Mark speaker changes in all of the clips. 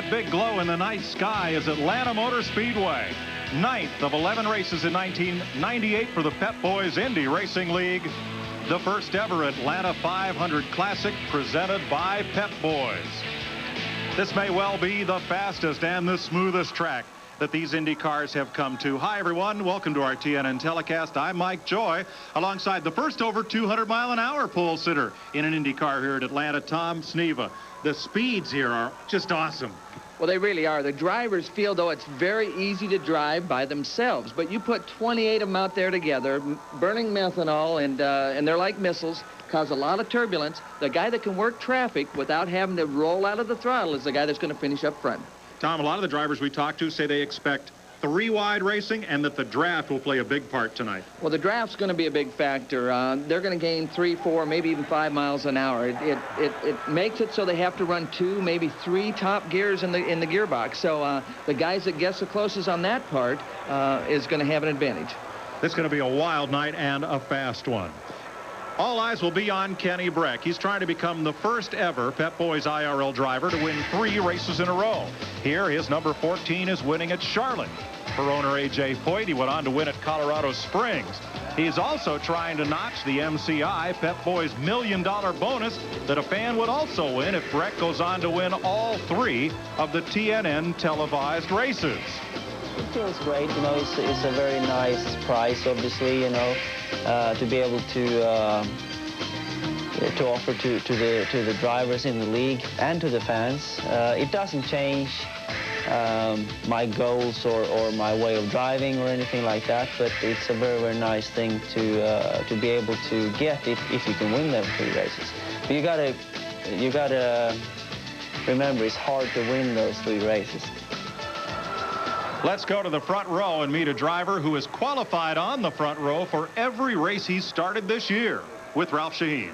Speaker 1: big glow in the night sky is Atlanta Motor Speedway. 9th of 11 races in 1998 for the Pep Boys Indy Racing League. The first ever Atlanta 500 Classic presented by Pep Boys. This may well be the fastest and the smoothest track that these Indy cars have come to. Hi, everyone. Welcome to our TNN telecast. I'm Mike Joy, alongside the first over 200-mile-an-hour pole sitter in an Indy car here at Atlanta, Tom Sneva. The speeds here are just awesome.
Speaker 2: Well, they really are. The drivers feel, though, it's very easy to drive by themselves. But you put 28 of them out there together, burning methanol, and they're like missiles, cause a lot of turbulence. The guy that can work traffic without having to roll out of the throttle is the guy that's going to finish up front.
Speaker 1: Tom, a lot of the drivers we talk to say they expect 3-wide racing and that the draft will play a big part tonight.
Speaker 2: Well, the draft's going to be a big factor. They're going to gain 3, 4, maybe even 5 miles an hour. It makes it so they have to run 2, maybe 3 top gears in the gearbox. So the guys that guess the closest on that part is going to have an advantage.
Speaker 1: This is going to be a wild night and a fast one. All eyes will be on Kenny Breck. He's trying to become the first ever Pep Boys IRL driver to win 3 races in a row. Here, his number 14 is winning at Charlotte. For owner A.J. Foyt, he went on to win at Colorado Springs. He's also trying to notch the MCI Pep Boys $1 million bonus that a fan would also win if Breck goes on to win all 3 of the TNN televised races.
Speaker 3: It feels great, you know. It's a very nice price, obviously, you know, to be able to offer to the drivers in the league and to the fans. It doesn't change my goals or my way of driving or anything like that, but it's a very, very nice thing to be able to get if you can win them 3 races. But you gotta remember, it's hard to win those 3 races.
Speaker 1: Let's go to the front row and meet a driver who is qualified on the front row for every race he's started this year, with Ralph Shaheen.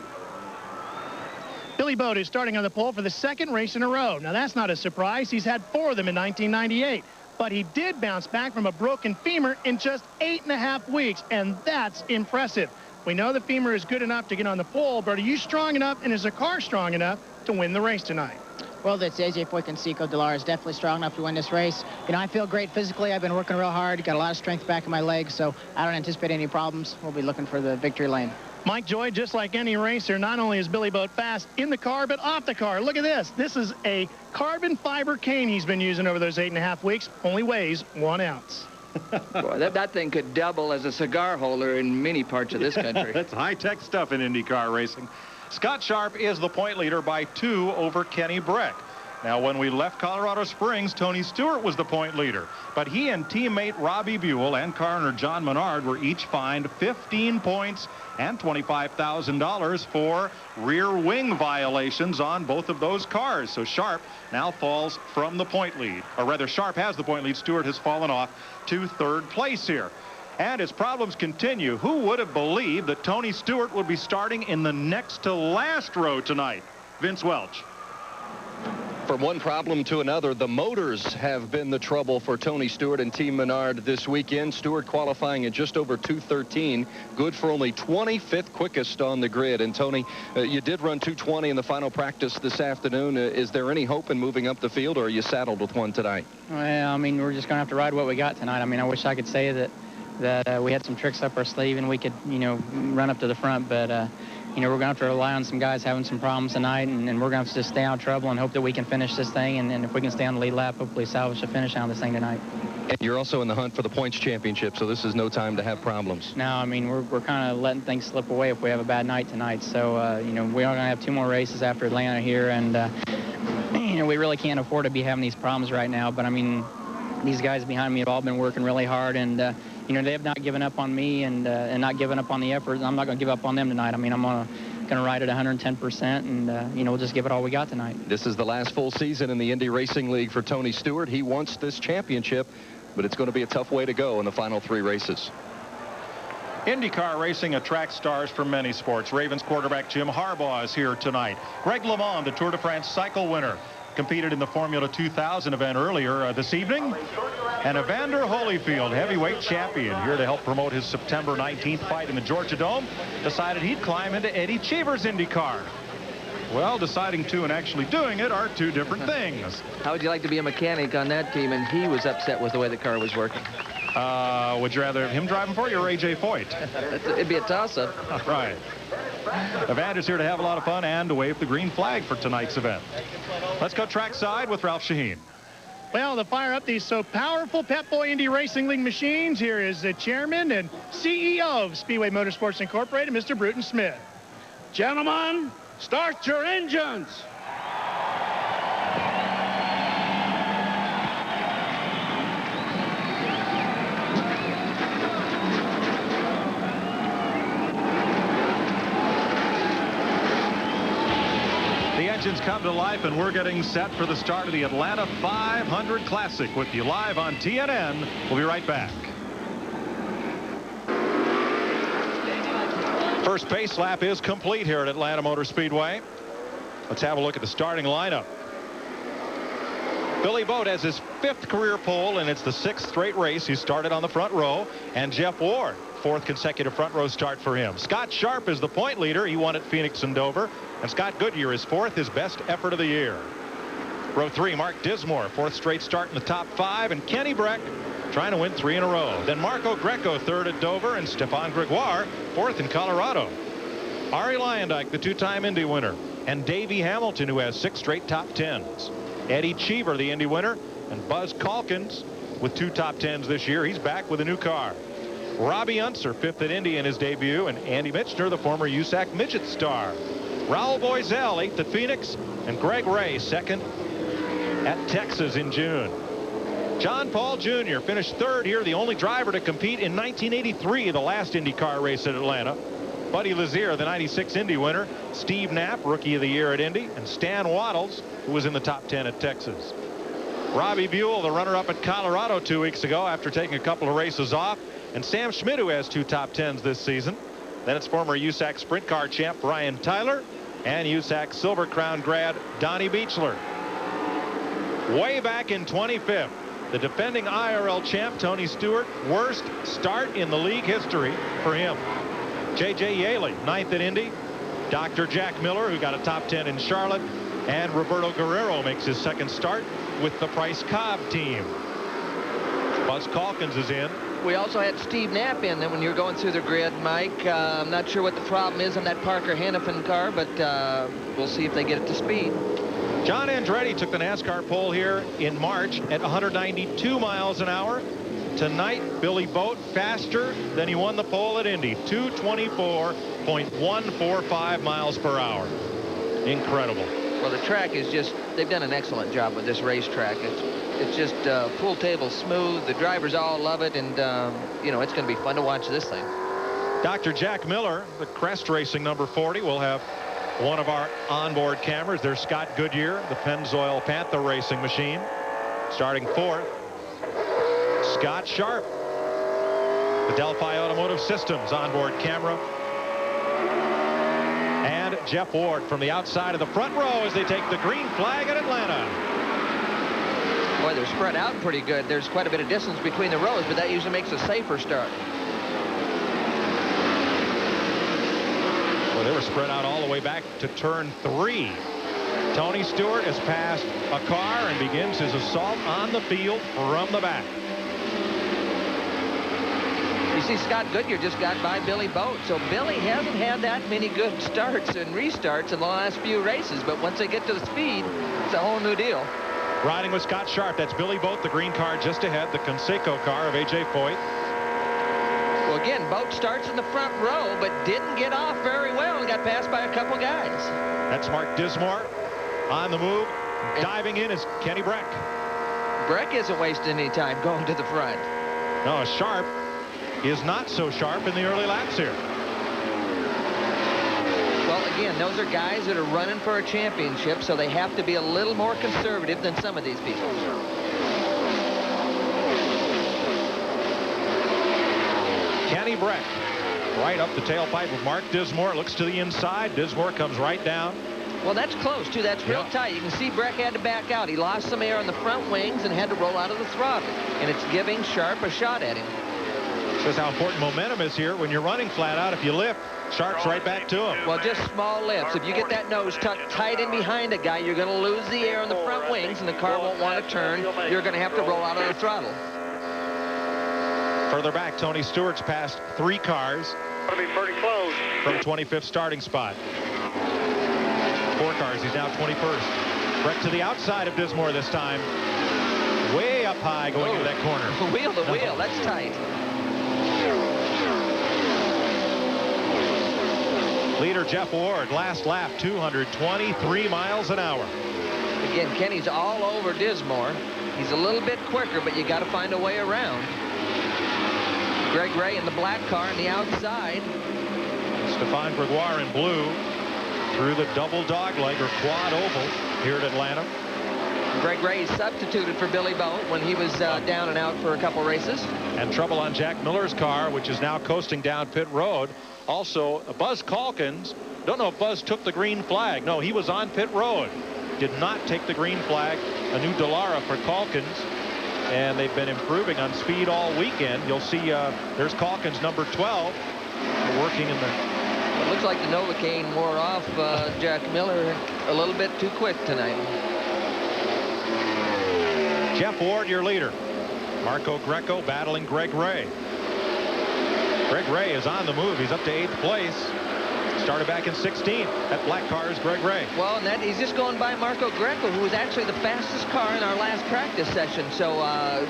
Speaker 4: Billy Bode is starting on the pole for the 2nd race in a row. Now, that's not a surprise. He's had 4 of them in 1998. But he did bounce back from a broken femur in just 8.5 weeks, and that's impressive. We know the femur is good enough to get on the pole, but are you strong enough, and is the car strong enough to win the race tonight?
Speaker 5: Well, that's A.J. Foyt and Cico Delar is definitely strong enough to win this race. You know, I feel great physically. I've been working real hard, got a lot of strength back in my legs, so I don't anticipate any problems. We'll be looking for the victory lane.
Speaker 4: Mike Joy, just like any racer, not only is Billy Bode fast in the car, but off the car. Look at this. This is a carbon fiber cane he's been using over those 8.5 weeks. Only weighs 1 ounce.
Speaker 2: Boy, that thing could double as a cigar holder in many parts of this country.
Speaker 1: That's high-tech stuff in IndyCar racing. Scott Sharp is the point leader by 2 over Kenny Breck. Now, when we left Colorado Springs, Tony Stewart was the point leader. But he and teammate Robbie Buell and car owner John Menard were each fined 15 points and $25,000 for rear wing violations on both of those cars. So Sharp now falls from the point lead. Or rather, Sharp has the point lead. Stewart has fallen off to 3rd place here. And as problems continue, who would have believed that Tony Stewart would be starting in the next to last row tonight? Vince Welch.
Speaker 6: From one problem to another, the motors have been the trouble for Tony Stewart and Team Menard this weekend. Stewart qualifying at just over 2:13, good for only 25th quickest on the grid. And Tony, you did run 2:20 in the final practice this afternoon. Is there any hope in moving up the field, or are you saddled with one tonight?
Speaker 5: Well, I mean, we're just going to have to ride what we got tonight. I mean, I wish I could say that we had some tricks up our sleeve and we could, you know, run up to the front, but you know, we're going to have to rely on some guys having some problems tonight, and we're going to have to just stay out of trouble and hope that we can finish this thing, and if we can stay on the lead lap, hopefully salvage the finish on this thing tonight.
Speaker 6: And you're also in the hunt for the points championship, so this is no time to have problems.
Speaker 5: No, I mean, we're kind of letting things slip away if we have a bad night tonight, so, you know, we are going to have 2 more races after Atlanta here, and, you know, we really can't afford to be having these problems right now, but, I mean, these guys behind me have all been working really hard, and, you know, they have not given up on me and not given up on the effort. I'm not going to give up on them tonight. I mean, I'm going to ride at 110%, and, you know, we'll just give it all we got tonight.
Speaker 6: This is the last full season in the Indy Racing League for Tony Stewart. He wants this championship, but it's going to be a tough way to go in the final 3 races.
Speaker 1: IndyCar racing attracts stars from many sports. Ravens quarterback Jim Harbaugh is here tonight. Greg LeMond, the Tour de France cycle winner, competed in the Formula 2000 event earlier this evening. And Evander Holyfield, heavyweight champion, here to help promote his September 19th fight in the Georgia Dome, decided he'd climb into Eddie Cheever's IndyCar. Well, deciding to and actually doing it are two different things.
Speaker 2: How would you like to be a mechanic on that team? And he was upset with the way the car was working.
Speaker 1: Would you rather have him driving for you or A.J. Foyt?
Speaker 2: It'd be a toss-up.
Speaker 1: Right. Evander's here to have a lot of fun and to wave the green flag for tonight's event. Let's go trackside with Ralph Shaheen.
Speaker 4: Well, to fire up these so powerful Pep Boy Indy Racing League machines, here is the chairman and CEO of Speedway Motorsports Incorporated, Mr. Bruton Smith.
Speaker 7: Gentlemen, start your engines.
Speaker 1: The engines come to life, and we're getting set for the start of the Atlanta 500 Classic with you live on TNN. We'll be right back. First pace lap is complete here at Atlanta Motor Speedway. Let's have a look at the starting lineup. Billy Boat has his 5th career pole, and it's the 6th straight race. He started on the front row. And Jeff Ward, 4th consecutive front row start for him. Scott Sharp is the point leader. He won at Phoenix and Dover. And Scott Goodyear is 4th, his best effort of the year. Row 3, Mark Dismore, 4th straight start in the top 5. And Kenny Breck trying to win 3 in a row. Then Marco Greco, 3rd at Dover. And Stefan Gregoire, 4th in Colorado. Ari Lyondike, the 2-time Indy winner. And Davey Hamilton, who has 6 straight top 10s. Eddie Cheever, the Indy winner. And Buzz Calkins with 2 top 10s this year. He's back with a new car. Robbie Unser, 5th at Indy in his debut. And Andy Michner, the former USAC midget star. Raul Boisel, 8th at Phoenix. And Greg Ray, 2nd at Texas in June. John Paul Jr. finished 3rd here, the only driver to compete in 1983, the last IndyCar race at Atlanta. Buddy Lazier, the 96 Indy winner. Steve Knapp, Rookie of the Year at Indy. And Stan Waddles, who was in the top 10 at Texas. Robbie Buell, the runner-up at Colorado 2 weeks ago after taking a couple of races off. And Sam Schmidt, who has 2 top 10s this season. Then it's former USAC Sprint Car champ Brian Tyler and USAC Silver Crown grad Donnie Beechler. Way back in 25th, the defending IRL champ Tony Stewart, worst start in the league history for him. J.J. Yaley, 9th at Indy. Dr. Jack Miller, who got a top 10 in Charlotte. And Roberto Guerrero makes his 2nd start with the Price Cobb team. Buzz Calkins is in.
Speaker 2: We also had Steve Knapp in then when you were going through the grid, Mike. I'm not sure what the problem is on that Parker Hannafin car, but we'll see if they get it to speed.
Speaker 1: John Andretti took the NASCAR pole here in March at 192 miles an hour. Tonight, Billy Boat faster than he won the pole at Indy, 224.145 miles per hour. Incredible.
Speaker 2: Well, the track is just, they've done an excellent job with this racetrack. It's just full table smooth. The drivers all love it, and you know, it's going to be fun to watch this thing.
Speaker 1: Dr. Jack Miller, the Crest Racing number 40, will have one of our onboard cameras. There's Scott Goodyear, the Pennzoil Panther Racing machine, starting 4th. Scott Sharp, the Delphi Automotive Systems onboard camera. And Jeff Ward from the outside of the front row as they take the green flag at Atlanta.
Speaker 2: Boy, they're spread out pretty good. There's quite a bit of distance between the rows, but that usually makes a safer start.
Speaker 1: Well, they were spread out all the way back to turn 3. Tony Stewart has passed a car and begins his assault on the field from the back.
Speaker 2: You see, Scott Goodyear just got by Billy Boat, so Billy hasn't had that many good starts and restarts in the last few races, but once they get to the speed, it's a whole new deal.
Speaker 1: Riding with Scott Sharp, that's Billy Boat, the green car just ahead, the Conseco car of A.J. Foyt.
Speaker 2: Well, again, Boat starts in the front row, but didn't get off very well and got passed by a couple guys.
Speaker 1: That's Mark Dismore on the move. Diving in is Kenny Breck.
Speaker 2: Breck isn't wasting any time going to the front.
Speaker 1: No, Sharp is not so sharp in the early laps here.
Speaker 2: Well, again, those are guys that are running for a championship, so they have to be a little more conservative than some of these people.
Speaker 1: Kenny Breck right up the tailpipe of Mark Dismore. Looks to the inside. Dismore comes right down.
Speaker 2: Well, that's close, too. That's real tight. You can see Breck had to back out. He lost some air on the front wings and had to roll out of the throttle. And it's giving Sharp a shot at him.
Speaker 1: Shows how important momentum is here. When you're running flat out, if you lift, Sharp's right back to him.
Speaker 2: Well, just small lifts. If you get that nose tucked tight in behind a guy, you're going to lose the air in the front wings, and the car won't want to turn. You're going to have to roll out of the throttle.
Speaker 1: Further back, Tony Stewart's passed 3 cars
Speaker 8: Going to be pretty close.
Speaker 1: from 25th starting spot. 4 cars. He's now 21st. Breck to the outside of Dismore this time. Way up high going into that corner.
Speaker 2: Wheel to wheel. That's tight.
Speaker 1: Leader Jeff Ward, last lap, 223 miles an hour.
Speaker 2: Again, Kenny's all over Dismore. He's a little bit quicker, but you got to find a way around. Greg Ray in the black car on the outside.
Speaker 1: Stefan Gregoire in blue through the double dogleg or quad oval here at Atlanta.
Speaker 2: Greg Ray substituted for Billy Boat when he was down and out for a couple races.
Speaker 1: And trouble on Jack Miller's car, which is now coasting down pit road. Also, Buzz Calkins, don't know if Buzz took the green flag. No, he was on pit road. Did not take the green flag. A new Dallara for Calkins. And they've been improving on speed all weekend. You'll see there's Calkins, number 12, working in the...
Speaker 2: It looks like the Novocaine wore off Jack Miller a little bit too quick tonight.
Speaker 1: Jeff Ward, your leader. Marco Greco battling Greg Ray. Greg Ray is on the move. He's up to 8th place. Started back in 16th. That black car is Greg Ray.
Speaker 2: Well, and he's just going by Marco Greco, who was actually the fastest car in our last practice session. So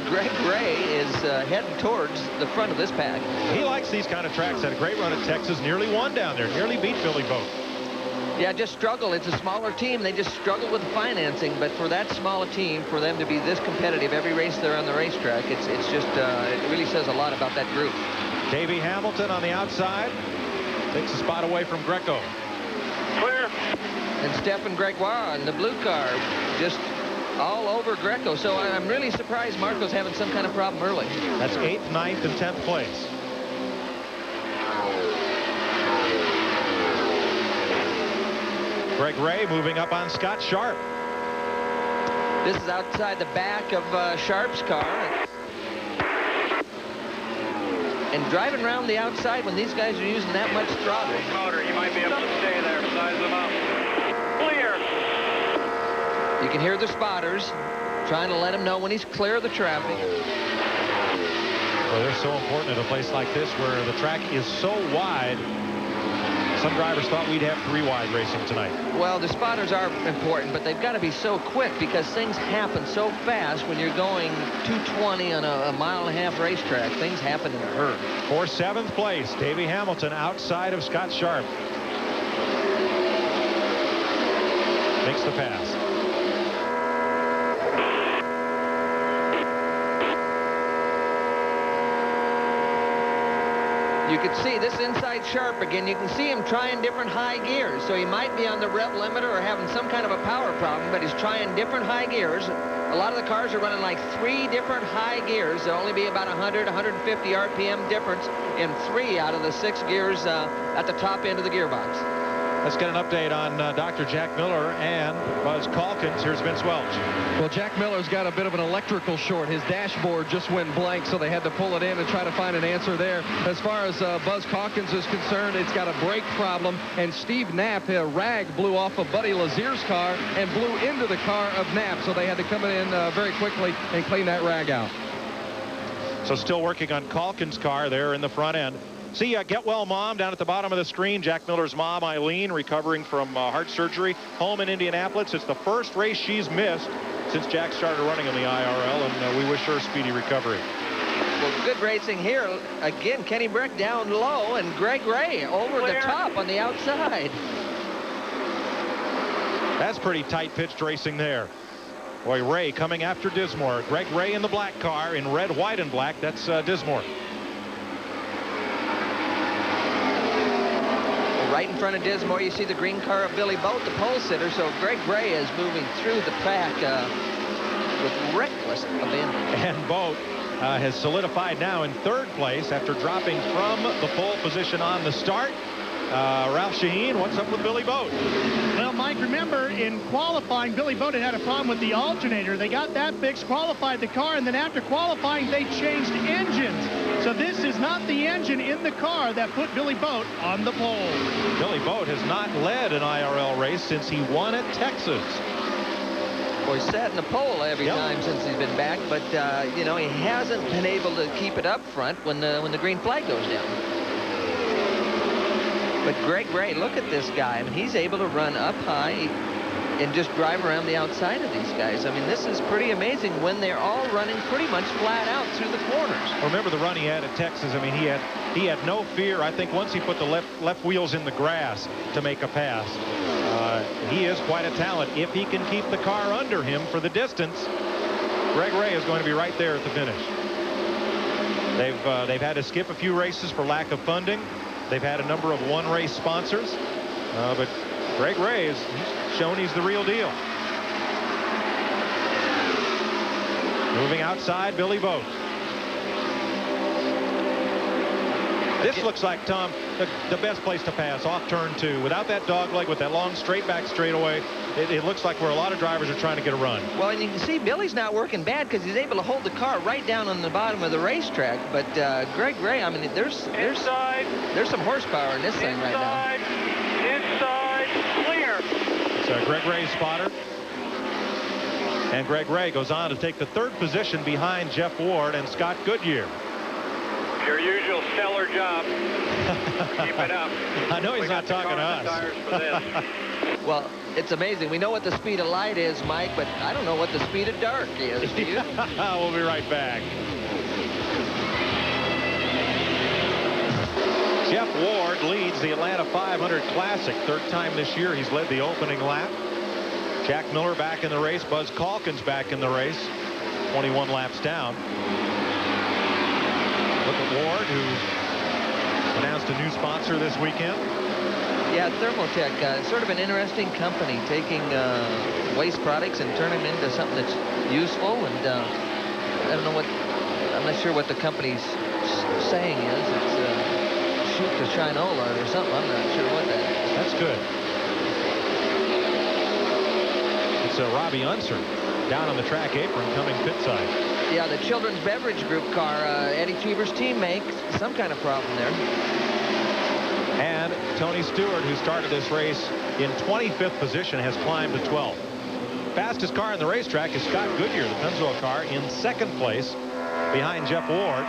Speaker 2: Greg Ray is heading towards the front of this pack.
Speaker 1: He likes these kind of tracks. Had a great run at Texas. Nearly won down there. Nearly beat Billy Boat.
Speaker 2: Yeah, just struggle. It's a smaller team. They just struggle with the financing. But for that small a team, for them to be this competitive every race they're on the racetrack, it's just it really says a lot about that group.
Speaker 1: Davey Hamilton on the outside takes a spot away from Greco.
Speaker 8: Clear.
Speaker 2: And Stefan Gregoire in the blue car, just all over Greco. So I'm really surprised Marco's having some kind of problem early.
Speaker 1: That's 8th, 9th, and 10th place. Greg Ray moving up on Scott Sharp.
Speaker 2: This is outside the back of Sharp's car. And driving around the outside when these guys are using that much throttle.
Speaker 8: Motor, you might be able to stay there. Size them up. Clear.
Speaker 2: You can hear the spotters trying to let him know when he's clear of the traffic.
Speaker 1: Well, they're so important at a place like this where the track is so wide. Some drivers thought we'd have 3 wide racing tonight.
Speaker 2: Well, the spotters are important, but they've got to be so quick because things happen so fast when you're going 220 on a mile-and-a-half racetrack. Things happen in a hurry.
Speaker 1: For 7th place, Davey Hamilton outside of Scott Sharp. Makes the pass.
Speaker 2: You can see this inside Sharp again. You can see him trying different high gears. So he might be on the rev limiter or having some kind of a power problem, but he's trying different high gears. A lot of the cars are running like 3 different high gears. There'll only be about 100, 150 RPM difference in 3 out of the 6 gears at the top end of the gearbox.
Speaker 1: Let's get an update on Dr. Jack Miller and Buzz Calkins. Here's Vince Welch.
Speaker 9: Well, Jack Miller's got a bit of an electrical short. His dashboard just went blank, so they had to pull it in and try to find an answer there. As far as Buzz Calkins is concerned, it's got a brake problem, and Steve Knapp, a rag blew off of Buddy Lazier's car and blew into the car of Knapp, so they had to come in very quickly and clean that rag out.
Speaker 1: So still working on Calkins' car there in the front end. See Get Well Mom down at the bottom of the screen. Jack Miller's mom, Eileen, recovering from heart surgery, home in Indianapolis. It's the first race she's missed since Jack started running in the IRL, and we wish her a speedy recovery.
Speaker 2: Well, good racing here. Again, Kenny Breck down low, and Greg Ray over the top on the outside.
Speaker 1: That's pretty tight-pitched racing there. Boy, Ray coming after Dismore. Greg Ray in the black car in red, white, and black. That's Dismore.
Speaker 2: Right in front of Dismore, you see the green car of Billy Boat, the pole sitter. So Greg Ray is moving through the pack with reckless abandon.
Speaker 1: And Boat has solidified now in 3rd place after dropping from the pole position on the start. Ralph Shaheen, what's up with Billy Boat?
Speaker 4: Well, Mike, remember in qualifying, Billy Boat had a problem with the alternator. They got that fixed, qualified the car, and then after qualifying, they changed engines. So this is not the engine in the car that put Billy Boat on the pole.
Speaker 1: Billy Boat has not led an IRL race since he won at Texas.
Speaker 2: Well, he's sat in the pole every time since he's been back, but you know, he hasn't been able to keep it up front when the green flag goes down. But Greg Ray, look at this guy. I mean, he's able to run up high and just drive around the outside of these guys. I mean, this is pretty amazing when they're all running pretty much flat out through the corners.
Speaker 1: Remember the run he had at Texas? I mean, he had no fear. I think once he put the left wheels in the grass to make a pass. He is quite a talent. If he can keep the car under him for the distance, Greg Ray is going to be right there at the finish. They've had to skip a few races for lack of funding. They've had a number of one-race sponsors, but Greg Ray has shown he's the real deal. Moving outside, Billy Boat. This looks like, Tom, the best place to pass off turn 2. Without that dog leg, with that long straight back straightaway, it looks like where a lot of drivers are trying to get a run.
Speaker 2: Well, and you can see Billy's not working bad because he's able to hold the car right down on the bottom of the racetrack. But Greg Ray, I mean, there's some horsepower in this thing right now.
Speaker 8: Inside, clear.
Speaker 1: It's Greg Ray's spotter. And Greg Ray goes on to take the 3rd position behind Jeff Ward and Scott Goodyear.
Speaker 8: Your usual stellar job. Keep it up.
Speaker 1: I know he's not talking to us.
Speaker 2: Well, it's amazing. We know what the speed of light is, Mike, but I don't know what the speed of dark is. Do you?
Speaker 1: We'll be right back. Jeff Ward leads the Atlanta 500 Classic. 3rd time this year he's led the opening lap. Jack Miller back in the race. Buzz Calkins back in the race. 21 laps down. Look at Ward, who announced a new sponsor this weekend.
Speaker 2: Yeah, Thermotech, sort of an interesting company, taking waste products and turning them into something that's useful. And I don't know I'm not sure what the company's saying is. It's shoot to Shinola or something. I'm not sure what that is.
Speaker 1: That's good. It's Robbie Unser down on the track apron coming pit side.
Speaker 2: Yeah, the Children's Beverage Group car, Eddie Cheever's team makes some kind of problem there.
Speaker 1: And Tony Stewart, who started this race in 25th position, has climbed to 12th. Fastest car in the racetrack is Scott Goodyear, the Pennzoil car, in 2nd place behind Jeff Ward.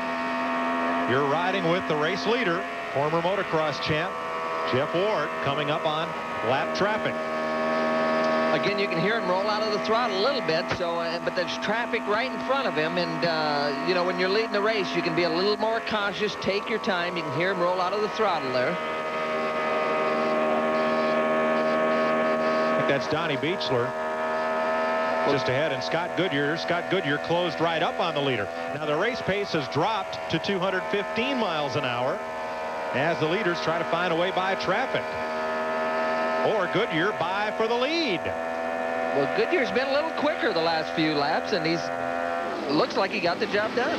Speaker 1: You're riding with the race leader, former motocross champ, Jeff Ward, coming up on lap traffic.
Speaker 2: Again, you can hear him roll out of the throttle a little bit, so but there's traffic right in front of him, and you know, when you're leading the race, you can be a little more cautious. Take your time. You can hear him roll out of the throttle there.
Speaker 1: I think that's Donnie Beechler just ahead, and Scott Goodyear closed right up on the leader. Now the race pace has dropped to 215 miles an hour as the leaders try to find a way by traffic. Or Goodyear by for the lead.
Speaker 2: Well, Goodyear's been a little quicker the last few laps, and looks like he got the job done.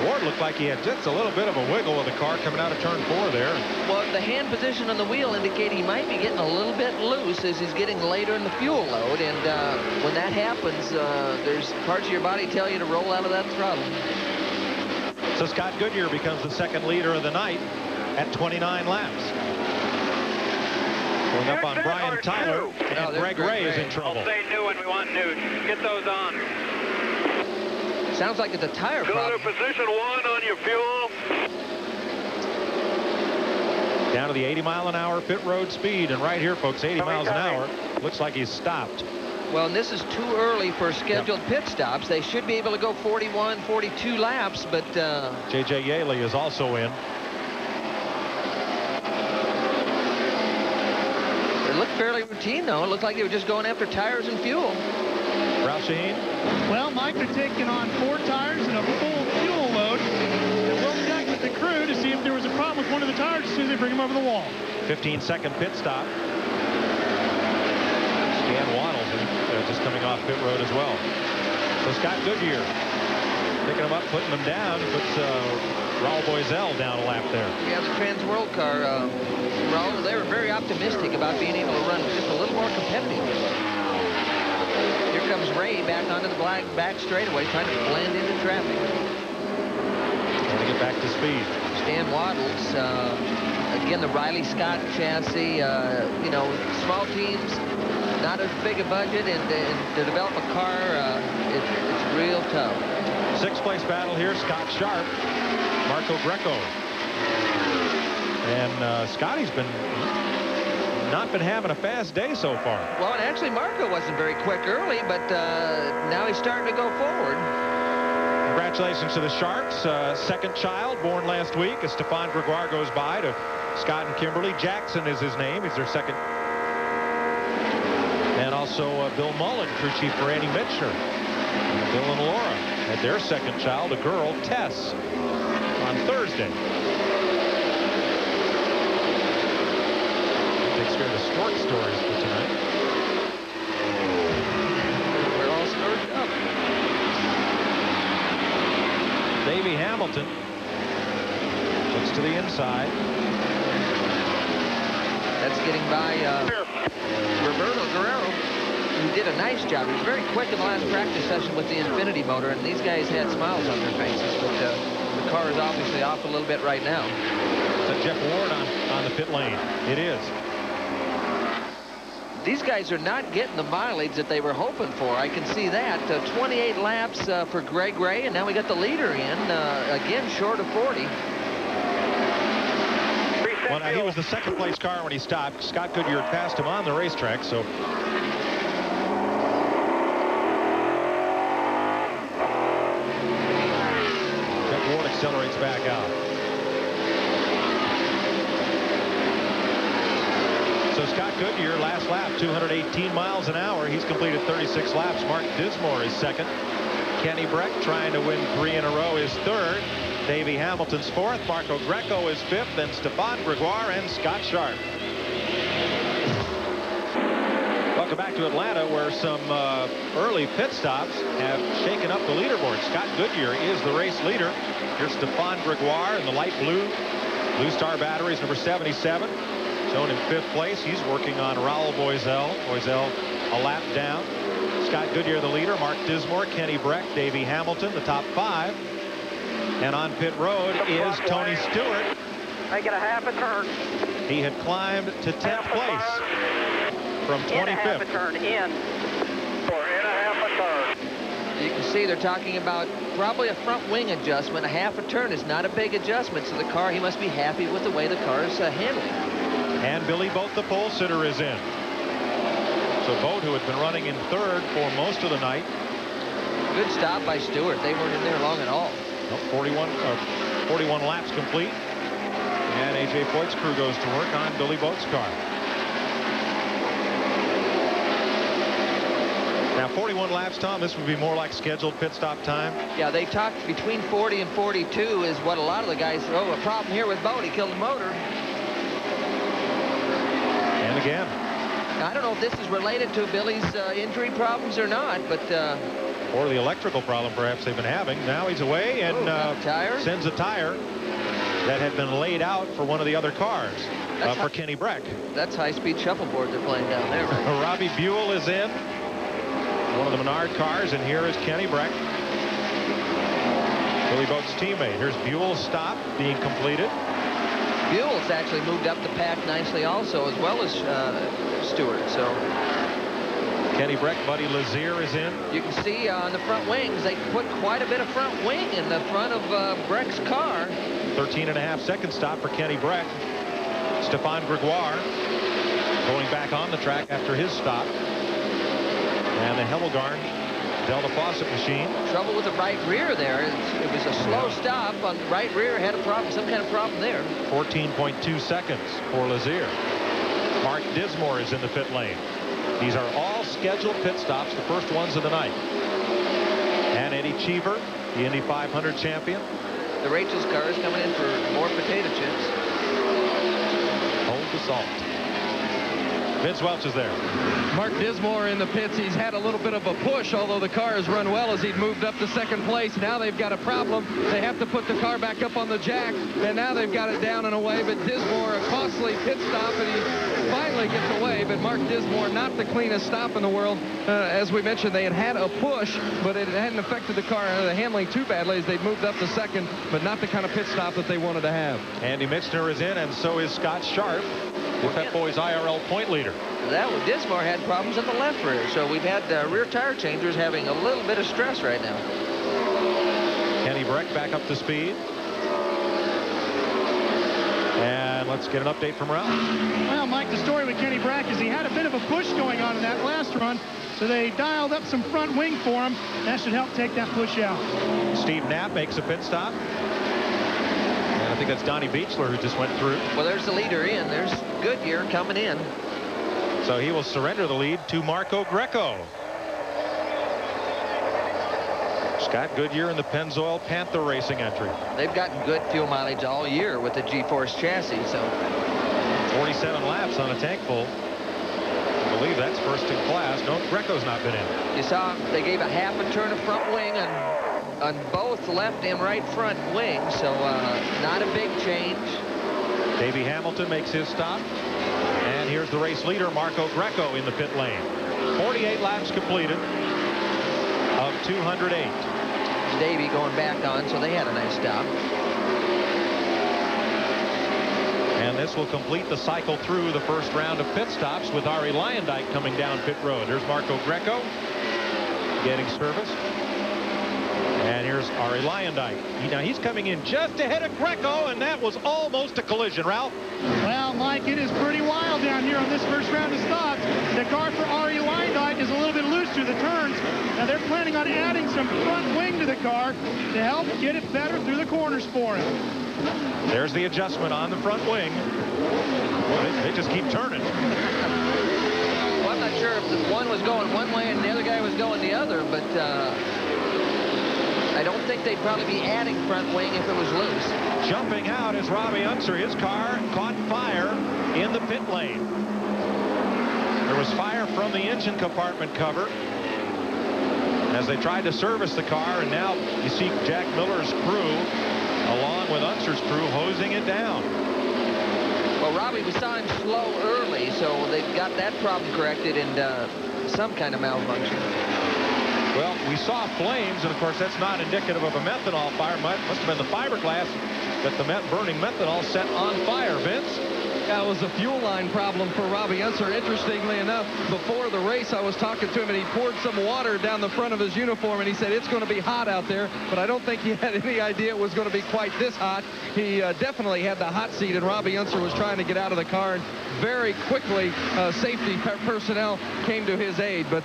Speaker 1: Ward looked like he had just a little bit of a wiggle with the car coming out of turn 4 there.
Speaker 2: Well, the hand position on the wheel indicate he might be getting a little bit loose as he's getting later in the fuel load, and when that happens, there's parts of your body tell you to roll out of that throttle.
Speaker 1: So Scott Goodyear becomes the 2nd leader of the night at 29 laps. Going up on Brian Tyler, and Greg Ray is in trouble.
Speaker 8: I'll say new when we want new. Get those on.
Speaker 2: Sounds like it's a tire problem.
Speaker 8: Go to position 1 on your fuel.
Speaker 1: Down to the 80-mile-an-hour pit road speed, and right here, folks, 80 miles an hour. Looks like he's stopped.
Speaker 2: Well, and this is too early for scheduled pit stops. They should be able to go 41, 42 laps, but
Speaker 1: J.J. Yaley is also in.
Speaker 2: it looked fairly routine, though. It looked like they were just going after tires and fuel.
Speaker 1: Ralph Shaheen?
Speaker 4: Well, Mike, they're taking on 4 tires and a full fuel load. And we'll check with the crew to see if there was a problem with one of the tires as soon as they bring them over the wall.
Speaker 1: 15-second pit stop. Stan Waddle just coming off pit road as well. So Scott Goodyear picking them up, putting them down. He puts Raul Boisel down a lap there.
Speaker 2: Yeah, the Trans World car, Raul, they were very optimistic about being able to run just a little more competitive. Here comes Ray back onto the back straightaway, trying to blend into traffic.
Speaker 1: Trying to get back to speed.
Speaker 2: Stan Waddles, again, the Riley Scott chassis, you know, small teams, not as big a budget, and to develop a car, it's real tough.
Speaker 1: Sixth place battle here, Scott Sharp, Marco Greco. And Scotty's not been having a fast day so far.
Speaker 2: Well, and actually Marco wasn't very quick early, but now he's starting to go forward.
Speaker 1: Congratulations to the Sharps. Second child born last week as Stefan Gregoire goes by to Scott and Kimberly. Jackson is his name. He's their second. And also Bill Mullen, crew chief for Andy Mitchner. Bill and Laura had their second child, a girl, Tess, on Thursday. Takes care of the stork stories for tonight.
Speaker 2: We're all stirred up.
Speaker 1: Davey Hamilton looks to the inside.
Speaker 2: That's getting by Roberto Guerrero, who did a nice job. He was very quick in the last practice session with the Infinity motor, and these guys had smiles on their faces, but the car is obviously off a little bit right now.
Speaker 1: So Jeff Ward on the pit lane. It is.
Speaker 2: These guys are not getting the mileage that they were hoping for. I can see that. 28 laps for Greg Ray, and now we got the leader in, again, short of 40.
Speaker 1: Well, now, he was the second place car when he stopped. Scott Goodyear passed him on the racetrack, so. Jeff Ward accelerates back out. So Scott Goodyear, last lap, 218 miles an hour. He's completed 36 laps. Mark Dismore is second. Kenny Breck, trying to win 3 in a row, is third. Davey Hamilton's fourth. Marco Greco is fifth. Then Stefan Gregoire and Scott Sharp. Welcome back to Atlanta, where some early pit stops have shaken up the leaderboard. Scott Goodyear is the race leader. Here's Stefan Gregoire in the light blue. Blue Star batteries, number 77. Shown in fifth place. He's working on Raul Boisel. Boisel a lap down. Scott Goodyear the leader. Mark Dismore, Kenny Breck, Davey Hamilton, the top 5. And on pit road is Tony Stewart.
Speaker 8: Make it a half a turn.
Speaker 1: He had climbed to 10th place from 25th.
Speaker 8: Half a turn in. Or in a half a turn.
Speaker 2: You can see they're talking about probably a front wing adjustment. A half a turn is not a big adjustment, so the car, he must be happy with the way the car is handling.
Speaker 1: And Billy Boat, the pole sitter, is in. So Boat, who had been running in third for most of the night.
Speaker 2: Good stop by Stewart. They weren't in there long at all.
Speaker 1: 41 laps complete. And A.J. Foyt's crew goes to work on Billy Boat's car. Now 41 laps, Tom, this would be more like scheduled pit stop time.
Speaker 2: Yeah, they talked between 40 and 42 is what a lot of the guys, oh, a problem here with Boat. He killed the motor.
Speaker 1: And again.
Speaker 2: Now, I don't know if this is related to Billy's injury problems or not, but...
Speaker 1: or the electrical problem perhaps they've been having. Now he's away and sends a tire that had been laid out for one of the other cars for Kenny Breck.
Speaker 2: That's high-speed shuffleboard they're playing down there.
Speaker 1: Robbie Buell is in. One of the Menard cars, and here is Kenny Breck. Billy Boat's teammate. Here's Buell's stop being completed.
Speaker 2: Buell's actually moved up the pack nicely also, as well as Stewart. So
Speaker 1: Kenny Breck, Buddy Lazier is in.
Speaker 2: You can see on the front wings, they put quite a bit of front wing in the front of Breck's car.
Speaker 1: 13.5 second stop for Kenny Breck. Stefan Gregoire going back on the track after his stop. And the Hemmelgarn Delta Faucet machine.
Speaker 2: Trouble with the right rear there. It was a slow stop on the right rear. Had a problem, some kind of problem there.
Speaker 1: 14.2 seconds for Lazier. Mark Dismore is in the pit lane. These are all scheduled pit stops, the first ones of the night. And Eddie Cheever, the Indy 500 champion.
Speaker 2: The Rachel's car is coming in for more potato chips.
Speaker 1: Hold the salt. Vince Welch is there.
Speaker 9: Mark Dismore in the pits. He's had a little bit of a push, although the car has run well as he'd moved up to second place. Now they've got a problem. They have to put the car back up on the jack, and now they've got it down and away. But Dismore, a costly pit stop, and he finally gets away. But Mark Dismore, not the cleanest stop in the world. As we mentioned, they had a push, but it hadn't affected the car, the handling too badly as they moved up to second, but not the kind of pit stop that they wanted to have.
Speaker 1: Andy Michener is in, and so is Scott Sharp, the Pep Boys IRL point leader.
Speaker 2: That was Dismore had problems in the left rear, so we've had rear tire changers having a little bit of stress right now.
Speaker 1: Kenny Breck back up to speed. And let's get an update from Ralph.
Speaker 4: Well, Mike, the story with Kenny Breck is he had a bit of a push going on in that last run, so they dialed up some front wing for him. That should help take that push out.
Speaker 1: Steve Knapp makes a pit stop. And I think that's Donnie Beechler who just went through.
Speaker 2: Well, there's the leader in. There's Goodyear coming in.
Speaker 1: So he will surrender the lead to Marco Greco. Scott Goodyear in the Pennzoil Panther Racing entry.
Speaker 2: They've gotten good fuel mileage all year with the G-Force chassis, so
Speaker 1: 47 laps on a tank full. I believe that's first in class. No, Greco's not been in.
Speaker 2: you saw they gave a half a turn of front wing on both left and right front wing, so not a big change.
Speaker 1: Davey Hamilton makes his stop. And here's the race leader, Marco Greco, in the pit lane. 48 laps completed of 208.
Speaker 2: Davey going back on, so they had a nice stop.
Speaker 1: And this will complete the cycle through the first round of pit stops with Ari Lyondike coming down pit road. There's Marco Greco getting serviced. And here's Ari Lyondike. Now he's coming in just ahead of Greco, and that was almost a collision. Ralph?
Speaker 4: Well, Mike, it is pretty wild down here on this first round of stops. The car for Ari Lyondike is a little bit loose through the turns. Now they're planning on adding some front wing to the car to help get it better through the corners for him.
Speaker 1: There's the adjustment on the front wing. Well, they just keep turning.
Speaker 2: Well, I'm not sure if the one was going one way and the other guy was going the other, but I don't think they'd probably be adding front wing if it was loose.
Speaker 1: Jumping out is Robbie Unser. His car caught fire in the pit lane. There was fire from the engine compartment cover as they tried to service the car, and now you see Jack Miller's crew along with Unser's crew hosing it down.
Speaker 2: Well, Robbie, we saw him slow early, so they've got that problem corrected and some kind of malfunction.
Speaker 1: Well, we saw flames, and of course that's not indicative of a methanol fire. Must have been the fiberglass that the burning methanol set on fire. Vince?
Speaker 9: That was a fuel line problem for Robbie Unser. Interestingly enough, before the race, I was talking to him, and he poured some water down the front of his uniform, and he said it's going to be hot out there, but I don't think he had any idea it was going to be quite this hot. He definitely had the hot seat, and Robbie Unser was trying to get out of the car, and very quickly safety personnel came to his aid, but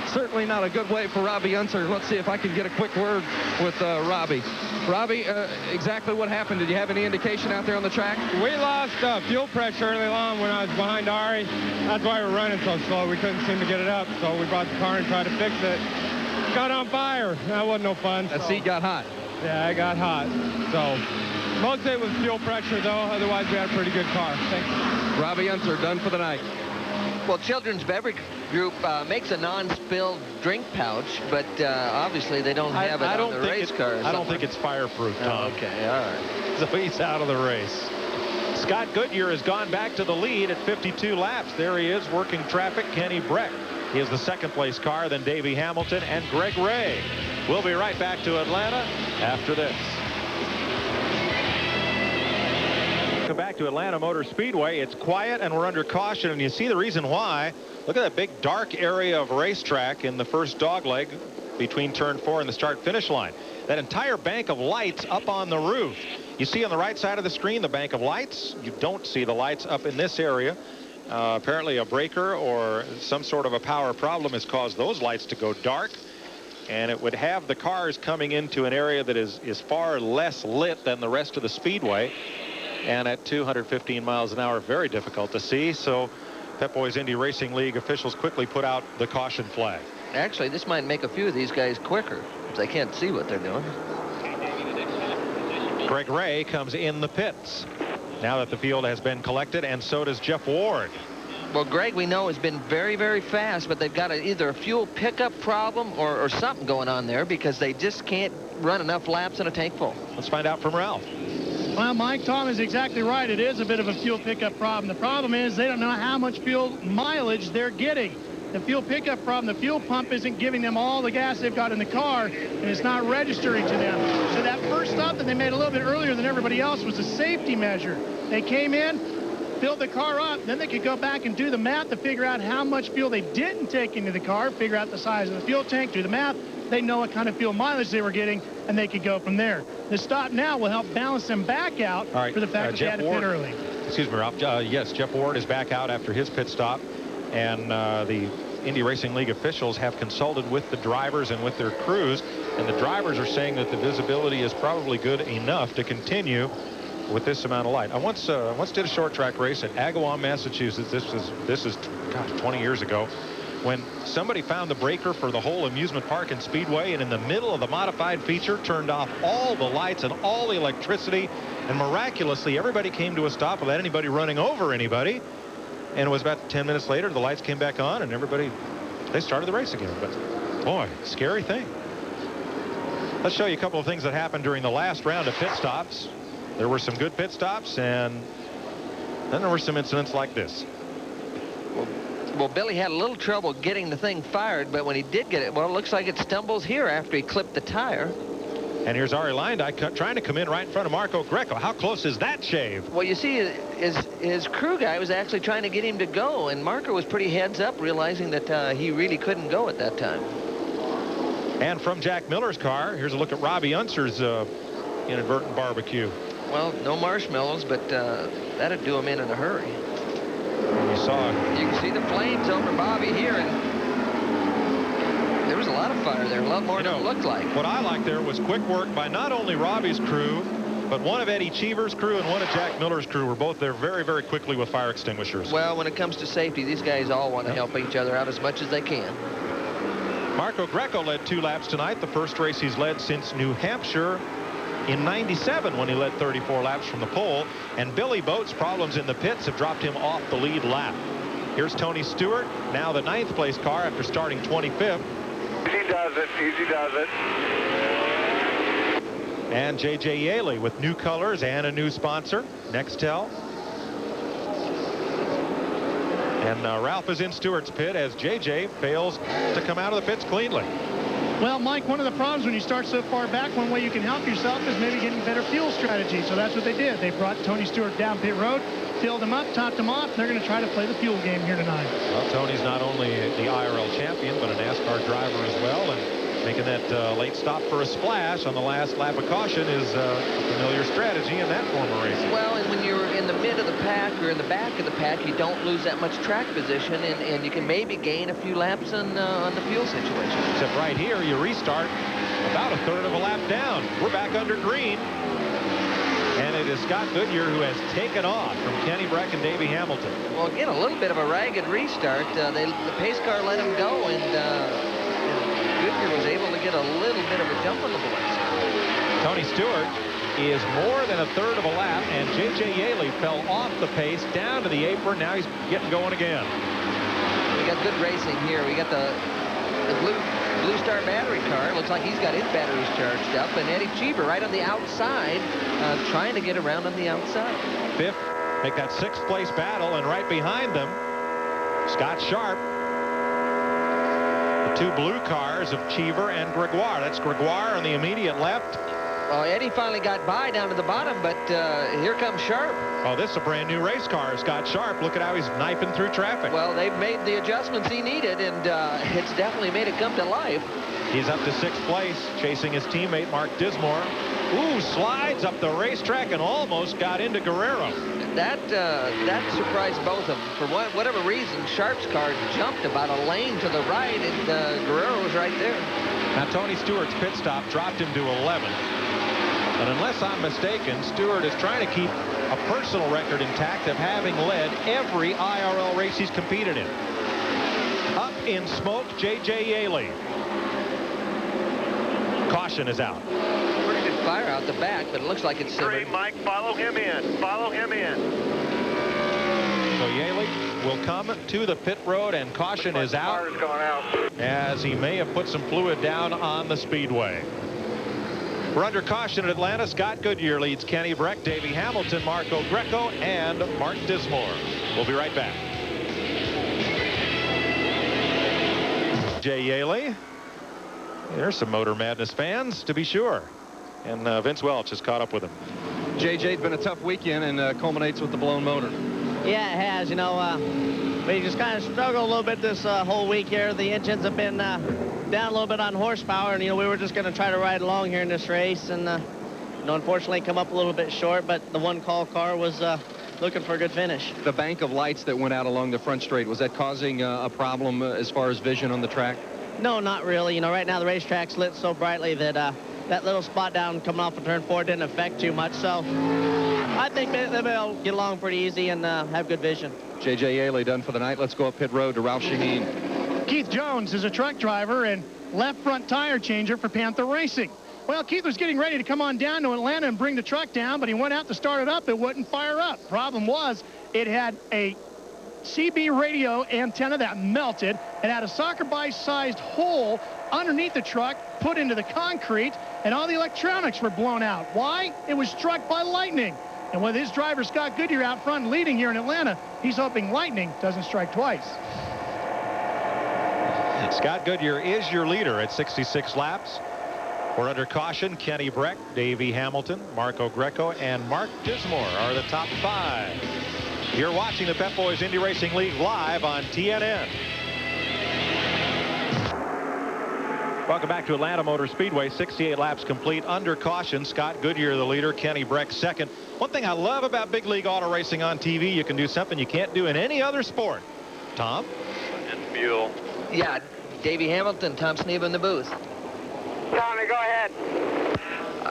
Speaker 9: certainly not a good way for Robbie Unser. Let's see if I can get a quick word with Robbie. Robbie, exactly what happened? Did you have any indication out there on the track?
Speaker 10: We lost fuel pressure early on when I was behind Ari. That's why we're running so slow. We couldn't seem to get it up, so we brought the car and tried to fix it. Got on fire. That wasn't no fun.
Speaker 9: That seat got hot.
Speaker 10: Yeah, it got hot. So most of it was fuel pressure, though. Otherwise, we had a pretty good car. Thanks.
Speaker 9: Robbie Unser done for the night.
Speaker 2: Well, Children's Beverage Group makes a non-spill drink pouch, but obviously they don't have it on the race cars.
Speaker 1: I don't think it's fireproof, Tom.
Speaker 2: Oh, okay, all right.
Speaker 1: So he's out of the race. Scott Goodyear has gone back to the lead at 52 laps. There he is working traffic. Kenny Breck is the second place car, then Davey Hamilton and Greg Ray. We'll be right back to Atlanta after this. Welcome back to Atlanta Motor Speedway. It's quiet and we're under caution, and you see the reason why. Look at that big dark area of racetrack in the first dogleg between turn 4 and the start finish line. That entire bank of lights up on the roof. You see on the right side of the screen the bank of lights. You don't see the lights up in this area. Apparently a breaker or some sort of a power problem has caused those lights to go dark, and it would have the cars coming into an area that is far less lit than the rest of the speedway, and at 215 miles an hour, very difficult to see. So Pep Boys Indy Racing League officials quickly put out the caution flag.
Speaker 2: Actually, this might make a few of these guys quicker if they can't see what they're doing.
Speaker 1: Greg Ray comes in the pits now that the field has been collected, and so does Jeff Ward.
Speaker 2: Well, Greg, we know, has been very, very fast, but they've got either a fuel pickup problem or something going on there, because they just can't run enough laps in a tank full.
Speaker 1: Let's find out from Ralph.
Speaker 4: Well, Mike, Tom is exactly right. It is a bit of a fuel pickup problem. The problem is they don't know how much fuel mileage they're getting. The fuel pickup problem, the fuel pump isn't giving them all the gas they've got in the car, and it's not registering to them. So that first stop that they made a little bit earlier than everybody else was a safety measure. They came in, filled the car up, then they could go back and do the math to figure out how much fuel they didn't take into the car, figure out the size of the fuel tank, do the math. They know what kind of fuel mileage they were getting, and they could go from there. The stop now will help balance them back out for the fact that they had to pit early.
Speaker 1: Excuse me, Ralph. Yes, Jeff Ward is back out after his pit stop, and the Indy Racing League officials have consulted with the drivers and with their crews, and the drivers are saying that the visibility is probably good enough to continue with this amount of light. I once did a short track race at Agawam, Massachusetts. This is gosh, 20 years ago, when somebody found the breaker for the whole amusement park and speedway, and in the middle of the modified feature turned off all the lights and all the electricity, and miraculously everybody came to a stop without anybody running over anybody. And it was about 10 minutes later, the lights came back on, and they started the race again. But boy, scary thing. Let's show you a couple of things that happened during the last round of pit stops. There were some good pit stops, and then there were some incidents like this.
Speaker 2: Well, Billy had a little trouble getting the thing fired, but when he did get it, well, it looks like it stumbles here after he clipped the tire.
Speaker 1: And here's Ari Leindyke trying to come in right in front of Marco Greco. How close is that shave?
Speaker 2: Well, you see, his crew guy was actually trying to get him to go, and Marco was pretty heads up, realizing that he really couldn't go at that time.
Speaker 1: And from Jack Miller's car, here's a look at Robbie Unser's inadvertent barbecue.
Speaker 2: Well, no marshmallows, but that'd do him in a hurry. You can see the flames over Bobby here, and there was a lot of fire there, a lot more than it looked like.
Speaker 1: What I liked there was quick work by not only Robbie's crew, but one of Eddie Cheever's crew and one of Jack Miller's crew were both there very, very quickly with fire extinguishers.
Speaker 2: Well, when it comes to safety, these guys all want to help each other out as much as they can.
Speaker 1: Marco Greco led 2 laps tonight, the first race he's led since New Hampshire in '97 when he led 34 laps from the pole, and Billy Boat's problems in the pits have dropped him off the lead lap. Here's Tony Stewart, now the 9th place car after starting 25th.
Speaker 8: Easy does it, easy does it.
Speaker 1: And J.J. Yaley with new colors and a new sponsor, Nextel. And Ralph is in Stewart's pit as J.J. fails to come out of the pits cleanly.
Speaker 4: Well, Mike, one of the problems when you start so far back, one way you can help yourself is maybe getting better fuel strategy. So that's what they did. They brought Tony Stewart down pit road, filled him up, topped him off. They're going to try to play the fuel game here tonight.
Speaker 1: Well, Tony's not only the IRL champion, but a NASCAR driver as well. And making that late stop for a splash on the last lap of caution is a familiar strategy in that form of racing.
Speaker 2: Well, and when you're in the mid of the pack or in the back of the pack, you don't lose that much track position, and you can maybe gain a few laps on the fuel situation.
Speaker 1: Except right here, you restart about a third of a lap down. We're back under green. And it is Scott Goodyear who has taken off from Kenny Breck and Davey Hamilton.
Speaker 2: Well, again, a little bit of a ragged restart. The pace car let him go, and Goodyear was able to get a little bit of a jump on the boys.
Speaker 1: Tony Stewart is more than a third of a lap, and J.J. Yaley fell off the pace down to the apron. Now he's getting going again.
Speaker 2: We got good racing here. We got the Blue Star battery car. Looks like he's got his batteries charged up, and Eddie Cheever right on the outside, trying to get around on the outside.
Speaker 1: 5th, make that 6th place battle, and right behind them, Scott Sharp. The 2 blue cars of Cheever and Gregoire. That's Gregoire on the immediate left.
Speaker 2: Well, Eddie finally got by down to the bottom, but here comes Sharp.
Speaker 1: Oh, this is a brand new race car. Scott Sharp, look at how he's knifing through traffic.
Speaker 2: Well, they've made the adjustments he needed, and it's definitely made it come to life.
Speaker 1: He's up to 6th place, chasing his teammate Mark Dismore. Ooh, slides up the racetrack and almost got into Guerrero.
Speaker 2: That surprised both of them. For whatever reason, Sharp's car jumped about a lane to the right, and Guerrero was right there.
Speaker 1: Now, Tony Stewart's pit stop dropped him to 11th. And unless I'm mistaken, Stewart is trying to keep a personal record intact of having led every IRL race he's competed in. Up in smoke, J.J. Yaley. Caution is out.
Speaker 2: Pretty good fire out the back, but it looks like it's simmered.
Speaker 8: Great, Mike. Follow him in. Follow him in.
Speaker 1: So Yaley will come to the pit road, and caution is out as he may have put some fluid down on the speedway. We're under caution at Atlanta. Scott Goodyear leads Kenny Breck, Davey Hamilton, Marco Greco, and Mark Dismore. We'll be right back. Jay Yaley. There's some Motor Madness fans, to be sure. And Vince Welch has caught up with him.
Speaker 6: JJ's been a tough weekend and culminates with the blown motor.
Speaker 11: Yeah, it has. You know, we just kind of struggled a little bit this whole week here. The engines have been down a little bit on horsepower, and, you know, we were just going to try to ride along here in this race, and, you know, unfortunately come up a little bit short, but the one-call car was looking for a good finish.
Speaker 6: The bank of lights that went out along the front straight, was that causing a problem as far as vision on the track?
Speaker 11: No, not really. You know, right now the racetrack's lit so brightly that that little spot down coming off of turn 4 didn't affect too much, so I think they'll get along pretty easy and have good vision.
Speaker 6: J.J. Yaley done for the night. Let's go up pit road to Ralph Shaheen.
Speaker 4: Keith Jones is a truck driver and left front tire changer for Panther Racing. Well, Keith was getting ready to come on down to Atlanta and bring the truck down, but he went out to start it up. It wouldn't fire up. Problem was, it had a CB radio antenna that melted. It had a soccer ball-sized hole underneath the truck put into the concrete, and all the electronics were blown out. Why? It was struck by lightning. And with his driver Scott Goodyear out front leading here in Atlanta, he's hoping lightning doesn't strike twice.
Speaker 1: Scott Goodyear is your leader at 66 laps. We're under caution. Kenny Breck, Davey Hamilton, Marco Greco, and Mark Dismore are the top 5. You're watching the Pep Boys Indy Racing League live on TNN. Welcome back to Atlanta Motor Speedway. 68 laps complete, under caution. Scott Goodyear the leader, Kenny Breck second. One thing I love about big league auto racing on TV, you can do something you can't do in any other sport. Tom?
Speaker 8: And fuel.
Speaker 2: Yeah, Davey Hamilton, Tom Sneeb in the booth.
Speaker 8: Tommy, go ahead.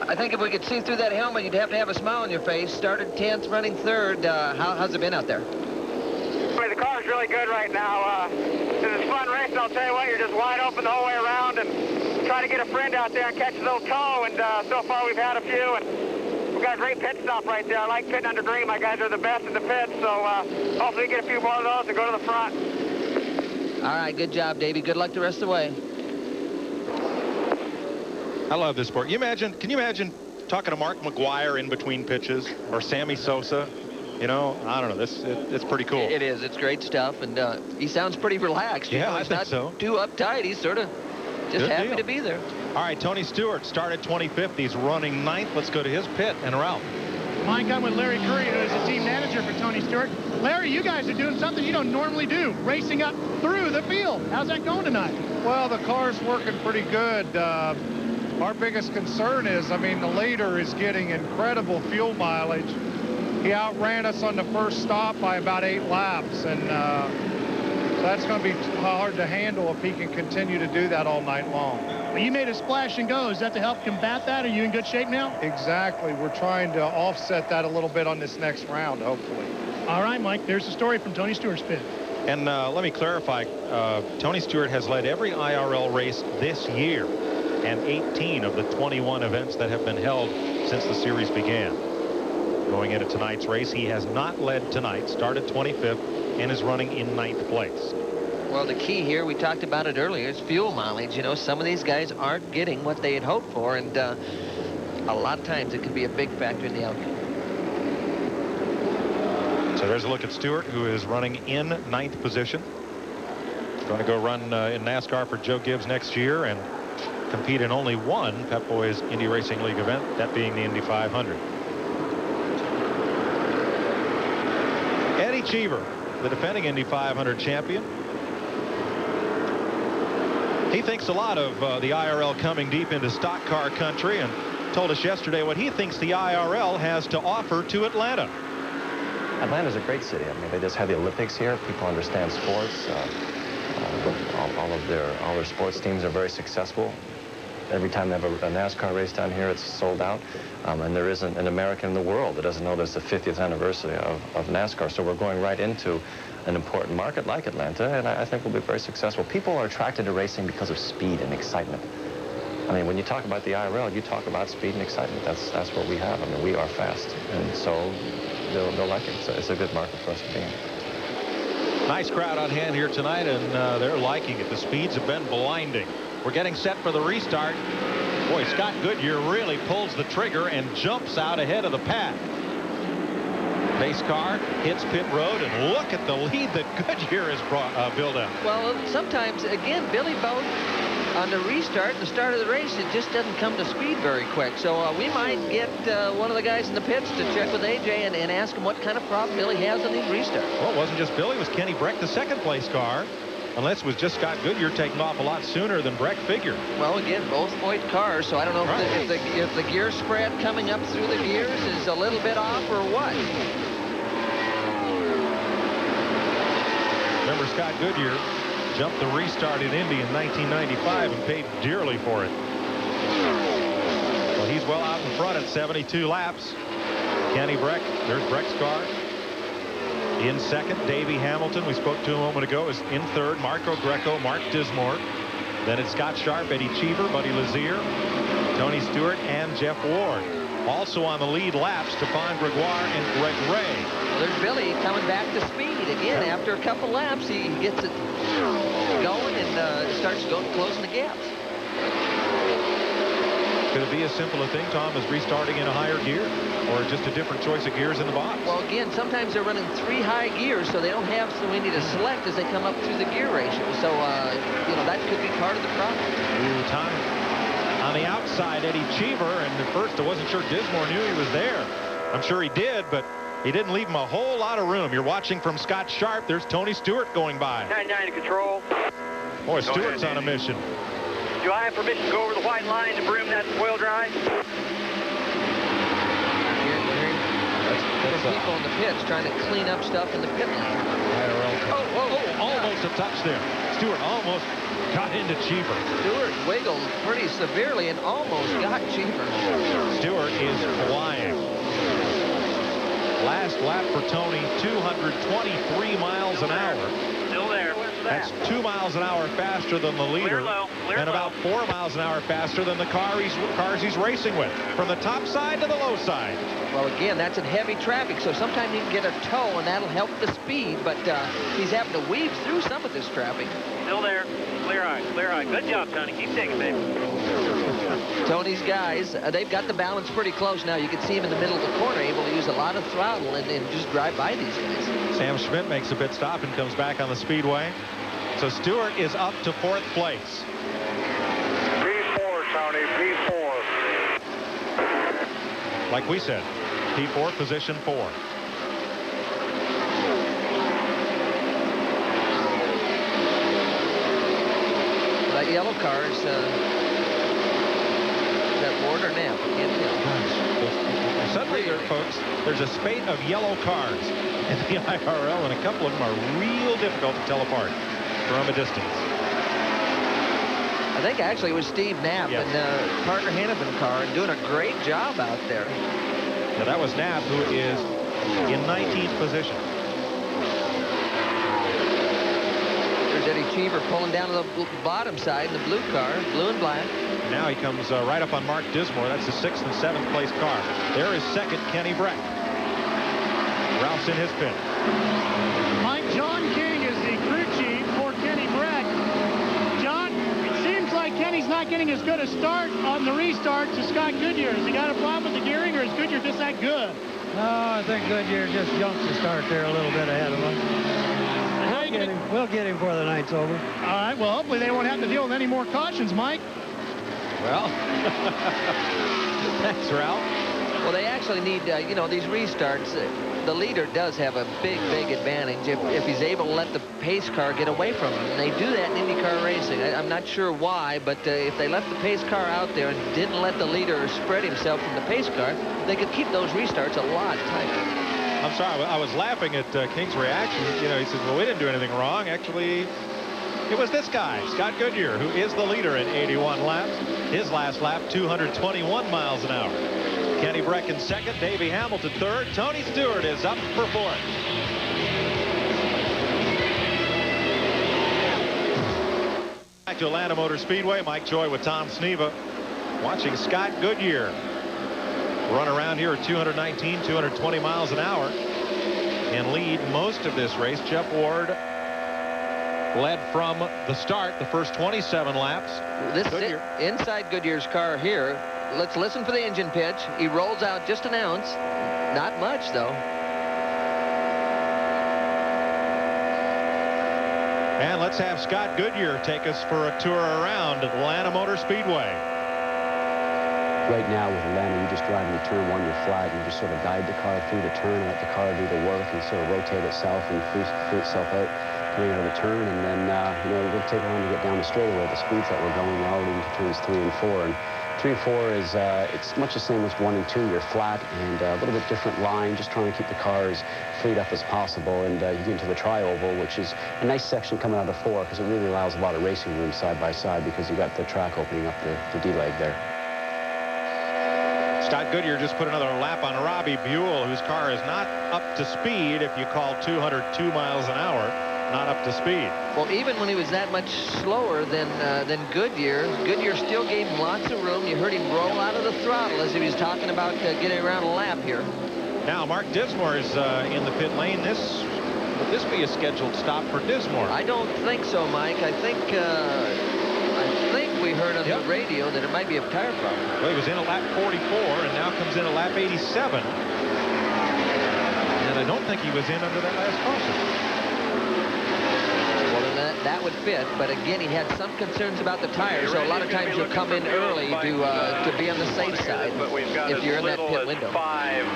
Speaker 2: I think if we could see through that helmet, you'd have to have a smile on your face. Started 10th, running 3rd. How's it been out there?
Speaker 8: The car's really good right now. This is a fun race, I'll tell you what, you're just wide open the whole way around and try to get a friend out there and catch a little toe, and so far we've had a few, and we've got a great pit stop right there. I like pitting under green. My guys are the best in the pit, so hopefully we get a few more of those and go to the front.
Speaker 2: All right, good job, Davey. Good luck the rest of the way.
Speaker 1: I love this sport. Can you imagine talking to Mark McGuire in between pitches, or Sammy Sosa? You know, I don't know. It's pretty cool.
Speaker 2: It is. It's great stuff, and he sounds pretty relaxed.
Speaker 1: Yeah,
Speaker 2: he's
Speaker 1: I think
Speaker 2: not
Speaker 1: so.
Speaker 2: Too uptight. He's sort of just
Speaker 1: Good
Speaker 2: happy
Speaker 1: deal.
Speaker 2: to be there.
Speaker 1: All right, Tony Stewart started 25th. He's running 9th. Let's go to his pit and Ralph.
Speaker 4: Mike, I'm with Larry Curry, who is the team manager for Tony Stewart. Larry, you guys are doing something you don't normally do, racing up through the field. How's that going tonight?
Speaker 12: Well, the car's working pretty good. Our biggest concern is, I mean, the leader is getting incredible fuel mileage. He outran us on the first stop by about 8 laps, and that's going to be hard to handle if he can continue to do that all night long.
Speaker 4: Well, you made a splash and go. Is that to help combat that? Are you in good shape now?
Speaker 12: Exactly. We're trying to offset that a little bit on this next round, hopefully.
Speaker 4: All right, Mike, there's the story from Tony Stewart's pit.
Speaker 1: And let me clarify, Tony Stewart has led every IRL race this year, and 18 of the 21 events that have been held since the series began. Going into tonight's race, he has not led tonight, started 25th, and is running in 9th place.
Speaker 2: Well, the key here, we talked about it earlier, is fuel mileage. You know, some of these guys aren't getting what they had hoped for, and a lot of times it can be a big factor in the outcome.
Speaker 1: So there's a look at Stewart, who is running in 9th position. Going to go run in NASCAR for Joe Gibbs next year and compete in only one Pep Boys Indy Racing League event, that being the Indy 500. Eddie Cheever, the defending Indy 500 champion. He thinks a lot of the IRL coming deep into stock car country, and told us yesterday what he thinks the IRL has to offer to Atlanta.
Speaker 13: Atlanta's a great city. I mean, they just had the Olympics here. People understand sports. All their sports teams are very successful. Every time they have a NASCAR race down here, it's sold out. And there isn't an American in the world that doesn't know there's the 50th anniversary of NASCAR. So we're going right into an important market like Atlanta, and I think we'll be very successful. People are attracted to racing because of speed and excitement. I mean, when you talk about the IRL, you talk about speed and excitement. That's what we have. I mean, we are fast, and so they'll like it. So it's a good market for us to be in.
Speaker 1: Nice crowd on hand here tonight, and they're liking it. The speeds have been blinding. We're getting set for the restart. Boy, Scott Goodyear really pulls the trigger and jumps out ahead of the pack. Pace car hits pit road, and look at the lead that Goodyear has built up.
Speaker 2: Well, sometimes, again, Billy Boat on the restart, the start of the race, it just doesn't come to speed very quick. So we might get one of the guys in the pits to check with AJ and ask him what kind of problem Billy has on these restarts.
Speaker 1: Well, it wasn't just Billy. It was Kenny Breck, the second place car. Unless it was just Scott Goodyear taking off a lot sooner than Breck figured.
Speaker 2: Well, again, both Voigt cars, so I don't know if the gear spread coming up through the gears is a little bit off or what.
Speaker 1: Remember, Scott Goodyear jumped the restart in Indy in 1995 and paid dearly for it. Well, he's well out in front at 72 laps. Kenny Breck, there's Breck's car. In second, Davey Hamilton, we spoke to a moment ago, is in third. Marco Greco, Mark Dismore. Then it's Scott Sharp, Eddie Cheever, Buddy Lazier, Tony Stewart, and Jeff Ward. Also on the lead laps, Stefan Gregoire and Greg Ray.
Speaker 2: Well, there's Billy coming back to speed again. After a couple laps, he gets it going and starts closing the gaps.
Speaker 1: Could it be as simple a thing, Tom, as restarting in a higher gear, or just a different choice of gears in the box?
Speaker 2: Well, again, sometimes they're running 3 high gears, so they don't have so many to select as they come up through the gear ratio. So, you know, that could be part of the problem.
Speaker 1: Ooh, time. On the outside, Eddie Cheever, and at first I wasn't sure Dismore knew he was there. I'm sure he did, but he didn't leave him a whole lot of room. You're watching from Scott Sharp. There's Tony Stewart going by.
Speaker 8: 99 to control.
Speaker 1: Boy, Stewart's on a mission.
Speaker 8: Do I have permission to go over the white line to broom that oil dry?
Speaker 2: There's people in the pits trying to clean up stuff in the pit lane.
Speaker 1: IRL. Almost a touch there. Stewart almost got into Cheever.
Speaker 2: Stewart wiggled pretty severely and almost got Cheever.
Speaker 1: Stewart is flying. Last lap for Tony, 223 miles an hour.
Speaker 8: Still there.
Speaker 1: That's 2 miles an hour faster than the leader, and about 4 miles an hour faster than the cars he's racing with, from the top side to the low side.
Speaker 2: Well, again, that's in heavy traffic, so sometimes you can get a tow, and that'll help the speed, but he's having to weave through some of this traffic.
Speaker 8: Still there. Clear eye, clear eye. Good job, Tony. Keep taking, baby.
Speaker 2: Tony's guys, they've got the balance pretty close now. You can see him in the middle of the corner, able to use a lot of throttle and just drive by these guys.
Speaker 1: Sam Schmidt makes a pit stop and comes back on the speedway. So Stewart is up to 4th place.
Speaker 8: P4, Tony, P4.
Speaker 1: Like we said, P4, position 4.
Speaker 2: That yellow car is that Ward or Knapp? I can't tell.
Speaker 1: Gosh, suddenly, folks, there's a spate of yellow cars in the IRL, and a couple of them are real difficult to tell apart from a distance.
Speaker 2: I think actually it was Steve Knapp and Parker Hannafin car, and doing a great job out there.
Speaker 1: Now that was Knapp, who is in 19th position.
Speaker 2: There's Eddie Cheever pulling down to the bottom side in the blue car, blue and black.
Speaker 1: Now he comes right up on Mark Dismore. That's the 6th and 7th place car. There is second, Kenny Breck. Ralph's in his pit.
Speaker 4: Mike, John King is the crew chief for Kenny Breck. John, it seems like Kenny's not getting as good a start on the restart to Scott Goodyear. Has he got a problem with the gearing, or is Goodyear just that good?
Speaker 14: No, I think Goodyear just jumped the start there a little bit ahead of him. We'll get him before the night's over.
Speaker 4: All right, well, hopefully they won't have to deal with any more cautions, Mike.
Speaker 1: Well, thanks, Ralph.
Speaker 2: Well, they actually need, you know, these restarts. The leader does have a big advantage if he's able to let the pace car get away from him. And they do that in IndyCar racing. I'm not sure why, but if they left the pace car out there and didn't let the leader spread himself from the pace car, they could keep those restarts a lot tighter.
Speaker 1: I'm sorry, I was laughing at King's reaction. You know, he says, well, we didn't do anything wrong. Actually, it was this guy, Scott Goodyear, who is the leader at 81 laps. His last lap, 221 miles an hour. Kenny Breck in second, Davey Hamilton third. Tony Stewart is up for 4th. Back to Atlanta Motor Speedway, Mike Joy with Tom Sneva. Watching Scott Goodyear run around here at 219, 220 miles an hour and lead most of this race. Jeff Ward
Speaker 15: led from the start, the first 27 laps.
Speaker 2: This is inside Goodyear's car here. Let's listen for the engine pitch. He rolls out just an ounce. Not much, though.
Speaker 1: And let's have Scott Goodyear take us for a tour around Atlanta Motor Speedway.
Speaker 16: Right now with Atlanta, you just drive into turn 1, you're flat. You just sort of guide the car through the turn, let the car do the work and sort of rotate itself and free itself out coming out of the turn. And then, you know, it will take long to get down the straightaway at the speeds that we're going. We're already into turns 3 and 4. And 3 and 4 is it's much the same as 1 and 2. You're flat and a little bit different line, just trying to keep the car as freed up as possible. And you get into the tri-oval, which is a nice section coming out of 4 because it really allows a lot of racing room side by side because you got the track opening up the D-leg there.
Speaker 1: Scott Goodyear just put another lap on Robbie Buell, whose car is not up to speed if you call 202 miles an hour. Not up to speed.
Speaker 2: Well, even when he was that much slower than Goodyear, Goodyear still gave him lots of room. You heard him roll out of the throttle as he was talking about getting around a lap here.
Speaker 1: Now, Mark Dismore is in the pit lane. Would this be a scheduled stop for Dismore?
Speaker 2: I don't think so, Mike. I think we heard on the radio that it might be a tire problem.
Speaker 1: Well, he was in at lap 44 and now comes in at lap 87. And I don't think he was in under that last caution.
Speaker 2: That would fit, but again, he had some concerns about the tires, so a lot of times you'll come in early to be on the safe side if you're in that pit window.
Speaker 8: 5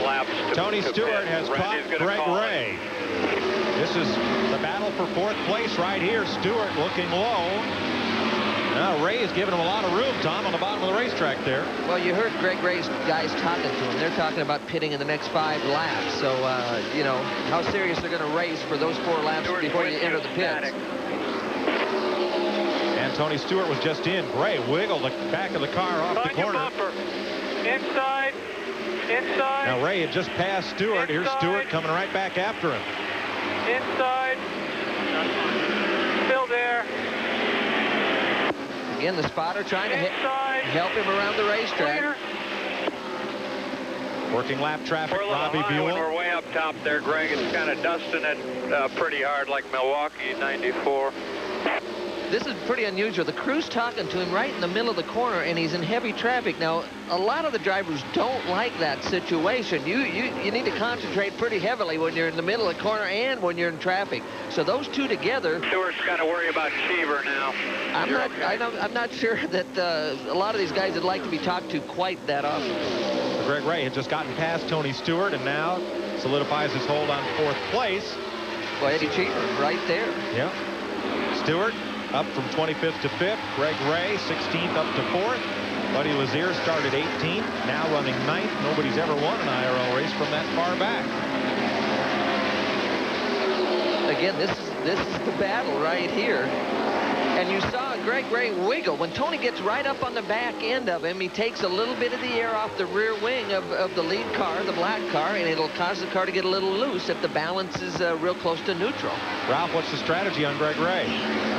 Speaker 8: laps
Speaker 1: Tony Stewart has caught Greg Ray. This is the battle for 4th place right here. Stewart looking low. Now Ray is giving him a lot of room, Tom, on the bottom of the racetrack there.
Speaker 2: Well, you heard Greg Ray's guys talking to him. They're talking about pitting in the next 5 laps. So, you know, how serious they're going to race for those 4 laps before you enter the pits.
Speaker 1: And Tony Stewart was just in. Gray wiggled the back of the car off the corner.
Speaker 8: Inside.
Speaker 1: Now Ray had just passed Stewart. Here's Stewart coming right back after him.
Speaker 8: Inside. Still there.
Speaker 2: Again, the spotter trying to help him around the racetrack.
Speaker 1: Working lap traffic, Robbie Buell.
Speaker 8: We're way up top there, Greg. It's kind of dusting it pretty hard like Milwaukee 94.
Speaker 2: This is pretty unusual. The crew's talking to him right in the middle of the corner, and he's in heavy traffic. Now, a lot of the drivers don't like that situation. You need to concentrate pretty heavily when you're in the middle of the corner and when you're in traffic. So those two together.
Speaker 8: Stewart's got to worry about Cheever now.
Speaker 2: I'm not sure that a lot of these guys would like to be talked to quite that often.
Speaker 1: Greg Ray had just gotten past Tony Stewart and now solidifies his hold on 4th place.
Speaker 2: Well, Eddie Cheever right there.
Speaker 1: Yeah. Stewart up from 25th to 5th. Greg Ray 16th up to 4th. Buddy Lazier started 18th, now running 9th. Nobody's ever won an IRL race from that far back.
Speaker 2: Again, this is the battle right here. And you saw Greg Ray wiggle. When Tony gets right up on the back end of him, he takes a little bit of the air off the rear wing of the lead car, the black car, and it'll cause the car to get a little loose if the balance is real close to neutral.
Speaker 1: Ralph, what's the strategy on Greg Ray?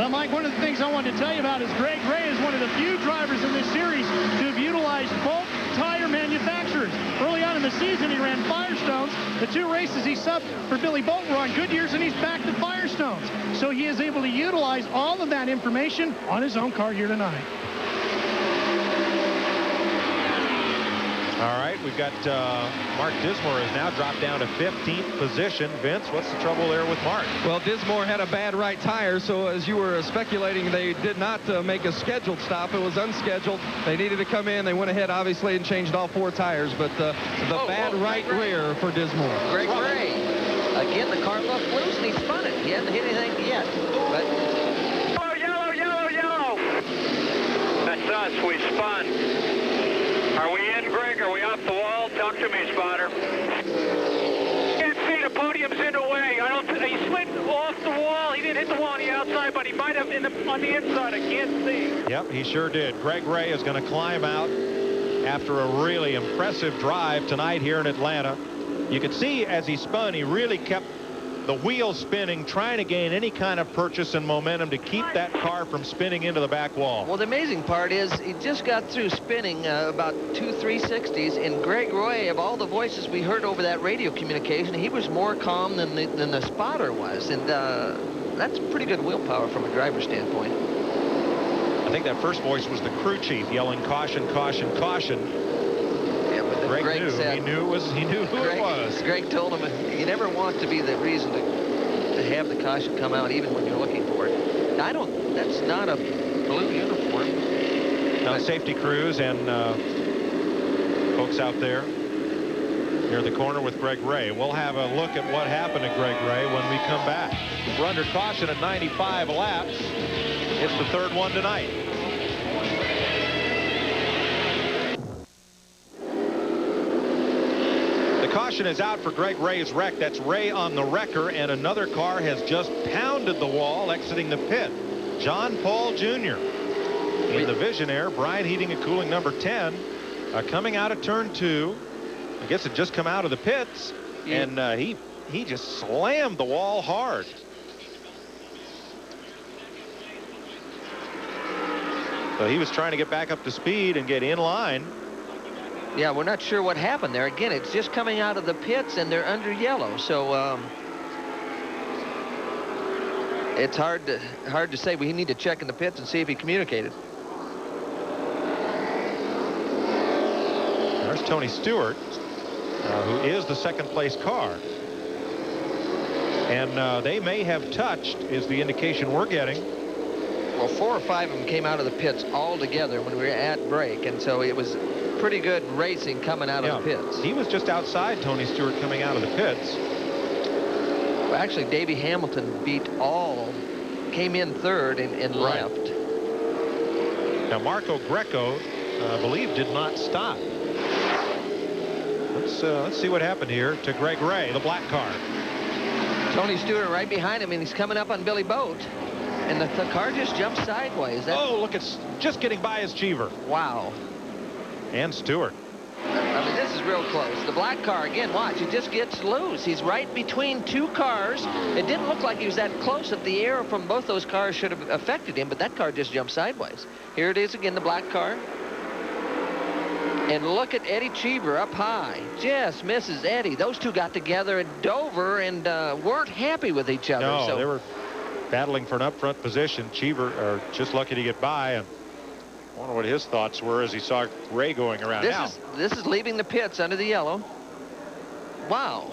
Speaker 4: Well, Mike, one of the things I wanted to tell you about is Greg Ray is one of the few drivers in this series to have utilized both tire manufacturers. Early on in the season, he ran Firestones. The 2 races he subbed for Billy Bolton were on Goodyear's, and he's back to Firestones. So he is able to utilize all of that information on his own car here tonight.
Speaker 1: All right, we've got Mark Dismore has now dropped down to 15th position. Vince, what's the trouble there with Mark?
Speaker 9: Well, Dismore had a bad right tire, so as you were speculating, they did not make a scheduled stop. It was unscheduled. They needed to come in. They went ahead, obviously, and changed all 4 tires, but the bad right rear for Dismore.
Speaker 2: Greg Ray. Again, the car looked loose, and he spun it. He hadn't hit anything yet, but...
Speaker 8: Yellow. That's us. We spun. Are we in, Greg? Are we off the wall? Talk to me, spotter. Can't see. The podium's in the way. He slid off the wall. He didn't hit the wall on the outside, but he might have on the inside. I can't see.
Speaker 1: Yep, he sure did. Greg Ray is going to climb out after a really impressive drive tonight here in Atlanta. You could see as he spun, he really kept the wheel spinning, trying to gain any kind of purchase and momentum to keep that car from spinning into the back wall.
Speaker 2: Well, the amazing part is he just got through spinning about 2 360s, and Greg Ray, of all the voices we heard over that radio communication, he was more calm than the spotter was. And that's pretty good willpower from a driver's standpoint.
Speaker 15: I think that first voice was the crew chief yelling caution, caution, caution.
Speaker 2: Yeah, but Greg
Speaker 15: knew.
Speaker 2: Said,
Speaker 15: he knew who it was.
Speaker 2: Greg told him you never want to be the reason to have the caution come out even when you're looking for it. Now, that's not a blue uniform.
Speaker 15: Now, safety crews and folks out there near the corner with Greg Ray. We'll have a look at what happened to Greg Ray when we come back. We're under caution at 95 laps. It's the third one tonight. The caution is out for Greg Ray's wreck. That's Ray on the wrecker, and another car has just pounded the wall exiting the pit. John Paul Jr. in the Visionaire, Brian Heating and Cooling number 10, coming out of turn 2. I guess it just come out of the pits, and he just slammed the wall hard. So he was trying to get back up to speed and get in line.
Speaker 2: Yeah, we're not sure what happened there. Again, it's just coming out of the pits, and they're under yellow, so it's hard to say. We need to check in the pits and see if he communicated.
Speaker 15: There's Tony Stewart, who is the second place car. And they may have touched, is the indication we're getting.
Speaker 2: Well, 4 or 5 of them came out of the pits all together when we were at break, and so it was pretty good racing coming out of the pits.
Speaker 15: He was just outside Tony Stewart coming out of the pits.
Speaker 2: Well, actually, Davey Hamilton came in third and left.
Speaker 15: Now, Marco Greco, I believe, did not stop. Let's see what happened here to Greg Ray, the black car.
Speaker 2: Tony Stewart right behind him, and he's coming up on Billy Boat. And the car just jumped sideways.
Speaker 15: Look, it's just getting by his Cheever.
Speaker 2: Wow.
Speaker 15: And Stewart.
Speaker 2: I mean, this is real close. The black car, again, watch, it just gets loose. He's right between 2 cars. It didn't look like he was that close. If the air from both those cars should have affected him, but that car just jumped sideways. Here it is again, the black car. And look at Eddie Cheever up high. Just misses Eddie. Those two got together at Dover and weren't happy with each other.
Speaker 15: No, they were battling for an up front position. Cheever just lucky to get by, and I wonder what his thoughts were as he saw Ray going around.
Speaker 2: This is leaving the pits under the yellow. Wow.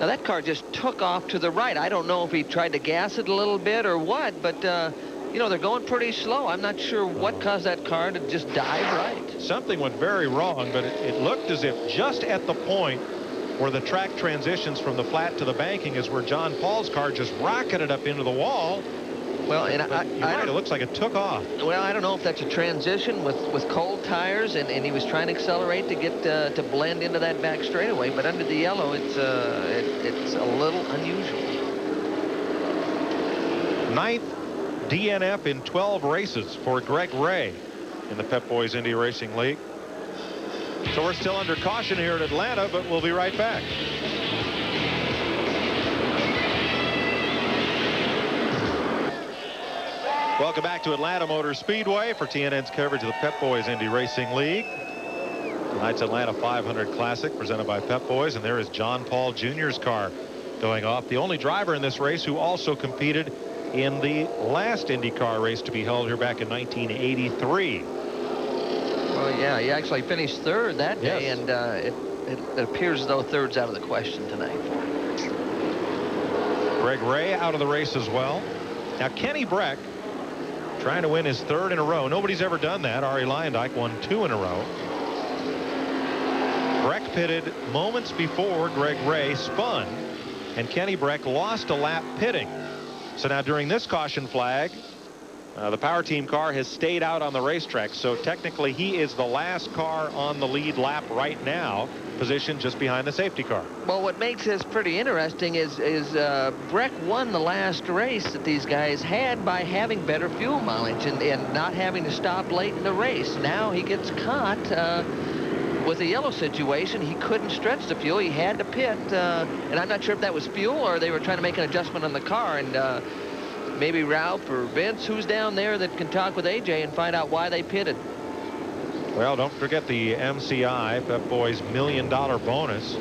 Speaker 2: Now that car just took off to the right. I don't know if he tried to gas it a little bit or what, but you know, they're going pretty slow. I'm not sure what caused that car to just dive right.
Speaker 15: Something went very wrong, but it looked as if just at the point where the track transitions from the flat to the banking is where John Paul's car just rocketed up into the wall.
Speaker 2: Well, and
Speaker 15: it looks like it took off.
Speaker 2: Well, I don't know if that's a transition with cold tires, and he was trying to accelerate to get to blend into that back straightaway. But under the yellow, it's a little unusual.
Speaker 15: 9th DNF in 12 races for Greg Ray in the Pep Boys Indy Racing League. So we're still under caution here at Atlanta, but we'll be right back. Welcome back to Atlanta Motor Speedway for TNN's coverage of the Pep Boys Indy Racing League. Tonight's Atlanta 500 Classic presented by Pep Boys, and there is John Paul Jr.'s car going off. The only driver in this race who also competed in the last IndyCar race to be held here back in 1983.
Speaker 2: Well, yeah, he actually finished third that day, and it appears as though third's out of the question tonight.
Speaker 15: Greg Ray out of the race as well. Now, Kenny Breck trying to win his third in a row. Nobody's ever done that. Arie Luyendyk won 2 in a row. Breck pitted moments before Greg Ray spun, and Kenny Breck lost a lap pitting. So now during this caution flag, the power team car has stayed out on the racetrack. So technically he is the last car on the lead lap right now, positioned just behind the safety car.
Speaker 2: Well, what makes this pretty interesting is Breck won the last race that these guys had by having better fuel mileage and not having to stop late in the race. Now he gets caught with the yellow situation. He couldn't stretch the fuel. He had to pit, and I'm not sure if that was fuel or they were trying to make an adjustment on the car. And maybe Ralph or Vince, who's down there, that can talk with AJ and find out why they pitted.
Speaker 15: Well, don't forget the MCI, Pep Boys $1 million bonus.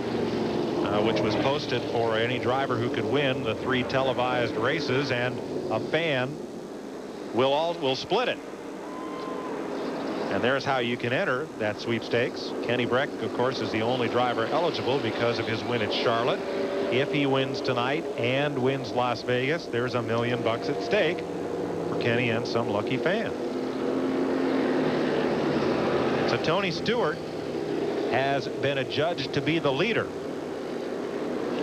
Speaker 15: which was posted for any driver who could win the 3 televised races, and a fan will split it. And there's how you can enter that sweepstakes. Kenny Breck, of course, is the only driver eligible because of his win at Charlotte. If he wins tonight and wins Las Vegas, there's $1 million at stake for Kenny and some lucky fan. So Tony Stewart has been adjudged to be the leader.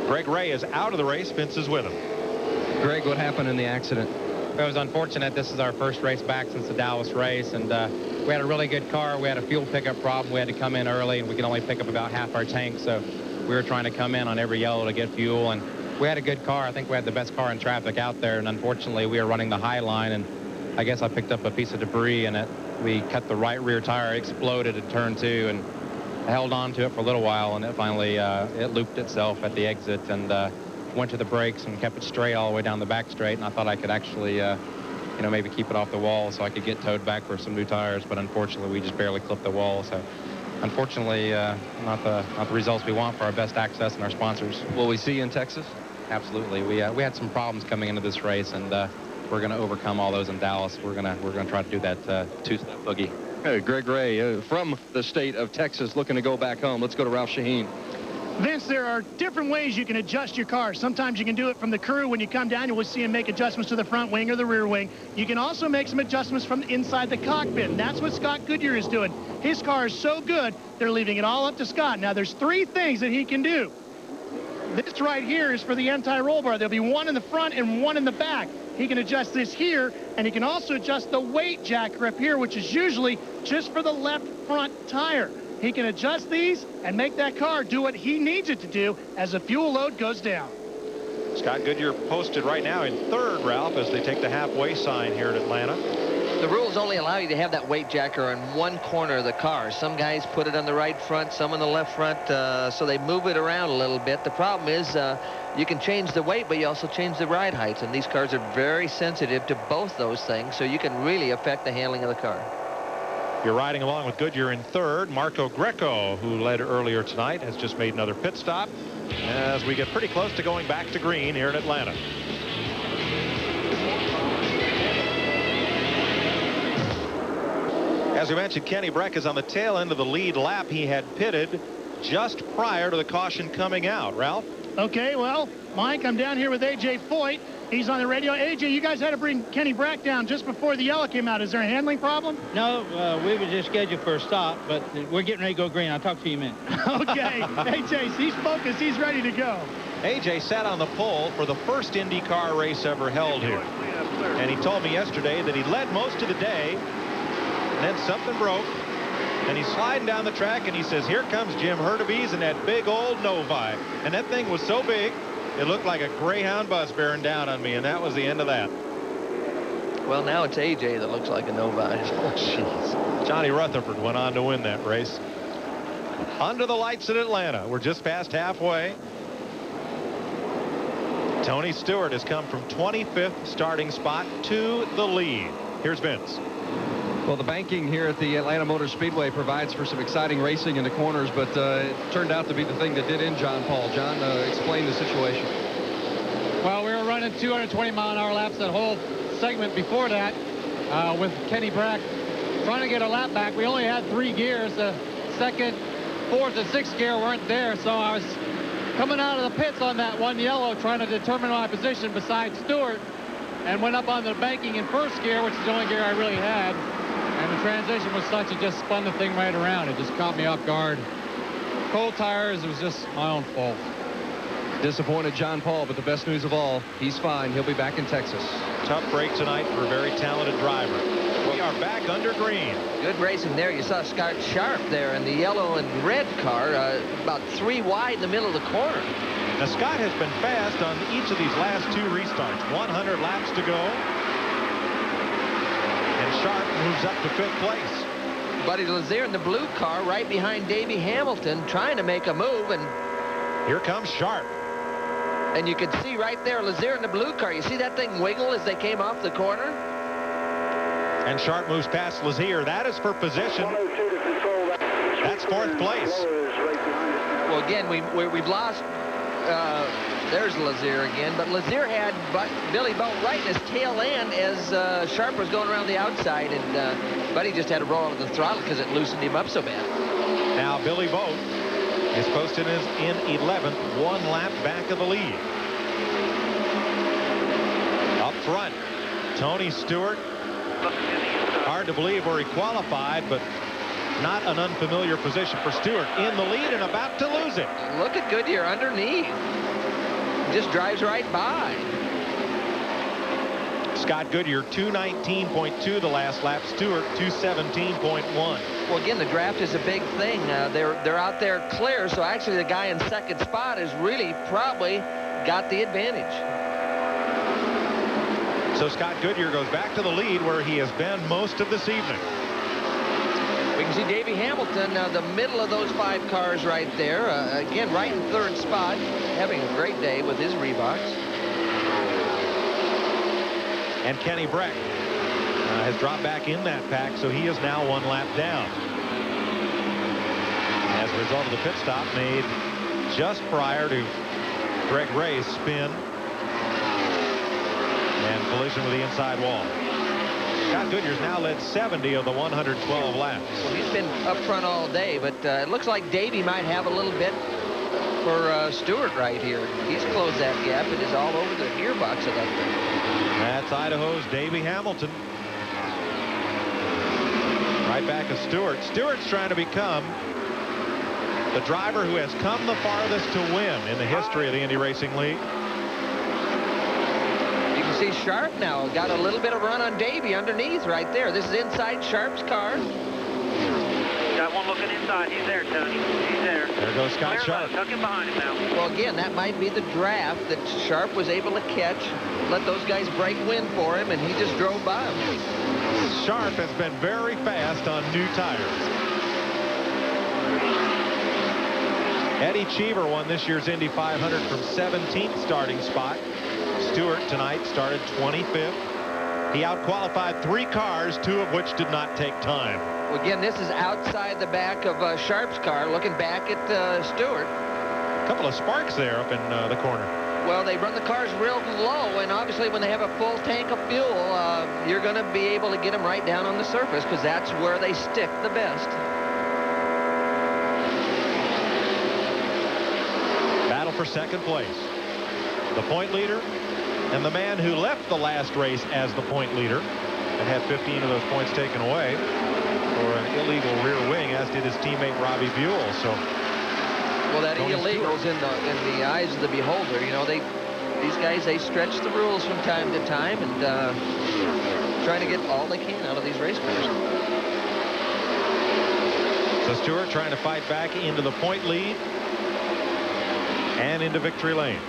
Speaker 15: Greg Ray is out of the race. Vince is with him.
Speaker 9: Greg, what happened in the accident?
Speaker 5: It was unfortunate. This is our first race back since the Dallas race, and we had a really good car. We had a fuel pickup problem. We had to come in early, and we could only pick up about half our tank, so we were trying to come in on every yellow to get fuel, and we had a good car. I think we had the best car in traffic out there, and unfortunately we were running the high line, and I guess I picked up a piece of debris, and we cut the right rear tire, exploded at turn 2, and I held on to it for a little while, and it finally it looped itself at the exit, and went to the brakes and kept it straight all the way down the back straight, and I thought I could actually you know, maybe keep it off the wall so I could get towed back for some new tires, but unfortunately we just barely clipped the wall. So unfortunately not the results we want for our best access and our sponsors.
Speaker 9: Will we see you in Texas?
Speaker 5: Absolutely. We had some problems coming into this race, and we're going to overcome all those in Dallas. We're going to try to do that two-step boogie.
Speaker 6: Hey, Greg Ray from the state of Texas, looking to go back home. Let's go to Ralph Shaheen.
Speaker 4: Vince, there are different ways you can adjust your car. Sometimes you can do it from the crew. When you come down, you'll see him make adjustments to the front wing or the rear wing. You can also make some adjustments from inside the cockpit, and that's what Scott Goodyear is doing. His car is so good, they're leaving it all up to Scott. Now, there's 3 things that he can do. This right here is for the anti-roll bar. There'll be one in the front and one in the back. He can adjust this here, and he can also adjust the weight jacker up here, which is usually just for the left front tire. He can adjust these and make that car do what he needs it to do as the fuel load goes down.
Speaker 15: Scott Goodyear posted right now in 3rd, Ralph, as they take the halfway sign here at Atlanta.
Speaker 2: The rules only allow you to have that weight jacker in one corner of the car. Some guys put it on the right front, some on the left front, so they move it around a little bit. The problem is you can change the weight, but you also change the ride heights, and these cars are very sensitive to both those things, so you can really affect the handling of the car.
Speaker 15: You're riding along with Goodyear in 3rd. Marco Greco, who led earlier tonight, has just made another pit stop as we get pretty close to going back to green here in Atlanta. As we mentioned, Kenny Breck is on the tail end of the lead lap. He had pitted just prior to the caution coming out. Ralph?
Speaker 4: Okay, well, Mike, I'm down here with A.J. Foyt. He's on the radio. A.J., you guys had to bring Kenny Breck down just before the yellow came out. Is there a handling problem?
Speaker 14: No, we were just scheduled for a stop, but we're getting ready to go green. I'll talk to you in a minute.
Speaker 4: Okay. A.J., he's focused. He's ready to go.
Speaker 15: A.J. sat on the pole for the first IndyCar race ever held here. And he told me yesterday that he led most of the day, and then something broke. And he's sliding down the track, and he says, here comes Jim Hurtubise and that big old Novi. And that thing was so big, it looked like a Greyhound bus bearing down on me, and that was the end of that.
Speaker 2: Well, now it's AJ that looks like a Novi.
Speaker 15: Oh, jeez. Johnny Rutherford went on to win that race. Under the lights in Atlanta. We're just past halfway. Tony Stewart has come from 25th starting spot to the lead. Here's Vince.
Speaker 9: Well, the banking here at the Atlanta Motor Speedway provides for some exciting racing in the corners, but it turned out to be the thing that did in John Paul. John, explain the situation.
Speaker 17: Well, we were running 220-mile-an-hour laps that whole segment before that with Kenny Breck trying to get a lap back. We only had 3 gears. The 2nd, 4th, and 6th gear weren't there, so I was coming out of the pits on that one yellow trying to determine my position beside Stewart, and went up on the banking in 1st gear, which is the only gear I really had. And the transition was such, it just spun the thing right around. It just caught me off guard. Cold tires, it was just my own fault.
Speaker 9: Disappointed John Paul, but the best news of all, he's fine. He'll be back in Texas.
Speaker 15: Tough break tonight for a very talented driver. We are back under green.
Speaker 2: Good racing there. You saw Scott Sharp there in the yellow and red car, about 3 wide in the middle of the corner.
Speaker 15: Now, Scott has been fast on each of these last 2 restarts. 100 laps to go. Sharp moves up to 5th place.
Speaker 2: Buddy Lazier in the blue car right behind Davey Hamilton trying to make a move, and
Speaker 15: here comes Sharp.
Speaker 2: And you can see right there Lazier in the blue car. You see that thing wiggle as they came off the corner?
Speaker 15: And Sharp moves past Lazier. That is for position. That's 4th place.
Speaker 2: Well, again, we've lost there's Lazier again, but Lazier had Billy Boat right in his tail end as Sharp was going around the outside, and Buddy just had to roll out of the throttle because it loosened him up so bad.
Speaker 15: Now Billy Boat is posted in 11th, 1 lap back of the lead. Up front, Tony Stewart. Hard to believe where he qualified, but not an unfamiliar position for Stewart. In the lead and about to lose it.
Speaker 2: Look at Goodyear underneath. Just drives right by.
Speaker 15: Scott Goodyear 219.2 the last lap. Stewart 217.1.
Speaker 2: Well, again, the draft is a big thing. They're out there clear, so actually the guy in second spot has really probably got the advantage.
Speaker 15: So Scott Goodyear goes back to the lead where he has been most of this evening.
Speaker 2: We can see Davey Hamilton, the middle of those 5 cars right there. Again, right in 3rd spot, having a great day with his Reeboks.
Speaker 15: And Kenny Breck has dropped back in that pack, so he is now 1 lap down. As a result of the pit stop made just prior to Greg Ray's spin and collision with the inside wall. Scott Goodyear's now led 70 of the 112 laps.
Speaker 2: Well, he's been up front all day, but it looks like Davey might have a little bit for Stewart right here. He's closed that gap and is all over the gearbox of that thing.
Speaker 15: That's Idaho's Davey Hamilton. Right back of Stewart. Stewart's trying to become the driver who has come the farthest to win in the history of the Indy Racing League.
Speaker 2: You can see Sharp now got a little bit of run on Davey underneath right there. This is inside Sharp's car.
Speaker 8: Got one looking inside. He's there, Tony. He's there.
Speaker 15: There goes Scott Sharp.
Speaker 8: Tuck him behind him now.
Speaker 2: Well, again, that might be the draft that Sharp was able to catch. Let those guys break wind for him, and he just drove by him.
Speaker 15: Sharp has been very fast on new tires. Eddie Cheever won this year's Indy 500 from 17th starting spot. Stewart tonight started 25th. He outqualified 3 cars, 2 of which did not take time.
Speaker 2: Well, again, this is outside the back of Sharp's car, looking back at Stewart.
Speaker 15: A couple of sparks there up in the corner.
Speaker 2: Well, they run the cars real low, and obviously when they have a full tank of fuel, you're going to be able to get them right down on the surface because that's where they stick the best.
Speaker 15: Battle for second place. The point leader and the man who left the last race as the point leader and had 15 of those points taken away for an illegal rear wing, as did his teammate Robbie Buell. So,
Speaker 2: well, that illegal's in the eyes of the beholder. You know, these guys, they stretch the rules from time to time and trying to get all they can out of these race cars.
Speaker 15: So Stewart trying to fight back into the point lead and into victory lane.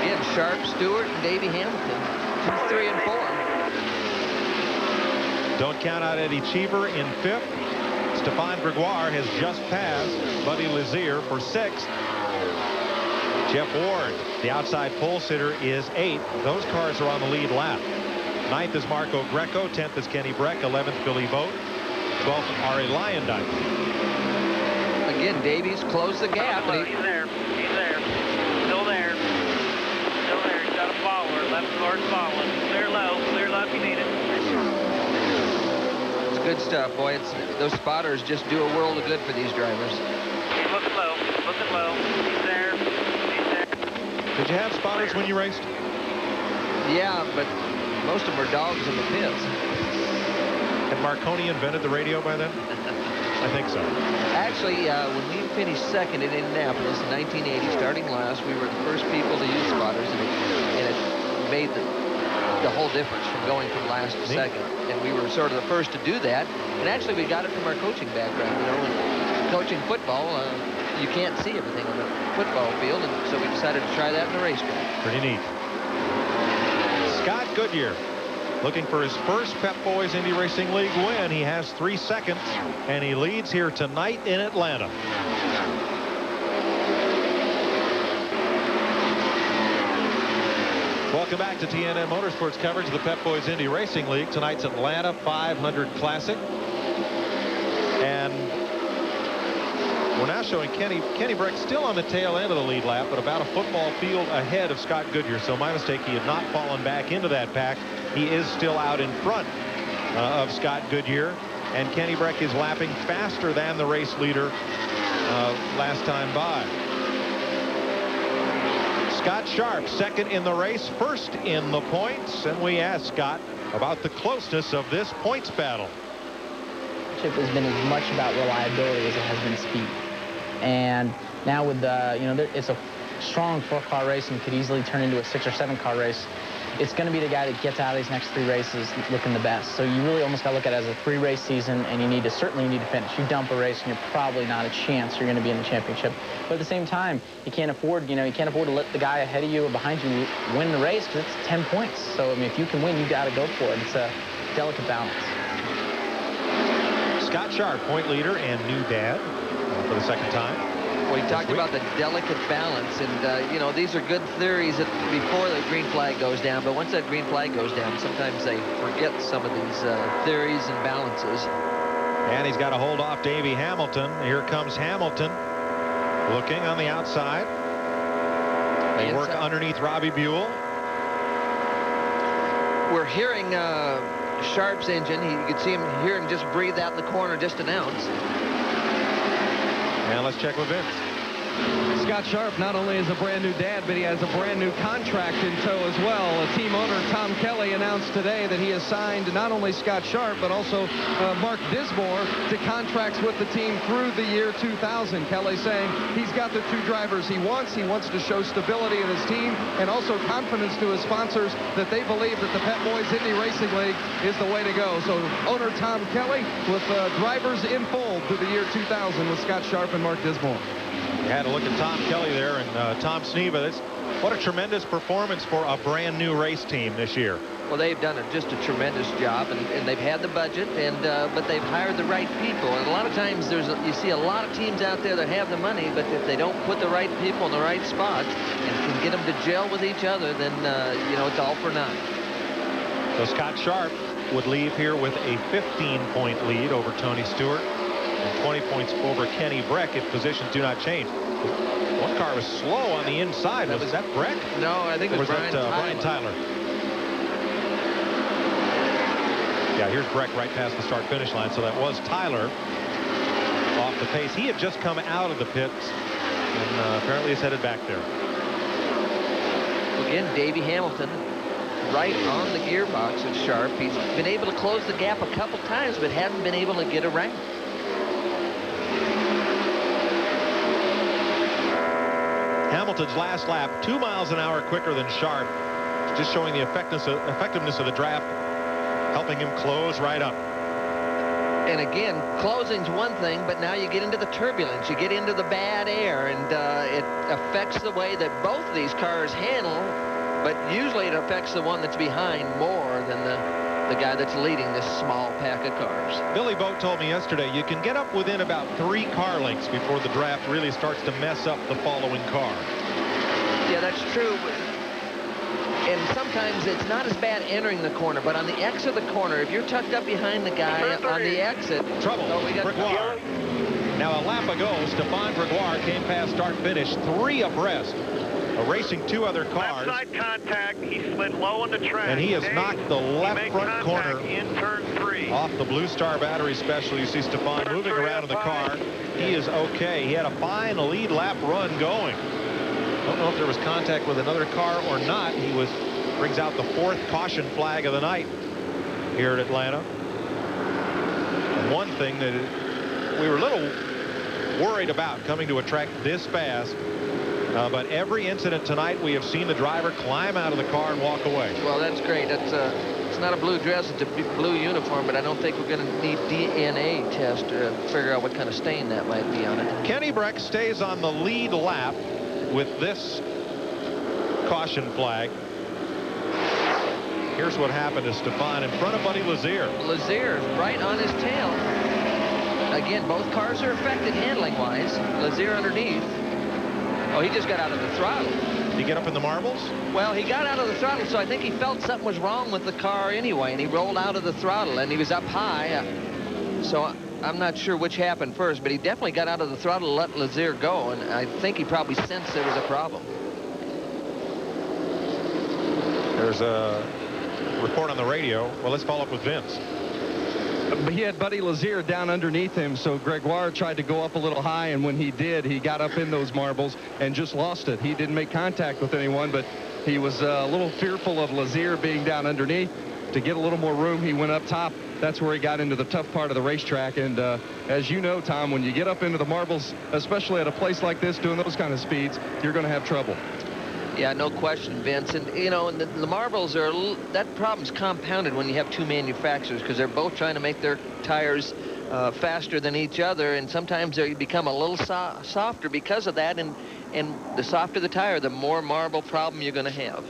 Speaker 2: Again, Sharp, Stewart, and Davey Hamilton, 2, 3, and 4.
Speaker 15: Don't count out Eddie Cheever in 5th. Stefan Gregoire has just passed Buddy Lazier for 6th. Jeff Ward, the outside pole sitter, is 8th. Those cars are on the lead lap. 9th is Marco Greco. 10th is Kenny Breck. 11th, Billy Boat. 12th, Ari Lyondike.
Speaker 2: Again, Davies closed the gap.
Speaker 8: He's there. He's there. Still there. Still there. He's got a follower. Left guard's following. Clear low. Clear low if you need it.
Speaker 2: Good stuff, boy. Those spotters just do a world of good for these drivers.
Speaker 8: He's looking low. Looking low. He's there. He's there.
Speaker 15: Did you have spotters when you raced?
Speaker 2: Yeah, but most of them are dogs in the pits.
Speaker 15: Had Marconi invented the radio by then? I think so.
Speaker 2: Actually, when we finished second in Indianapolis in 1980, starting last, we were the first people to use spotters, and it made the whole difference from going from last to second. And we were sort of the first to do that. And actually, we got it from our coaching background. You know, when coaching football, you can't see everything on the football field, and so we decided to try that in the racetrack.
Speaker 15: Pretty neat. Scott Goodyear looking for his first Pep Boys Indy Racing League win. He has 3 seconds, and he leads here tonight in Atlanta. Welcome back to TNN Motorsports coverage of the Pep Boys Indy Racing League. Tonight's Atlanta 500 Classic. And showing Kenny Breck still on the tail end of the lead lap, but about a football field ahead of Scott Goodyear. So my mistake, he had not fallen back into that pack. He is still out in front of Scott Goodyear, and Kenny Breck is lapping faster than the race leader last time by. Scott Sharp, second in the race, first in the points, and we asked Scott about the closeness of this points battle.
Speaker 5: Chip has been as much about reliability as it has been speed, and now with it's a strong 4-car race and could easily turn into a 6 or 7-car race. It's going to be the guy that gets out of these next 3 races looking the best. So you really almost got to look at it as a 3-race season, and certainly you need to finish. You dump a race, and you're probably not a chance you're going to be in the championship. But at the same time, you can't afford to let the guy ahead of you or behind you win the race, because it's 10 points. So I mean, if you can win, you got to go for it. It's a delicate balance.
Speaker 15: Scott Sharp, point leader and new dad for the second time.
Speaker 2: Well, he talked about the delicate balance, and these are good theories before the green flag goes down, but once that green flag goes down, sometimes they forget some of these theories and balances.
Speaker 15: And he's got to hold off Davey Hamilton. Here comes Hamilton looking on the outside. They work underneath Robbie Buell.
Speaker 2: We're hearing Sharp's engine. You could hear him just breathe out in the corner, just announced.
Speaker 15: Now let's check with Vince.
Speaker 9: Scott Sharp not only is a brand new dad, but he has a brand new contract in tow as well. Team owner Tom Kelly announced today that he has signed not only Scott Sharp, but also Mark Dismore to contracts with the team through the year 2000. Kelly saying he's got the 2 drivers he wants. He wants to show stability in his team and also confidence to his sponsors that they believe that the Pep Boys Indy Racing League is the way to go. So owner Tom Kelly with drivers in full through the year 2000 with Scott Sharp and Mark Dismore.
Speaker 15: You had to look at Tom Kelly there and Tom Sneva. What a tremendous performance for a brand new race team this year.
Speaker 2: Well, they've done just a tremendous job, and they've had the budget, but they've hired the right people. And a lot of times you see a lot of teams out there that have the money, but if they don't put the right people in the right spots and can get them to gel with each other, then it's all for naught.
Speaker 15: So Scott Sharp would leave here with a 15-point lead over Tony Stewart and 20 points over Kenny Breck if positions do not change. One car was slow on the inside. Was that Breck?
Speaker 2: No, I think it was Brian
Speaker 15: Tyler. Yeah, here's Breck right past the start-finish line. So that was Tyler off the pace. He had just come out of the pits and apparently is headed back there.
Speaker 2: Again, Davey Hamilton right on the gearbox of Sharp. He's been able to close the gap a couple times, but hadn't been able to get around.
Speaker 15: Hamilton's last lap 2 miles an hour quicker than Sharp, just showing the effectiveness of the draft, helping him close right up.
Speaker 2: And again, closing's one thing, but now you get into the turbulence, you get into the bad air, and it affects the way that both of these cars handle, but usually it affects the one that's behind more than the guy that's leading this small pack of cars.
Speaker 15: Billy Boat told me yesterday you can get up within about 3 car lengths before the draft really starts to mess up the following car.
Speaker 2: Yeah, that's true. And sometimes it's not as bad entering the corner, but on the exit of the corner, if you're tucked up behind the guy on the exit.
Speaker 15: Trouble. Gregoire. Now a lap ago, Stefan Gregoire came past start-finish 3 abreast, racing 2 other cars.
Speaker 8: Left side contact. He slid low on the track.
Speaker 15: And he has knocked the left front corner
Speaker 8: in turn 3
Speaker 15: off the Blue Star battery special. You see Stefan moving around in the car. He is okay. He had a fine lead lap run going. Don't know if there was contact with another car or not. He brings out the 4th caution flag of the night here at Atlanta. And one thing that we were a little worried about coming to a track this fast, but every incident tonight we have seen the driver climb out of the car and walk away.
Speaker 2: Well, that's great. It's not a blue dress, it's a blue uniform, but I don't think we're going to need DNA test to figure out what kind of stain that might be on it.
Speaker 15: Kenny Breck stays on the lead lap with this caution flag. Here's what happened to Stefan in front of Buddy Lazier.
Speaker 2: Lazier right on his tail. Again, both cars are affected handling-wise. Lazier underneath. Oh, he just got out of the throttle.
Speaker 15: Did he get up in the marbles?
Speaker 2: Well, he got out of the throttle, so I think he felt something was wrong with the car anyway, and he rolled out of the throttle, and he was up high. So I'm not sure which happened first, but he definitely got out of the throttle to let Lazier go, and I think he probably sensed there was a problem.
Speaker 15: There's a report on the radio. Well, let's follow up with Vince.
Speaker 9: He had Buddy Lazier down underneath him, so Gregoire tried to go up a little high, and when he did, he got up in those marbles and just lost it. He didn't make contact with anyone, but he was a little fearful of Lazier being down underneath. To get a little more room, he went up top. That's where he got into the tough part of the racetrack. And as you know, Tom, when you get up into the marbles, especially at a place like this doing those kind of speeds, you're going to have trouble.
Speaker 2: Yeah, no question, Vince. And, you know, the marbles are, that problem's compounded when you have two manufacturers, because they're both trying to make their tires faster than each other, and sometimes they become a little softer because of that. And the softer the tire, the more marble problem you're going to have.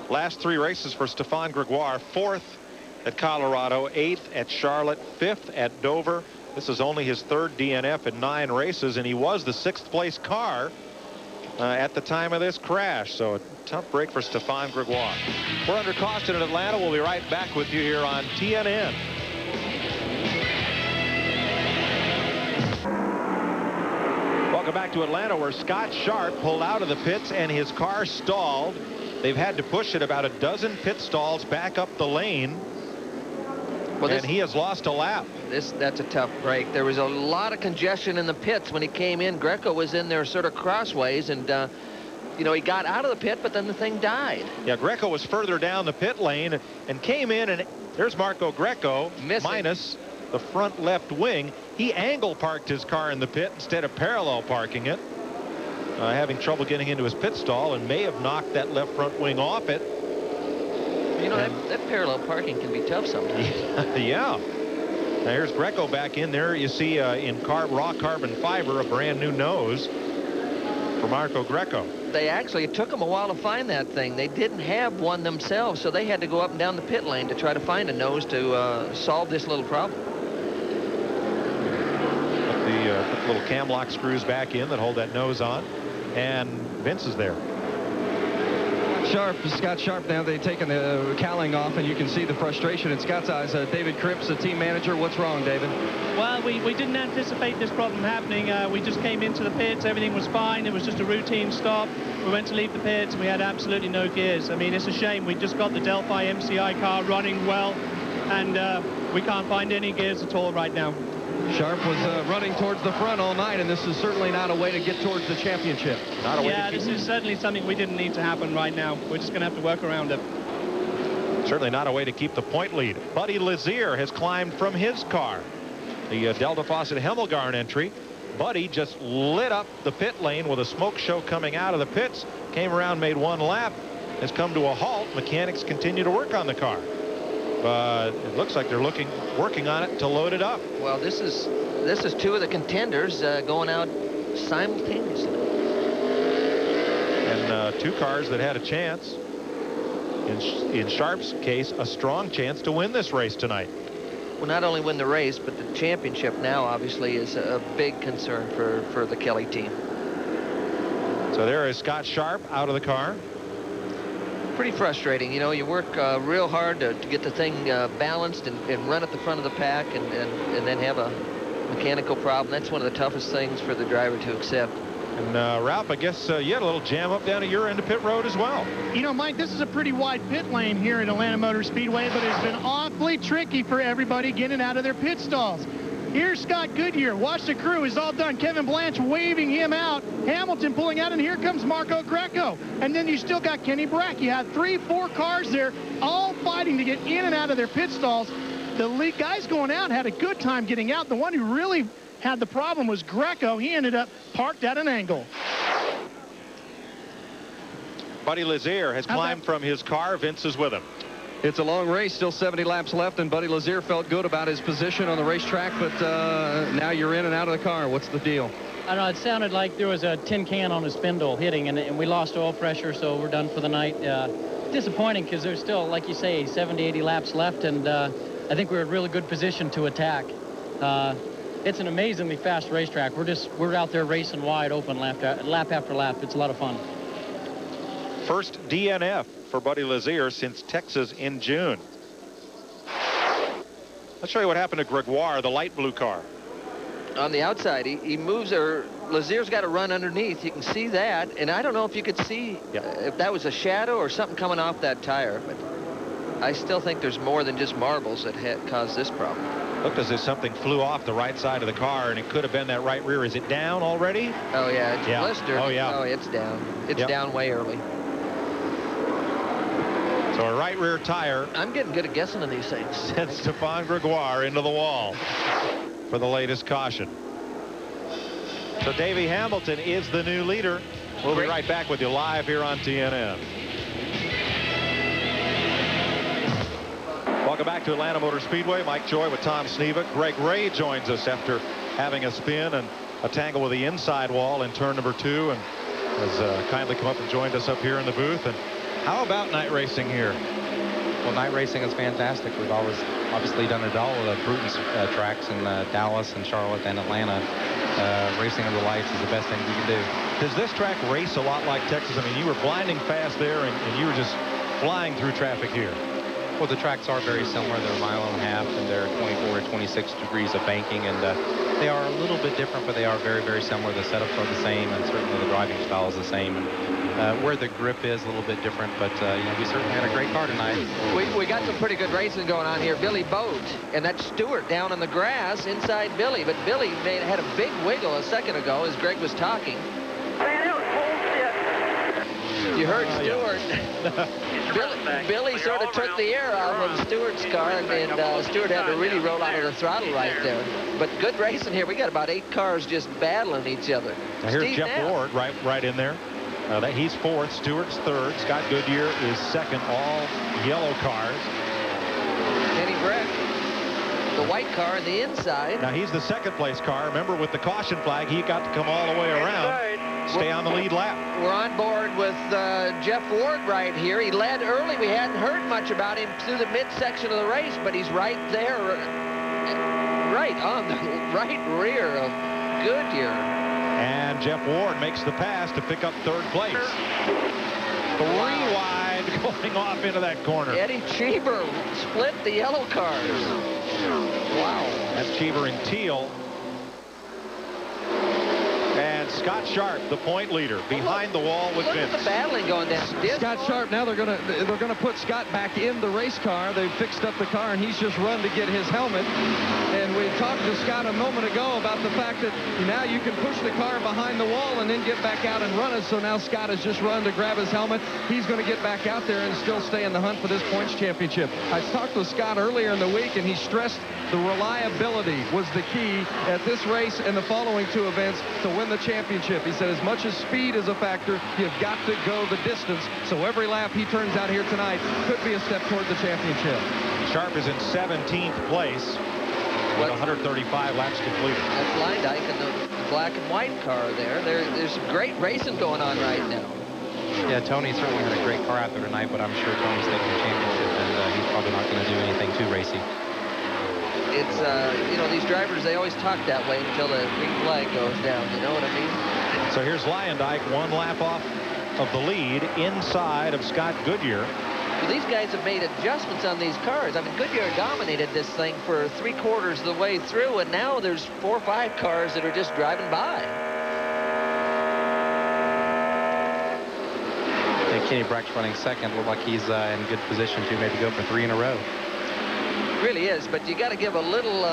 Speaker 15: Last 3 races for Stefan Gregoire: 4th at Colorado, 8th at Charlotte, 5th at Dover. This is only his 3rd DNF in 9 races, and he was the 6th place car at the time of this crash. So a tough break for Stefan Gregoire. We're under caution in Atlanta. We'll be right back with you here on TNN. Welcome back to Atlanta, where Scott Sharp pulled out of the pits and his car stalled. They've had to push it about a dozen pit stalls back up the lane. Well, and he has lost a lap.
Speaker 2: That's a tough break. There was a lot of congestion in the pits when he came in. Greco was in there sort of crossways, and you know, he got out of the pit, but then the thing died.
Speaker 15: Yeah, Greco was further down the pit lane and came in, and there's Marco Greco minus the front left wing. He angle parked his car in the pit instead of parallel parking it, having trouble getting into his pit stall, and may have knocked that left front wing off it.
Speaker 2: You know, that parallel parking can be tough sometimes.
Speaker 15: Yeah. Now here's Greco back in there. You see in raw carbon fiber a brand new nose for Marco Greco.
Speaker 2: It took them a while to find that thing. They didn't have one themselves, so they had to go up and down the pit lane to try to find a nose to solve this little problem.
Speaker 15: Put the little cam lock screws back in that hold that nose on, and Vince is there.
Speaker 9: Scott Sharp, now they've taken the cowling off, and you can see the frustration in Scott's eyes. David Cripps, the team manager. What's wrong, David?
Speaker 18: Well, we didn't anticipate this problem happening. We just came into the pits. Everything was fine. It was just a routine stop. We went to leave the pits. We had absolutely no gears. I mean, it's a shame. We just got the Delphi MCI car running well, and we can't find any gears at all right now.
Speaker 9: Sharp was running towards the front all night, and this is certainly not a way to get towards the championship.
Speaker 18: Yeah, this is certainly something we didn't need to happen right now. We're just going to have to work around it.
Speaker 15: Certainly not a way to keep the point lead. Buddy Lazier has climbed from his car. The Delta Fawcett Hemmelgarn entry. Buddy just lit up the pit lane with a smoke show coming out of the pits. Came around, made 1 lap, has come to a halt. Mechanics continue to work on the car. But it looks like they're working on it to load it up.
Speaker 2: Well, this is 2 of the contenders going out simultaneously.
Speaker 15: And 2 cars that had a chance. In Sharp's case, a strong chance to win this race tonight.
Speaker 2: Well, not only win the race, but the championship now obviously is a big concern for the Kelly team.
Speaker 15: So there is Scott Sharp out of the car.
Speaker 2: Pretty frustrating. You know, you work real hard to get the thing balanced and run at the front of the pack, and then have a mechanical problem. That's one of the toughest things for the driver to accept.
Speaker 15: And Ralph, I guess you had a little jam up down at your end of pit road as well.
Speaker 4: You know, Mike, this is a pretty wide pit lane here at Atlanta Motor Speedway, but it's been awfully tricky for everybody getting out of their pit stalls. Here's Scott Goodyear. Watch the crew is all done. Kevin Blanche waving him out. Hamilton pulling out, and here comes Marco Greco. And then you still got Kenny Brack. You had 3-4 cars there, all fighting to get in and out of their pit stalls. The lead guys going out had a good time getting out. The one who really had the problem was Greco. He ended up parked at an angle.
Speaker 15: Buddy Lazier has climbed from his car. Vince is with him.
Speaker 9: It's a long race, still 70 laps left, and Buddy Lazier felt good about his position on the racetrack, but now you're in and out of the car. What's the deal?
Speaker 5: I don't know. It sounded like there was a tin can on a spindle hitting, and we lost oil pressure, so we're done for the night. Disappointing because there's still, like you say, 70, 80 laps left, and I think we're in a really good position to attack. It's an amazingly fast racetrack. We're out there racing wide open lap after lap. It's a lot of fun.
Speaker 15: First DNF for Buddy Lazier since Texas in June. Let's show you what happened to Gregoire, the light blue car.
Speaker 2: on the outside. He moves, or Lazier's got to run underneath. You can see that, and I don't know if you could see if that was a shadow or something coming off that tire, but I still think there's more than just marbles that caused this problem.
Speaker 15: Looked as if something flew off the right side of the car, and it could have been that right rear. Is it down already?
Speaker 2: Oh, yeah, it's blistered.
Speaker 15: Oh, yeah.
Speaker 2: Oh, it's down. It's down way early.
Speaker 15: So a right rear tire.
Speaker 2: I'm getting good at guessing on these things.
Speaker 15: Sent Stefan Gregoire into the wall for the latest caution. So Davey Hamilton is the new leader. We'll be right back with you live here on TNN. Welcome back to Atlanta Motor Speedway. Mike Joy with Tom Sneva. Greg Ray joins us after having a spin and a tangle with the inside wall in turn number 2, and has kindly come up and joined us up here in the booth. And how about night racing here?
Speaker 19: Well, night racing is fantastic. We've always obviously done it all with the Bruton's tracks in Dallas and Charlotte and Atlanta. Racing under lights is the best thing we can do.
Speaker 15: Does this track race a lot like Texas? I mean, you were blinding fast there, and you were just flying through traffic here.
Speaker 19: Well, the tracks are very similar. They're a mile and a half, and they're 24 to 26 degrees of banking, and they are a little bit different, but they are very, very similar. The setups are the same, and certainly the driving style is the same. And where the grip is a little bit different, but you know, we certainly had a great car tonight.
Speaker 2: We got some pretty good racing going on here. Billy Boat, and that's Stewart down on the grass inside Billy, but Billy had a big wiggle a second ago as Greg was talking. You heard Stewart. Billy sort of took the air out of Stewart's car, and Stewart had to really roll out of the throttle right there. But good racing here. We got about 8 cars just battling each other.
Speaker 15: Now here's Jeff Ward right in there. He's 4th, Stewart's 3rd. Scott Goodyear is 2nd, all yellow cars.
Speaker 2: Kenny Breck, the white car on the inside.
Speaker 15: Now he's the 2nd place car. Remember, with the caution flag, he got to come all the way around. Stay on the lead lap.
Speaker 2: We're on board with Jeff Ward right here. He led early. We hadn't heard much about him through the midsection of the race, but he's right there, right on the right rear of Goodyear.
Speaker 15: And Jeff Ward makes the pass to pick up 3rd place. 3 wide going off into that corner.
Speaker 2: Eddie Cheever split the yellow cars. Wow.
Speaker 15: That's Cheever in teal. And Scott Sharp, the point leader, behind the wall with Vince.
Speaker 2: Look at the battling going down.
Speaker 9: Scott Sharp, now they're gonna put Scott back in the race car. They've fixed up the car, and he's just run to get his helmet. And we talked to Scott a moment ago about the fact that now you can push the car behind the wall and then get back out and run it. So now Scott has just run to grab his helmet. He's going to get back out there and still stay in the hunt for this points championship. I talked with Scott earlier in the week, and he stressed the reliability was the key at this race and the following 2 events to win the championship. He said as much as speed is a factor, you've got to go the distance. So every lap he turns out here tonight could be a step toward the championship.
Speaker 15: Sharp is in 17th place with 135 laps completed.
Speaker 2: That's Leindyke and the black and white car there. There's some great racing going on right now.
Speaker 19: Yeah, Tony certainly had a great car out there tonight, but I'm sure Tony's taking the championship, and he's probably not going to do anything too racy.
Speaker 2: It's, you know, these drivers, they always talk that way until the green flag goes down. You know what I mean?
Speaker 15: So here's Leindyke, 1 lap off of the lead inside of Scott Goodyear.
Speaker 2: Well, these guys have made adjustments on these cars. I mean, Goodyear dominated this thing for 3/4 of the way through, and now there's 4 or 5 cars that are just driving by.
Speaker 19: And Kenny Breck's running 2nd. Look like he's in good position to maybe go for 3 in a row.
Speaker 2: Really is, but you got to give a little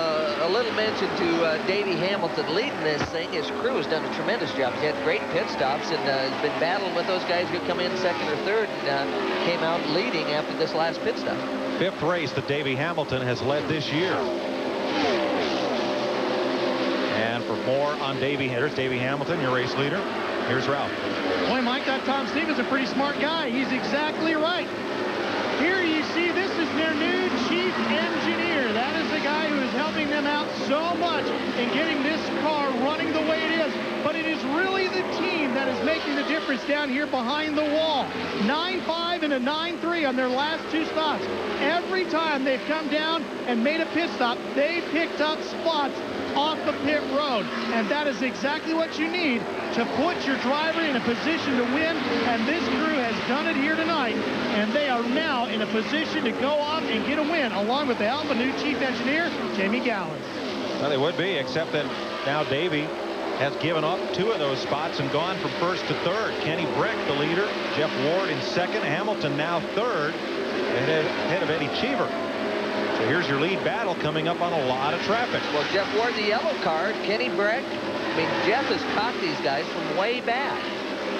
Speaker 2: mention to Davey Hamilton leading this thing. His crew has done a tremendous job. He's had great pit stops and has been battling with those guys who come in 2nd or 3rd and came out leading after this last pit stop.
Speaker 15: 5th race that Davey Hamilton has led this year. And for more on Davey, here's Davey Hamilton, your race leader. Here's Ralph.
Speaker 4: Boy, Mike, that Tom Steven's a pretty smart guy. He's exactly right. Here you see, this is their new chief engineer. That is the guy who is helping them out so much in getting this car running the way it is. But it is really the team that is making the difference down here behind the wall. 9.5 and a 9.3 on their last 2 stops. Every time they've come down and made a pit stop, they picked up spots off the pit road. And that is exactly what you need to put your driver in a position to win. And this crew has done it here tonight. And they are now in a position to go off and get a win, along with the help of new chief engineer, Jamie Gallon.
Speaker 15: Well, they would be, except that now Davey has given up 2 of those spots and gone from first to third. Kenny Breck, the leader. Jeff Ward in second. Hamilton now third, ahead of Eddie Cheever. So here's your lead battle coming up on a lot of traffic.
Speaker 2: Well, Jeff Ward, the yellow card. Kenny Breck. I mean, Jeff has caught these guys from way back.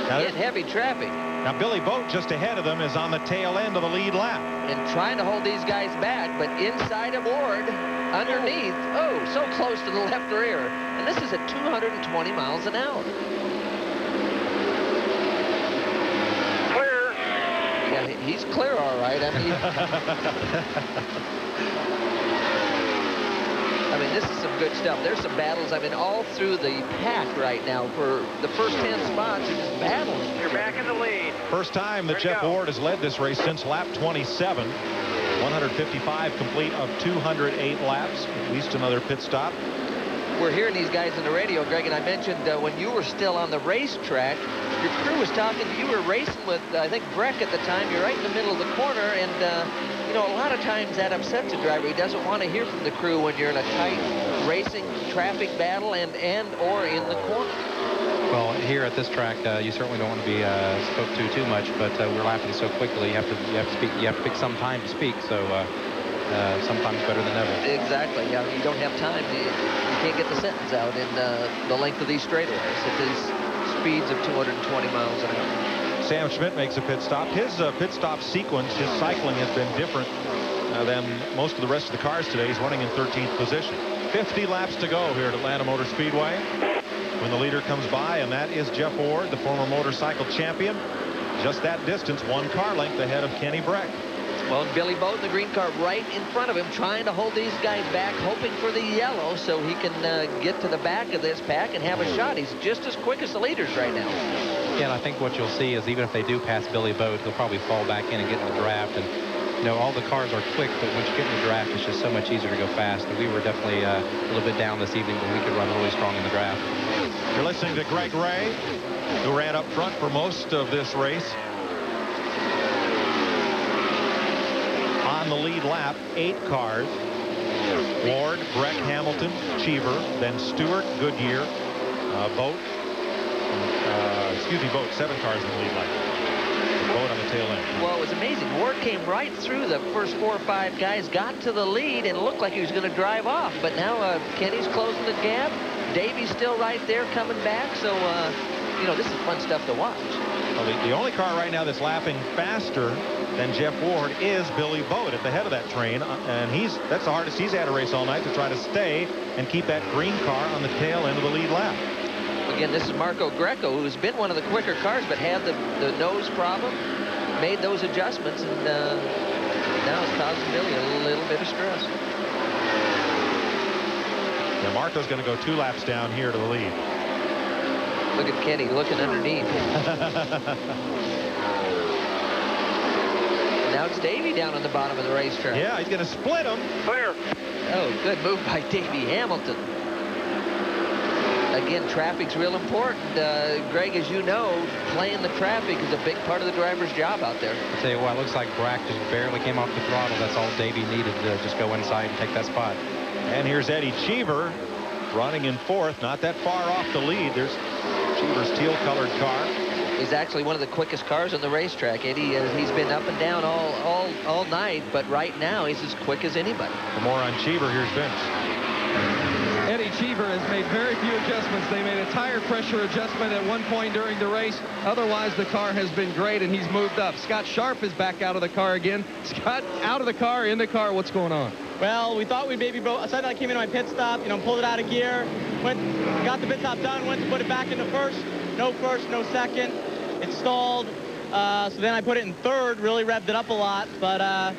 Speaker 2: In heavy traffic.
Speaker 15: Now, Billy Boat just ahead of them is on the tail end of the lead lap.
Speaker 2: And trying to hold these guys back, but inside of Ward, underneath, oh, so close to the left rear. And this is at 220 miles an hour.
Speaker 8: Clear.
Speaker 2: Yeah, he's clear, all right. I mean, this is some good stuff. There's some battles, I mean, all through the pack right now. For the first 10 spots, he's just battling.
Speaker 8: You're back in the lead.
Speaker 15: First time that Jeff Ward has led this race since lap 27. 155 complete of 208 laps. At least another pit stop.
Speaker 2: We're hearing these guys on the radio, Greg, and I mentioned when you were still on the racetrack, your crew was talking. You were racing with, I think, Breck at the time. You're right in the middle of the corner, and you know, a lot of times that upsets a driver. He doesn't want to hear from the crew when you're in a tight racing traffic battle and or in the corner.
Speaker 19: Well, here at this track, you certainly don't want to be spoke to too much, but we're lapping so quickly. You have to pick some time to speak. So sometimes better than never.
Speaker 2: Exactly. Yeah, you don't have time. You can't get the sentence out in the length of these straightaways at these speeds of 220 miles an hour.
Speaker 15: Sam Schmidt makes a pit stop. His pit stop sequence, his cycling has been different than most of the rest of the cars today. He's running in 13th position. 50 laps to go here at Atlanta Motor Speedway when the leader comes by, and that is Jeff Ward, the former motorcycle champion. Just that distance, 1 car length ahead of Kenny Breck.
Speaker 2: Well, and Billy Boat in the green car right in front of him, trying to hold these guys back, hoping for the yellow so he can get to the back of this pack and have a shot. He's just as quick as the leaders right now.
Speaker 19: Yeah, and I think what you'll see is even if they do pass Billy Boat, he'll probably fall back in and get in the draft. And, you know, all the cars are quick, but once you get in the draft, it's just so much easier to go fast. And we were definitely a little bit down this evening, but we could run really strong in the draft.
Speaker 15: You're listening to Greg Ray, who ran up front for most of this race. On the lead lap, 8 cars. Ward, Breck, Hamilton, Cheever, then Stewart, Goodyear, Boat. Boat, 7 cars in the lead lap. Boat on the tail end.
Speaker 2: Well, it was amazing. Ward came right through the first 4 or 5 guys, got to the lead, and it looked like he was going to drive off. But now Kenny's closing the gap. Davy's still right there coming back. So, you know, this is fun stuff to watch.
Speaker 15: Well, the only car right now that's lapping faster than Jeff Ward is Billy Boat at the head of that train. And that's the hardest he's had to race all night, to try to stay and keep that green car on the tail end of the lead lap.
Speaker 2: Again, this is Marco Greco, who's been one of the quicker cars, but had the nose problem, made those adjustments, and now it's causing Billy a little bit of stress.
Speaker 15: Yeah, Marco's going to go 2 laps down here to the lead.
Speaker 2: Look at Kenny looking underneath. Now it's Davey down on the bottom of the racetrack.
Speaker 15: Yeah, he's going to split him.
Speaker 8: Clear.
Speaker 2: Oh, good move by Davey Hamilton. Again, traffic's real important. Greg, as you know, playing the traffic is a big part of the driver's job out there.
Speaker 19: I'll tell you what, it looks like Breck just barely came off the throttle. That's all Davey needed to just go inside and take that spot.
Speaker 15: And here's Eddie Cheever running in 4th, not that far off the lead. There's Cheever's teal-colored car.
Speaker 2: He's actually one of the quickest cars on the racetrack. Eddie, he's been up and down all night, but right now he's as quick as anybody.
Speaker 15: For more on Cheever, here's Vince.
Speaker 9: Eddie Cheever has made very few adjustments. They made a tire pressure adjustment at one point during the race. Otherwise, the car has been great, and he's moved up. Scott Sharp is back out of the car again. Scott, out of the car, in the car. What's going on?
Speaker 5: Well, we thought we'd maybe I said I came into my pit stop, you know, pulled it out of gear, got the pit stop done, went to put it back into first, no second. It stalled. So then I put it in 3rd, really revved it up a lot, but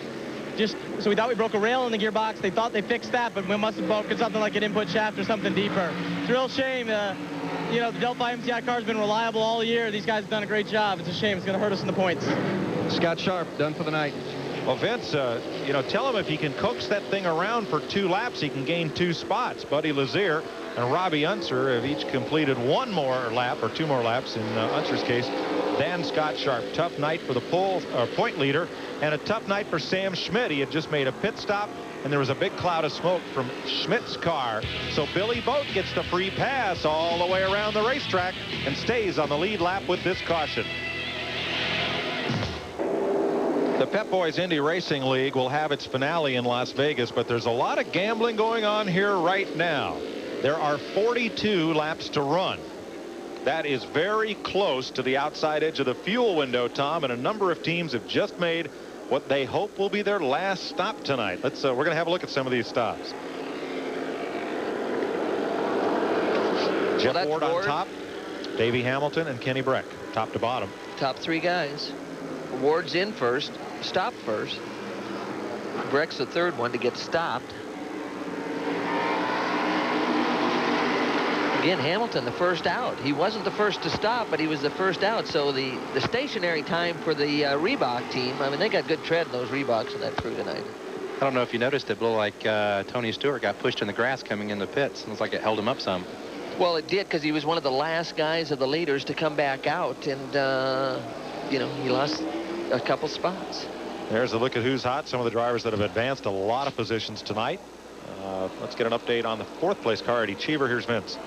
Speaker 5: so we thought we broke a rail in the gearbox. They thought they fixed that, but we must have broken something like an input shaft or something deeper. It's a real shame. You know, the Delphi MCI car's been reliable all year. These guys have done a great job. It's a shame. It's going to hurt us in the points.
Speaker 9: Scott Sharp, done for the night.
Speaker 15: Well, Vince, you know, tell him if he can coax that thing around for 2 laps, he can gain 2 spots. Buddy Lazier and Robbie Unser have each completed 1 more lap, or 2 more laps in Unser's case, than Scott Sharp. Tough night for the point leader, and a tough night for Sam Schmidt. He had just made a pit stop and there was a big cloud of smoke from Schmidt's car. So Billy Boat gets the free pass all the way around the racetrack and stays on the lead lap with this caution. The Pep Boys Indy Racing League will have its finale in Las Vegas, but there's a lot of gambling going on here right now. There are 42 laps to run. That is very close to the outside edge of the fuel window, Tom, and a number of teams have just made what they hope will be their last stop tonight. We're going to have a look at some of these stops. Jeff Ward on top, Davey Hamilton and Kenny Breck, top to bottom.
Speaker 2: Top three guys. Ward's in first, stopped first. Breck's the third one to get stopped. Again, Hamilton the first out. He wasn't the first to stop, but he was the first out. So the stationary time for the Reebok team, I mean, they got good tread in those Reeboks in that crew tonight.
Speaker 19: I don't know if you noticed, it looked like Tony Stewart got pushed in the grass coming in the pits. It looks like it held him up some.
Speaker 2: Well, it did, because he was one of the last guys of the leaders to come back out, and you know, he lost a couple spots.
Speaker 15: There's a look at who's hot. Some of the drivers that have advanced a lot of positions tonight. Let's get an update on the fourth place car. Eddie Cheever. Here's Vince.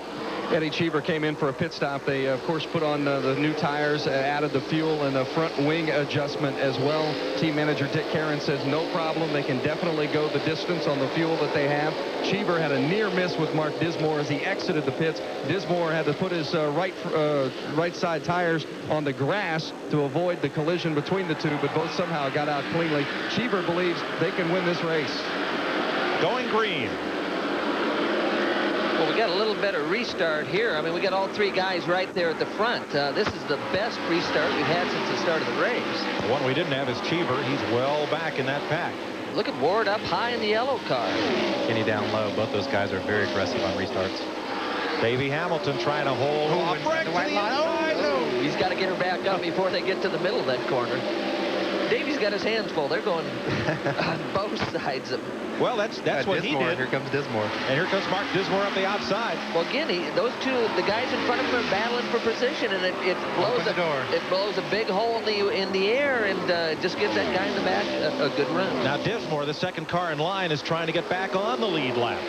Speaker 9: Eddie Cheever came in for a pit stop. They, of course, put on the new tires, added the fuel and the front wing adjustment as well. Team manager Dick Caron says no problem. They can definitely go the distance on the fuel that they have. Cheever had a near miss with Mark Dismore as he exited the pits. Dismore had to put his right side tires on the grass to avoid the collision between the two, but both somehow got out cleanly. Cheever believes they can win this race.
Speaker 15: Going green.
Speaker 2: Well, we got a little better restart here. I mean, we got all three guys right there at the front. This is the best restart we've had since the start of the race.
Speaker 15: The one we didn't have is Cheever. He's well back in that pack.
Speaker 2: Look at Ward up high in the yellow car.
Speaker 19: Kenny down low. Both those guys are very aggressive on restarts.
Speaker 15: Davey Hamilton trying to hold off.
Speaker 2: He's got to get her back up before they get to the middle of that corner. Davey's got his hands full. They're going on both sides of him.
Speaker 15: Well, that's what he did.
Speaker 19: Here comes Dismore.
Speaker 15: And here comes Mark Dismore up the outside.
Speaker 2: Well, again, those two, the guys in front of him are battling for position, and it blows a big hole in the air, and just gives that guy in the back a good run.
Speaker 15: Now Dismore, the second car in line, is trying to get back on the lead lap.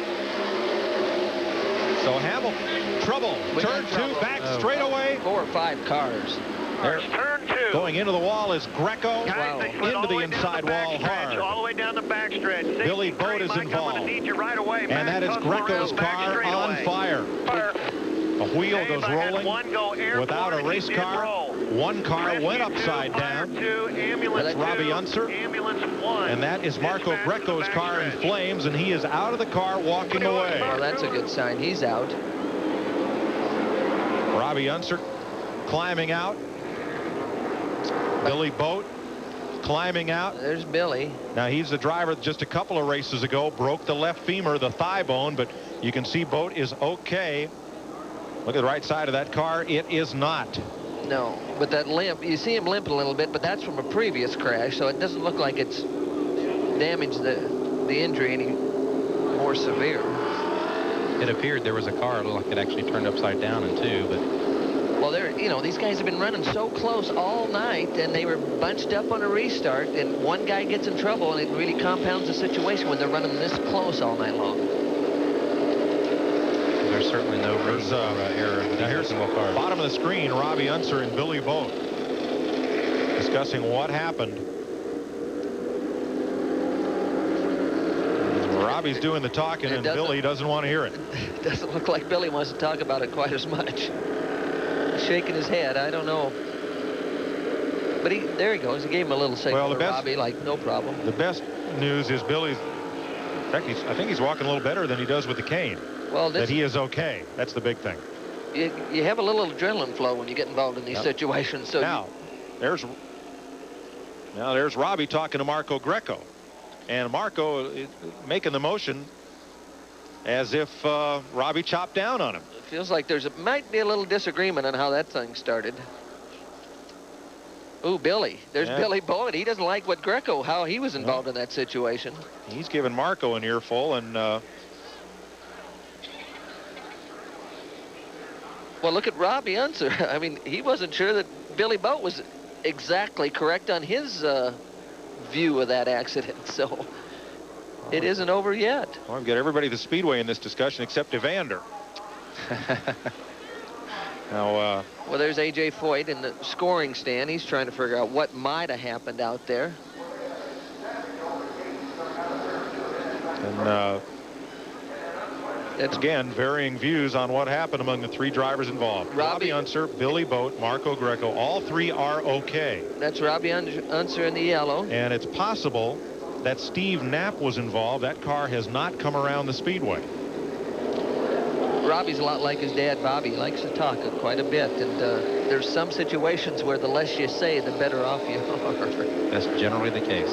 Speaker 15: So Hamilton, trouble. Turn two, back straight away.
Speaker 2: 4 or 5 cars.
Speaker 8: Turn 2.
Speaker 15: Going into the wall is Greco. Into the inside wall hard.
Speaker 8: All the way down the backstretch.
Speaker 15: Billy Boat is involved.
Speaker 8: Right away.
Speaker 15: And that is Greco's car on fire. A wheel goes rolling without a race car. One car went upside down. That's Robbie Unser. And that is Marco Greco's car in flames, and he is out of the car walking away.
Speaker 2: Well, that's a good sign. He's out.
Speaker 15: Robbie Unser climbing out. Billy Boat climbing out.
Speaker 2: There's Billy.
Speaker 15: Now, he's the driver that just a couple of races ago broke the left femur, the thigh bone, but you can see Boat is okay. Look at the right side of that car. It is not.
Speaker 2: No, but that limp, you see him limp a little bit, but that's from a previous crash, so it doesn't look like it's damaged the injury any more severe.
Speaker 19: It appeared there was a car, it looked like it actually turned upside down in two, but
Speaker 2: Well, you know, these guys have been running so close all night, and they were bunched up on a restart, and one guy gets in trouble, and it really compounds the situation when they're running this close all night long.
Speaker 19: There's certainly no room for error.
Speaker 15: Now here's the bottom of the screen, Robbie Unser and Billy Boat discussing what happened. Robbie's doing the talking, and Billy doesn't want to hear it.
Speaker 2: It doesn't look like Billy wants to talk about it quite as much. Shaking his head. I don't know. But there he goes. He gave him a little signal to Robbie, like, no problem.
Speaker 15: The best news is Billy's, in fact, I think he's walking a little better than he does with the cane.
Speaker 2: Well,
Speaker 15: that he is okay. That's the big thing.
Speaker 2: You have a little adrenaline flow when you get involved in these situations. So
Speaker 15: now there's Robbie talking to Marco Greco. And Marco is making the motion as if Robbie chopped down on him.
Speaker 2: It feels like might be a little disagreement on how that thing started. Ooh, Billy. There's Billy Boyd. He doesn't like how he was involved in that situation.
Speaker 15: He's giving Marco an earful, and
Speaker 2: well, look at Robbie Unser. I mean, he wasn't sure that Billy Boat was exactly correct on his view of that accident. So It isn't over yet.
Speaker 15: Well, I've got everybody at the Speedway in this discussion except Evander. Now,
Speaker 2: well, there's A.J. Foyt in the scoring stand. He's trying to figure out what might have happened out there.
Speaker 15: And again, varying views on what happened among the three drivers involved. Robbie Unser, Billy Boat, Marco Greco, all three are okay.
Speaker 2: That's Robbie Unser in the yellow.
Speaker 15: And it's possible that Steve Knapp was involved. That car has not come around the Speedway.
Speaker 2: Robbie's a lot like his dad, Bobby. He likes to talk quite a bit. And there's some situations where the less you say, the better off you are.
Speaker 19: That's generally the case.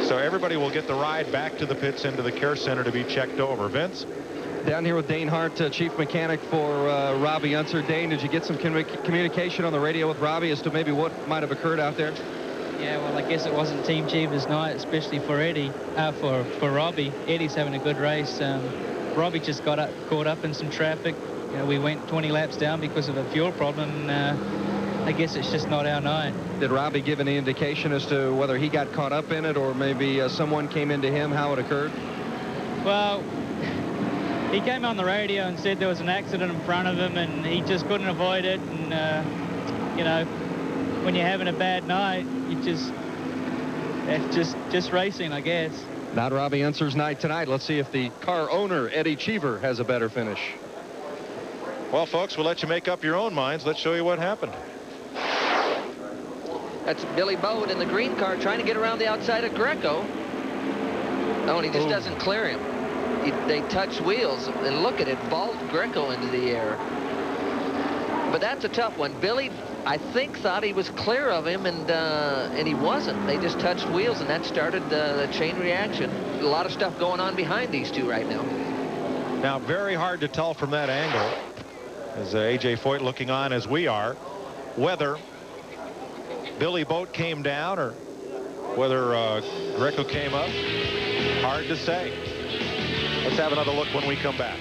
Speaker 15: So everybody will get the ride back to the pits into the care center to be checked over. Vince?
Speaker 9: Down here with Dane Hart, chief mechanic for Robbie Unser. Dane, did you get some communication on the radio with Robbie as to maybe what might have occurred out there?
Speaker 5: Yeah, well, I guess it wasn't Team Cheever's night, especially for Eddie, for Robbie. Eddie's having a good race. Robbie just got caught up in some traffic. You know, we went 20 laps down because of a fuel problem. I guess it's just not our night.
Speaker 9: Did Robbie give any indication as to whether he got caught up in it or maybe someone came into him, how it occurred?
Speaker 5: Well, he came on the radio and said there was an accident in front of him and he just couldn't avoid it. And, you know, when you're having a bad night, it's just racing, I guess.
Speaker 9: Not Robbie Unser's night tonight. Let's see if the car owner, Eddie Cheever, has a better finish.
Speaker 15: Well, folks, we'll let you make up your own minds. Let's show you what happened.
Speaker 2: That's Billy Boat in the green car trying to get around the outside of Greco. Oh, and he just doesn't clear him. They touch wheels, and look at it, vault Greco into the air. But that's a tough one. Billy, I think, thought he was clear of him, and he wasn't. They just touched wheels, and that started the chain reaction. A lot of stuff going on behind these two right now.
Speaker 15: Now, very hard to tell from that angle, as A.J. Foyt looking on as we are, whether Billy Boat came down or whether Greco came up. Hard to say. Let's have another look when we come back.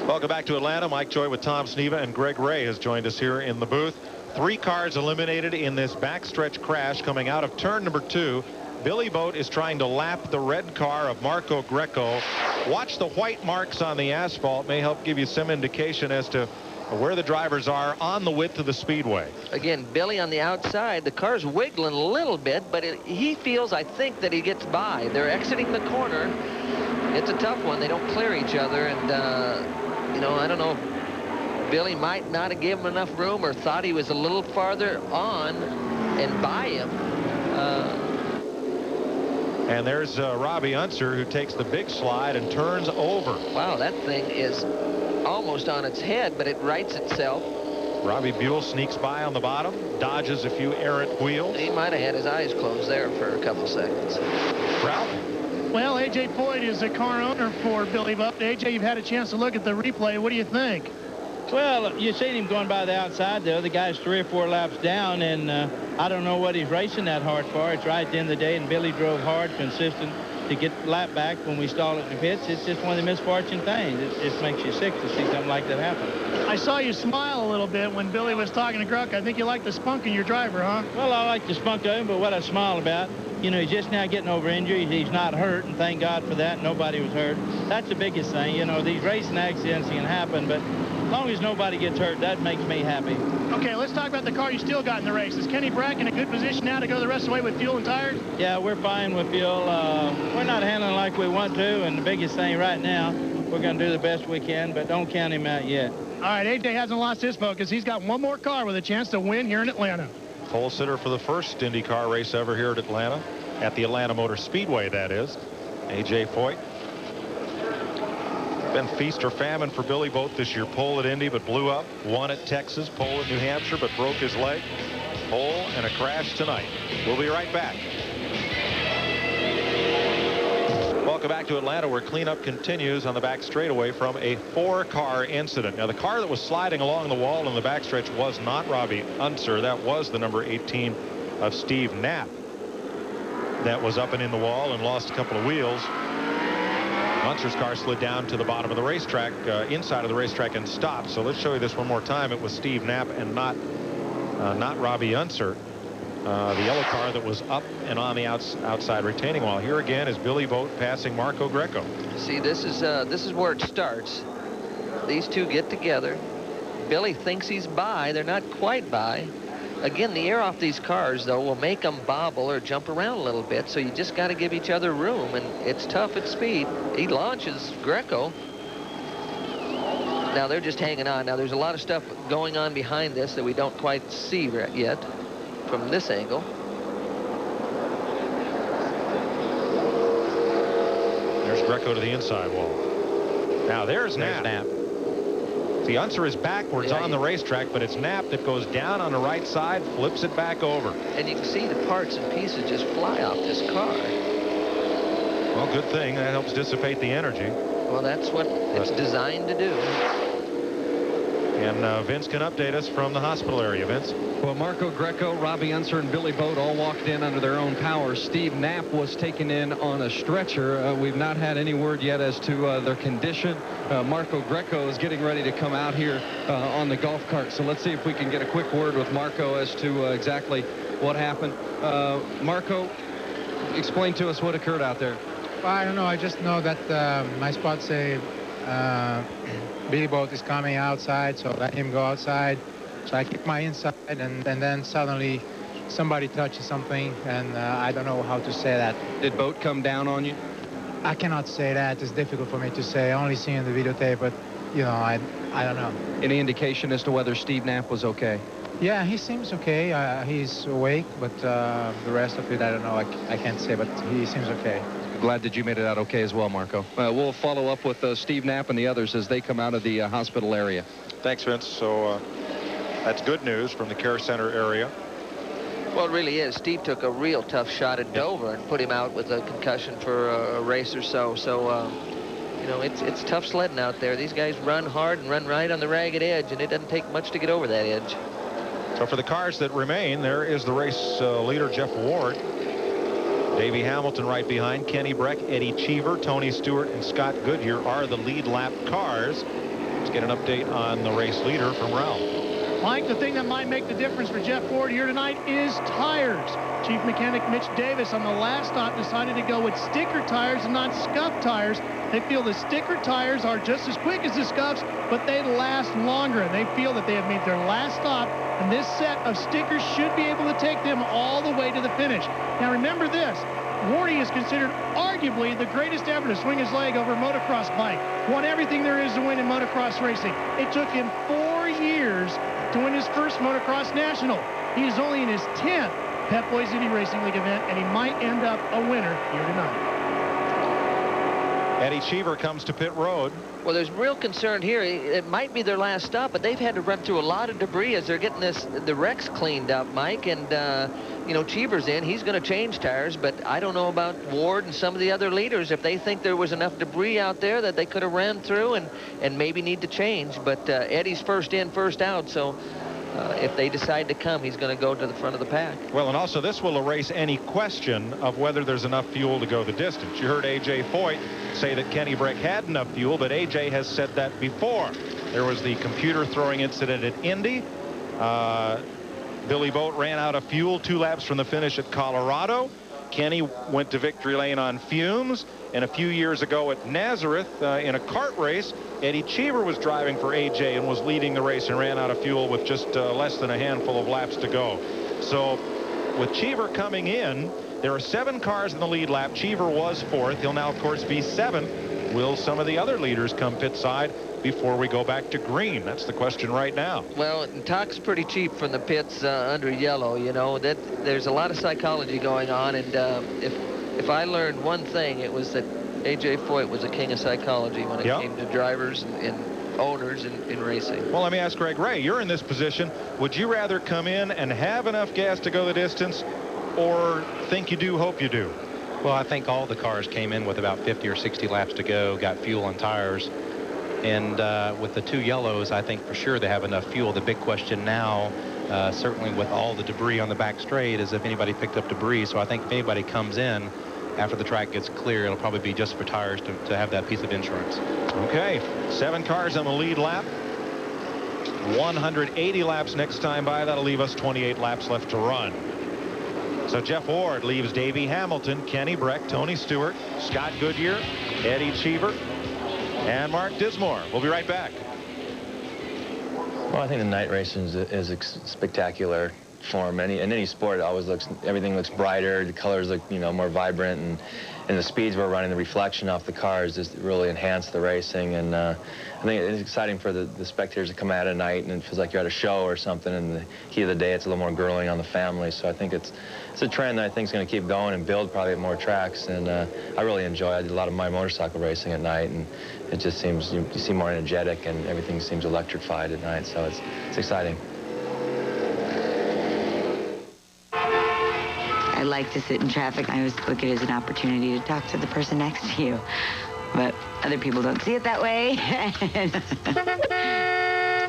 Speaker 15: Welcome back to Atlanta. Mike Joy with Tom Sneva, and Greg Ray has joined us here in the booth. 3 cars eliminated in this backstretch crash coming out of turn number 2. Billy Boat is trying to lap the red car of Marco Greco. Watch the white marks on the asphalt. May help give you some indication as to where the drivers are on the width of the speedway.
Speaker 2: Again, Billy on the outside. The car's wiggling a little bit, but he feels, I think, that he gets by. They're exiting the corner. It's a tough one. They don't clear each other, and you know, I don't know. Billy might not have given him enough room or thought he was a little farther on and by him.
Speaker 15: And there's Robbie Unser, who takes the big slide and turns over.
Speaker 2: Wow, that thing is almost on its head, but it rights itself.
Speaker 15: Robbie Buell sneaks by on the bottom, dodges a few errant wheels.
Speaker 2: He might have had his eyes closed there for a couple seconds.
Speaker 15: Ralph?
Speaker 4: Well, A.J. Foyt is the car owner for Billy Boat. A.J., you've had a chance to look at the replay. What do you think?
Speaker 20: Well, you seen him going by the outside. The other guy's 3 or 4 laps down, and I don't know what he's racing that hard for. It's right at the end of the day, and Billy drove hard, consistent to get the lap back when we stalled at the pits. It's just one of the misfortune things. It makes you sick to see something like that happen.
Speaker 4: I saw you smile a little bit when Billy was talking to Gruck. I think you like the spunk in your driver, huh?
Speaker 20: Well, I like the spunk of him, but what I smile about, you know, he's just now getting over injuries. He's not hurt, and thank God for that. Nobody was hurt. That's the biggest thing. You know, these racing accidents can happen, but as long as nobody gets hurt, that makes me happy.
Speaker 4: Okay, let's talk about the car you still got in the race. Is Kenny Brack in a good position now to go the rest of the way with fuel and tires?
Speaker 20: Yeah, we're fine with fuel. We're not handling like we want to, and the biggest thing right now, we're going to do the best we can, but don't count him out yet.
Speaker 4: All right, AJ hasn't lost his focus. He's got one more car with a chance to win here in Atlanta.
Speaker 15: Pole sitter for the first IndyCar race ever here at Atlanta, at the Atlanta Motor Speedway, that is. A.J. Foyt. Been feast or famine for Billy Boat this year. Pole at Indy, but blew up. Won at Texas. Pole at New Hampshire, but broke his leg. Pole and a crash tonight. We'll be right back. Welcome back to Atlanta, where cleanup continues on the back straightaway from a 4-car incident. Now, the car that was sliding along the wall in the backstretch was not Robbie Unser. That was the number 18 of Steve Knapp. That was up and in the wall and lost a couple of wheels. Unser's car slid down to the bottom of the racetrack, inside of the racetrack, and stopped. So let's show you this one more time. It was Steve Knapp and not Robbie Unser. The yellow car that was up and on the outside retaining wall. Here again is Billy Vogt passing Marco Greco.
Speaker 2: See, this is where it starts. These two get together. Billy thinks he's by. They're not quite by. Again, the air off these cars, though, will make them bobble or jump around a little bit, so you just got to give each other room, and it's tough at speed. He launches Greco. Now, they're just hanging on. Now, there's a lot of stuff going on behind this that we don't quite see yet from this angle.
Speaker 15: There's Greco to the inside wall. Now, there's Knapp. The Unser is backwards on the racetrack, but it's Knapp that goes down on the right side, flips it back over.
Speaker 2: And you can see the parts and pieces just fly off this car.
Speaker 15: Well, good thing. That helps dissipate the energy.
Speaker 2: Well, that's what it's designed to do.
Speaker 15: And Vince can update us from the hospital area. Vince?
Speaker 9: Well, Marco Greco, Robbie Unser, and Billy Vogt all walked in under their own power. Steve Knapp was taken in on a stretcher. We've not had any word yet as to their condition. Marco Greco is getting ready to come out here on the golf cart. So let's see if we can get a quick word with Marco as to exactly what happened. Marco, explain to us what occurred out there.
Speaker 21: Well, I don't know. I just know that my spots say Billy Vogt is coming outside, so let him go outside. So I keep my inside, and then suddenly somebody touches something, and I don't know how to say that.
Speaker 9: Did Vogt come down on you?
Speaker 21: I cannot say that. It's difficult for me to say. I only see in the videotape, but, you know, I don't know.
Speaker 9: Any indication as to whether Steve Knapp was okay?
Speaker 21: Yeah, he seems okay. He's awake, but the rest of it, I don't know. I can't say, but he seems okay.
Speaker 9: Glad that you made it out okay as well, Marco. We'll follow up with Steve Knapp and the others as they come out of the hospital area.
Speaker 15: Thanks, Vince. So that's good news from the care center area.
Speaker 2: Well, it really is. Steve took a real tough shot at Dover and put him out with a concussion for a race or so. So, you know, it's tough sledding out there. These guys run hard and run right on the ragged edge, and it doesn't take much to get over that edge.
Speaker 15: So for the cars that remain, there is the race leader, Jeff Ward. Davey Hamilton right behind. Kenny Breck, Eddie Cheever, Tony Stewart, and Scott Goodyear are the lead lap cars. Let's get an update on the race leader from Ralph.
Speaker 4: Mike, the thing that might make the difference for Jeff Ward here tonight is tires. Chief Mechanic Mitch Davis on the last stop decided to go with sticker tires and not scuff tires. They feel the sticker tires are just as quick as the scuffs, but they last longer, and they feel that they have made their last stop, and this set of stickers should be able to take them all the way to the finish. Now remember this, Wardy is considered arguably the greatest ever to swing his leg over a motocross bike. Won everything there is to win in motocross racing. It took him 4 years to win his first motocross national. He is only in his 10th Pep Boys Indy Racing League event, and he might end up a winner here tonight.
Speaker 15: Eddie Cheever comes to pit road.
Speaker 2: Well, there's real concern here. It might be their last stop, but they've had to run through a lot of debris as they're getting the wrecks cleaned up, Mike. And, you know, Cheever's in. He's going to change tires, but I don't know about Ward and some of the other leaders if they think there was enough debris out there that they could have ran through and maybe need to change. But Eddie's first in, first out, so if they decide to come, he's going to go to the front of the pack.
Speaker 15: Well, and also this will erase any question of whether there's enough fuel to go the distance. You heard A.J. Foyt say that Kenny Breck had enough fuel, but A.J. has said that before. There was the computer throwing incident at Indy. Billy Vogt ran out of fuel 2 laps from the finish at Colorado. Kenny went to victory lane on fumes. And a few years ago at Nazareth in a kart race, Eddie Cheever was driving for AJ and was leading the race and ran out of fuel with just less than a handful of laps to go. So with Cheever coming in, there are 7 cars in the lead lap. Cheever was 4th. He'll now, of course, be 7th. Will some of the other leaders come pit side before we go back to green? That's the question right now. Well,
Speaker 2: talk's pretty cheap from the pits under yellow. You know, that there's a lot of psychology going on, and if I learned one thing, it was that A.J. Foyt was a king of psychology when it came to drivers and owners in racing.
Speaker 15: Well, let me ask Greg Ray, you're in this position. Would you rather come in and have enough gas to go the distance, or think you do, hope you do?
Speaker 19: Well, I think all the cars came in with about 50 or 60 laps to go, got fuel and tires. And with the 2 yellows, I think for sure they have enough fuel. The big question now, certainly with all the debris on the back straight, is if anybody picked up debris. So I think if anybody comes in, after the track gets clear, it'll probably be just for tires to have that piece of insurance.
Speaker 15: Okay, 7 cars on the lead lap. 180 laps next time by. That'll leave us 28 laps left to run. So Jeff Ward leaves Davey Hamilton, Kenny Breck, Tony Stewart, Scott Goodyear, Eddie Cheever, and Mark Dismore. We'll be right back.
Speaker 13: Well, I think the night racing is a spectacular form. In any sport, it always everything looks brighter. The colors look, more vibrant, and the speeds we're running, the reflection off the cars just really enhance the racing. And I think it's exciting for the spectators to come out at night, and it feels like you're at a show or something. And the heat of the day, it's a little more grueling on the family. So I think it's a trend that I think is going to keep going and build probably at more tracks. And I really enjoy it. I did a lot of my motorcycle racing at night, and it just seems you seem more energetic, and everything seems electrified at night. So it's exciting.
Speaker 3: I like to sit in traffic. I always look at it as an opportunity to talk to the person next to you. But other people don't see it that way.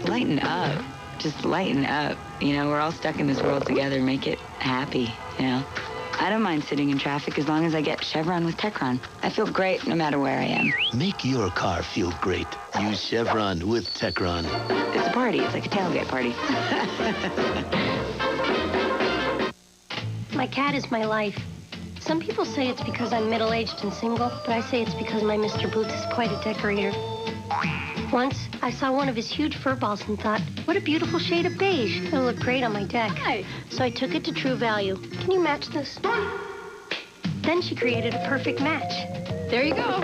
Speaker 3: Lighten up. Just lighten up. We're all stuck in this world together. Make it happy, I don't mind sitting in traffic as long as I get Chevron with Techron. I feel great no matter where I am.
Speaker 22: Make your car feel great. Use Chevron with Techron.
Speaker 3: It's a party. It's like a tailgate party.
Speaker 23: My cat is my life. Some people say it's because I'm middle-aged and single, but I say it's because my Mr. Boots is quite a decorator. Once, I saw one of his huge fur balls and thought, what a beautiful shade of beige. It'll look great on my deck. Hi. So I took it to True Value. Can you match this? Then she created a perfect match. There you go.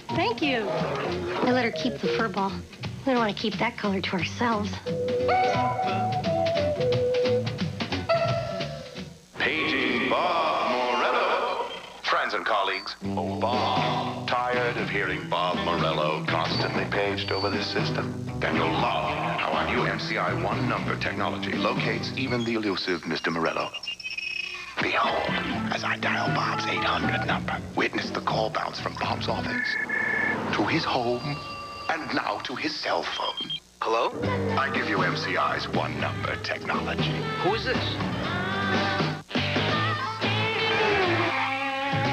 Speaker 23: Thank you. I let her keep the fur ball. We don't want to keep that color to ourselves.
Speaker 24: Paging Bob Morello. Friends and colleagues, oh Bob. Tired of hearing Bob Morello constantly paged over this system? Then you'll love how our new MCI one-number technology locates even the elusive Mr. Morello. Behold, as I dial Bob's 800 number, witness the call bounce from Bob's office to his home and now to his cell phone. Hello? I give you MCI's one-number technology.
Speaker 25: Who is this?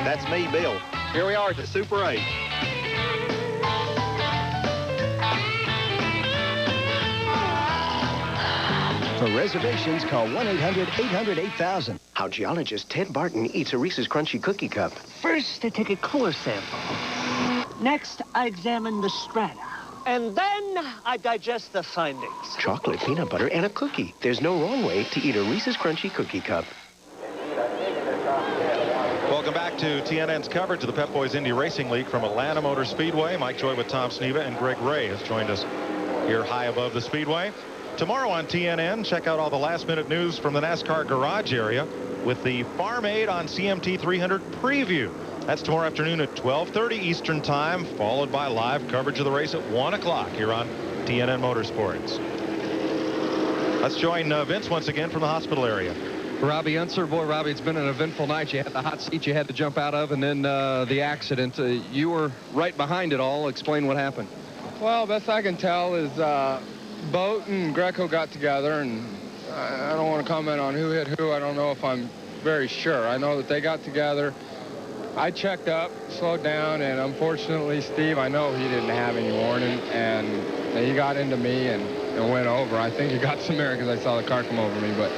Speaker 26: That's me, Bill. Here we are at the Super 8.
Speaker 27: For reservations, call 1-800-800-8000.
Speaker 28: How geologist Ted Barton eats a Reese's Crunchy Cookie Cup.
Speaker 29: First, I take a color sample. Next, I examine the strata. And then I digest the findings.
Speaker 28: Chocolate, peanut butter, and a cookie. There's no wrong way to eat a Reese's Crunchy Cookie Cup.
Speaker 15: Welcome back to TNN's coverage of the Pep Boys Indy Racing League from Atlanta Motor Speedway. Mike Joy with Tom Sneva, and Greg Ray has joined us here high above the Speedway. Tomorrow on TNN, check out all the last-minute news from the NASCAR garage area with the Farm Aid on CMT 300 preview. That's tomorrow afternoon at 12:30 Eastern Time, followed by live coverage of the race at 1 o'clock here on TNN Motorsports. Let's join Vince once again from the hospital area.
Speaker 9: Robbie Unser, boy, Robbie, it's been an eventful night. You had the hot seat you had to jump out of, and then the accident. You were right behind it all. Explain what happened.
Speaker 30: Well, best I can tell is Boat and Greco got together, and I don't want to comment on who hit who. I don't know if I'm very sure. I know that they got together. I checked up, slowed down, and unfortunately, Steve, I know he didn't have any warning, and he got into me and went over. I think he got some air because I saw the car come over me, but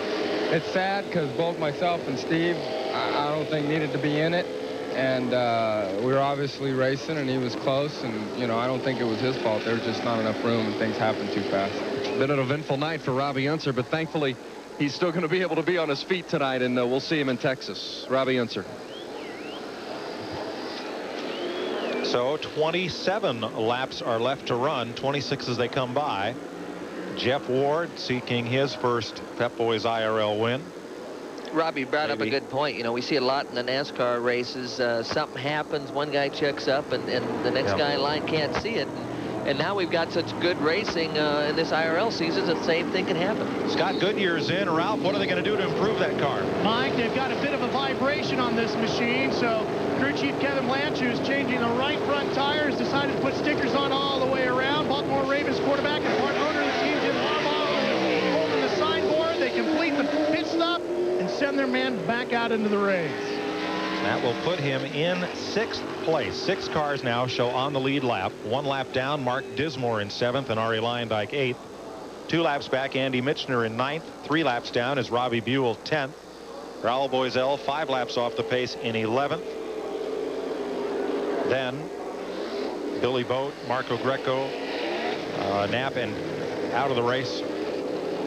Speaker 30: it's sad because both myself and Steve, I don't think needed to be in it, and we were obviously racing, and he was close, and, I don't think it was his fault. There was just not enough room, and things happened too fast.
Speaker 9: Been an eventful night for Robbie Unser, but thankfully, he's still going to be able to be on his feet tonight, and we'll see him in Texas. Robbie Unser.
Speaker 15: So 27 laps are left to run, 26 as they come by. Jeff Ward seeking his first Pep Boys IRL win.
Speaker 2: Robbie brought up a good point. We see a lot in the NASCAR races. Something happens, one guy checks up, and the next guy in line can't see it. And now we've got such good racing in this IRL season, the same thing can happen.
Speaker 15: Scott Goodyear's in. Ralph, what are they going to do to improve that car?
Speaker 4: Mike, they've got a bit of a vibration on this machine, so crew chief Kevin Blanche, who's changing the right front tires, decided to put stickers on all the way around. Baltimore Ravens quarterback and part owner of the team, Jim Harbaugh, holding the signboard. They complete the pit stop and send their man back out into the race.
Speaker 15: That will put him in 6th place. 6 cars now show on the lead lap. 1 lap down, Mark Dismore in 7th and Ari Leyendyke 8th. 2 laps back, Andy Michner in 9th. 3 laps down is Robbie Buell 10th. Raul Boisel 5 laps off the pace in 11th. Then Billy Boat, Marco Greco, Knapp, and out of the race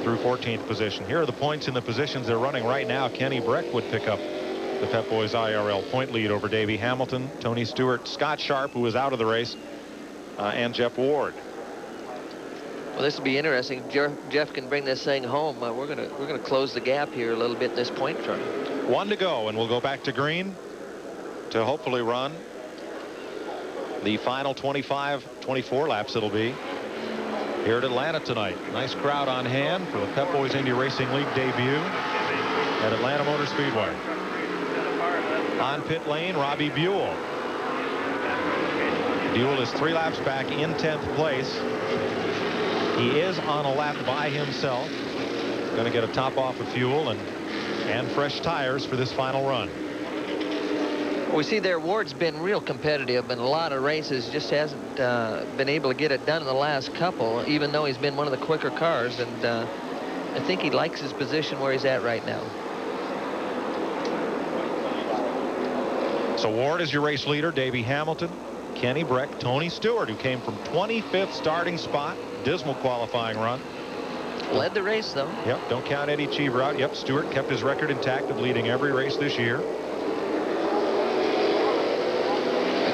Speaker 15: through 14th position. Here are the points in the positions they're running right now. Kenny Breck would pick up the Pep Boys IRL point lead over Davey Hamilton, Tony Stewart, Scott Sharp, who was out of the race, and Jeff Ward.
Speaker 2: Well, this will be interesting. Jeff can bring this thing home. We're gonna close the gap here a little bit this point front.
Speaker 15: 1 to go, and we'll go back to green to hopefully run the final 24 laps. It'll be here at Atlanta tonight. Nice crowd on hand for the Pep Boys Indy Racing League debut at Atlanta Motor Speedway. On pit lane, Robbie Buell. Buell is 3 laps back in 10th place. He is on a lap by himself. Going to get a top off of fuel and fresh tires for this final run.
Speaker 2: Well, we see there Ward's been real competitive in a lot of races, just hasn't been able to get it done in the last couple, even though he's been one of the quicker cars, and I think he likes his position where he's at right now.
Speaker 15: So Ward is your race leader. Davey Hamilton, Kenny Breck, Tony Stewart, who came from 25th starting spot. Dismal qualifying run.
Speaker 2: Led the race, though.
Speaker 15: Yep, don't count Eddie Cheever out. Yep, Stewart kept his record intact of leading every race this year.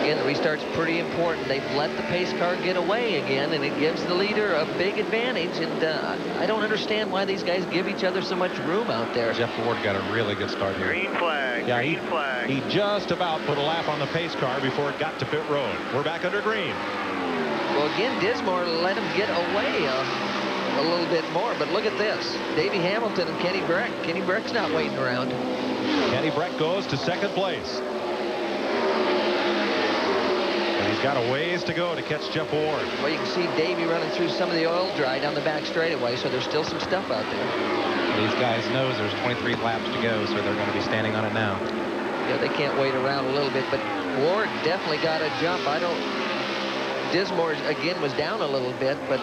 Speaker 2: Again, the restart's pretty important. They've let the pace car get away again, and it gives the leader a big advantage, and I don't understand why these guys give each other so much room out there.
Speaker 19: Jeff Ward got a really good start here.
Speaker 8: Green flag.
Speaker 15: Yeah,
Speaker 8: green flag.
Speaker 15: He just about put a lap on the pace car before it got to pit road. We're back under green.
Speaker 2: Well, again, Dismore let him get away a little bit more, but look at this. Davey Hamilton and Kenny Breck. Kenny Breck's not waiting around.
Speaker 15: Kenny Breck goes to 2nd place. And he's got a ways to go to catch Jeff Ward.
Speaker 2: Well, you can see Davey running through some of the oil dry down the back straightaway, so there's still some stuff out there.
Speaker 19: These guys knows there's 23 laps to go, so they're going to be standing on it now.
Speaker 2: Yeah, they can't wait around a little bit, but Ward definitely got a jump. Dismore, again, was down a little bit, but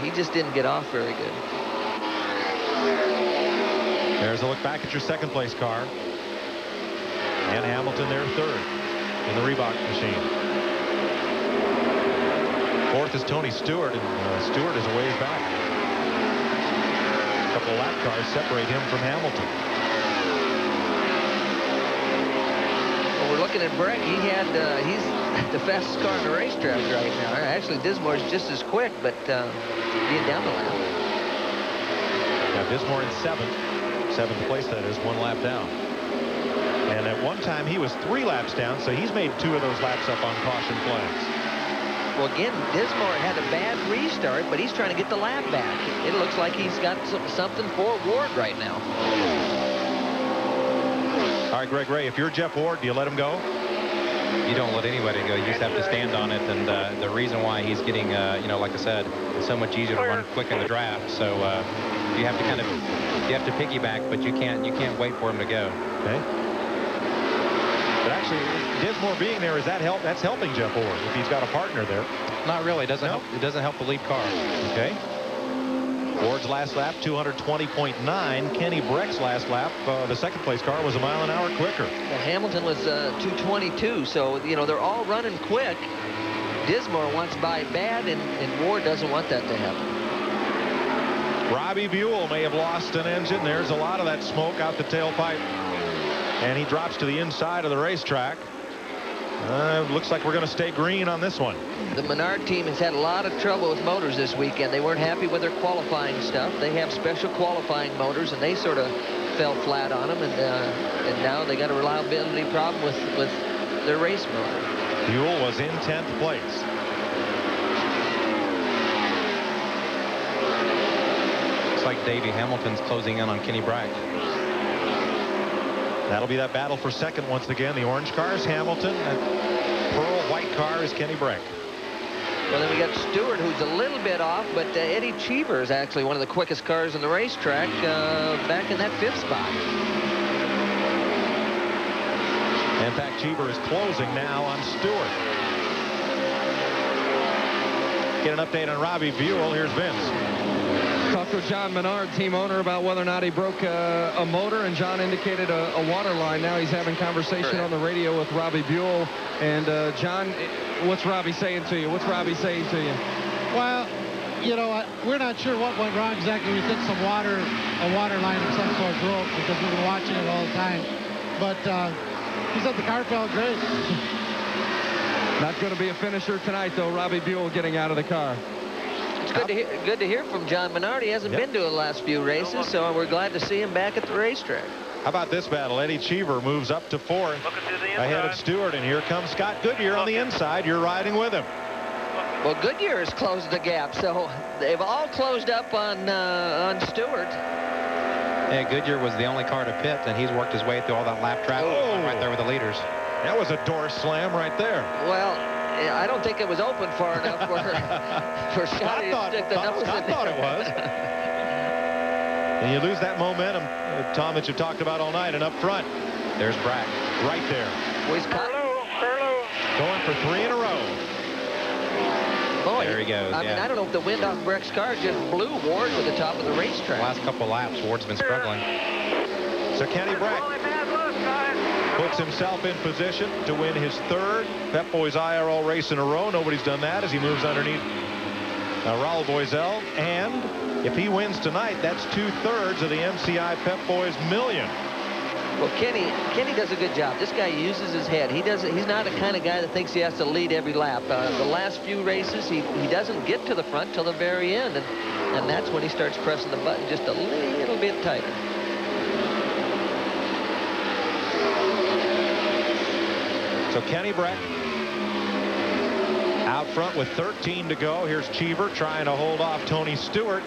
Speaker 2: he just didn't get off very good.
Speaker 15: There's a look back at your 2nd place car. And Hamilton there 3rd in the Reebok machine. 4th is Tony Stewart, and Stewart is a ways back. A couple of lap cars separate him from Hamilton.
Speaker 2: Well, we're looking at Breck. He's the fastest car on the racetrack right now. Actually, Dismore's just as quick, but being down the lap.
Speaker 15: Now Dismore in 7th place, that is, 1 lap down. And at one time he was 3 laps down, so he's made 2 of those laps up on caution flags.
Speaker 2: Well, again, Dismore had a bad restart, but he's trying to get the lap back. It looks like he's got something for Ward right now.
Speaker 15: All right, Greg Ray, if you're Jeff Ward, do you let him go?
Speaker 19: You don't let anybody go. You just have to stand on it. And the reason why he's getting, like I said, it's so much easier to run quick in the draft. So you have to you have to piggyback, but you can't wait for him to go.
Speaker 15: Okay. But actually, Dismore being there, that's helping Jeff Ward if he's got a partner there.
Speaker 19: Not really. It doesn't help the lead car.
Speaker 15: Okay. Ward's last lap, 220.9. Kenny Breck's last lap, the 2nd place car was a mile an hour quicker.
Speaker 2: Well, Hamilton was 222, so, they're all running quick. Dismore wants by bad, and Ward doesn't want that to happen.
Speaker 15: Robbie Buell may have lost an engine. There's a lot of that smoke out the tailpipe. And he drops to the inside of the racetrack. Looks like we're going to stay green on this one.
Speaker 2: The Menard team has had a lot of trouble with motors this weekend. They weren't happy with their qualifying stuff. They have special qualifying motors, and they sort of fell flat on them. And now they got a reliability problem with their race motor.
Speaker 15: Buell was in 10th place.
Speaker 19: Looks like Davey Hamilton's closing in on Kenny Breck.
Speaker 15: That'll be that battle for 2nd once again. The orange car is Hamilton, and pearl white car is Kenny Breck.
Speaker 2: Well, then we got Stewart, who's a little bit off, but Eddie Cheever is actually one of the quickest cars in the racetrack, back in that 5th spot.
Speaker 15: In fact, Cheever is closing now on Stewart. Get an update on Robbie Buell. Here's Vince.
Speaker 9: Talked with John Menard, team owner, about whether or not he broke a motor, and John indicated a water line. Now he's having conversation on the radio with Robbie Buell. And John, what's Robbie saying to you? What's Robbie saying to you?
Speaker 1: Well, you know, we're not sure what went wrong exactly. We think a water line of some sort broke because we've been watching it all the time. But he said the car felt great.
Speaker 9: Not going to be a finisher tonight, though. Robbie Buell getting out of the car.
Speaker 2: It's good to hear from John Menard. He hasn't been to the last few races, so we're glad to see him back at the racetrack.
Speaker 15: How about this battle? Eddie Cheever moves up to 4th ahead of Stewart, and here comes Scott Goodyear on the inside. You're riding with him.
Speaker 2: Well, Goodyear has closed the gap, so they've all closed up on Stewart.
Speaker 19: Yeah, Goodyear was the only car to pit, and he's worked his way through all that lap traffic right there with the leaders.
Speaker 15: That was a door slam right there.
Speaker 2: Well, I don't think it was open far enough for Scotty to stick the nose in there.
Speaker 15: I thought it was. And you lose that momentum, Tom, that you talked about all night. And up front, there's Brack right there. Going for 3 in a row.
Speaker 2: Boy,
Speaker 19: there he goes.
Speaker 2: I mean, I don't know if the wind off Breck's car just blew Ward to the top of the racetrack.
Speaker 19: The last couple laps, Ward's been struggling.
Speaker 15: So Kenny Brack puts himself in position to win his 3rd Pep Boys IRL race in a row. Nobody's done that as he moves underneath Raul Boisel. And if he wins tonight, that's 2/3 of the MCI Pep Boys million.
Speaker 2: Well, Kenny does a good job. This guy uses his head. He's not the kind of guy that thinks he has to lead every lap. The last few races, he doesn't get to the front till the very end, and that's when he starts pressing the button just a little bit tighter.
Speaker 15: So Kenny Brack out front with 13 to go. Here's Cheever trying to hold off Tony Stewart.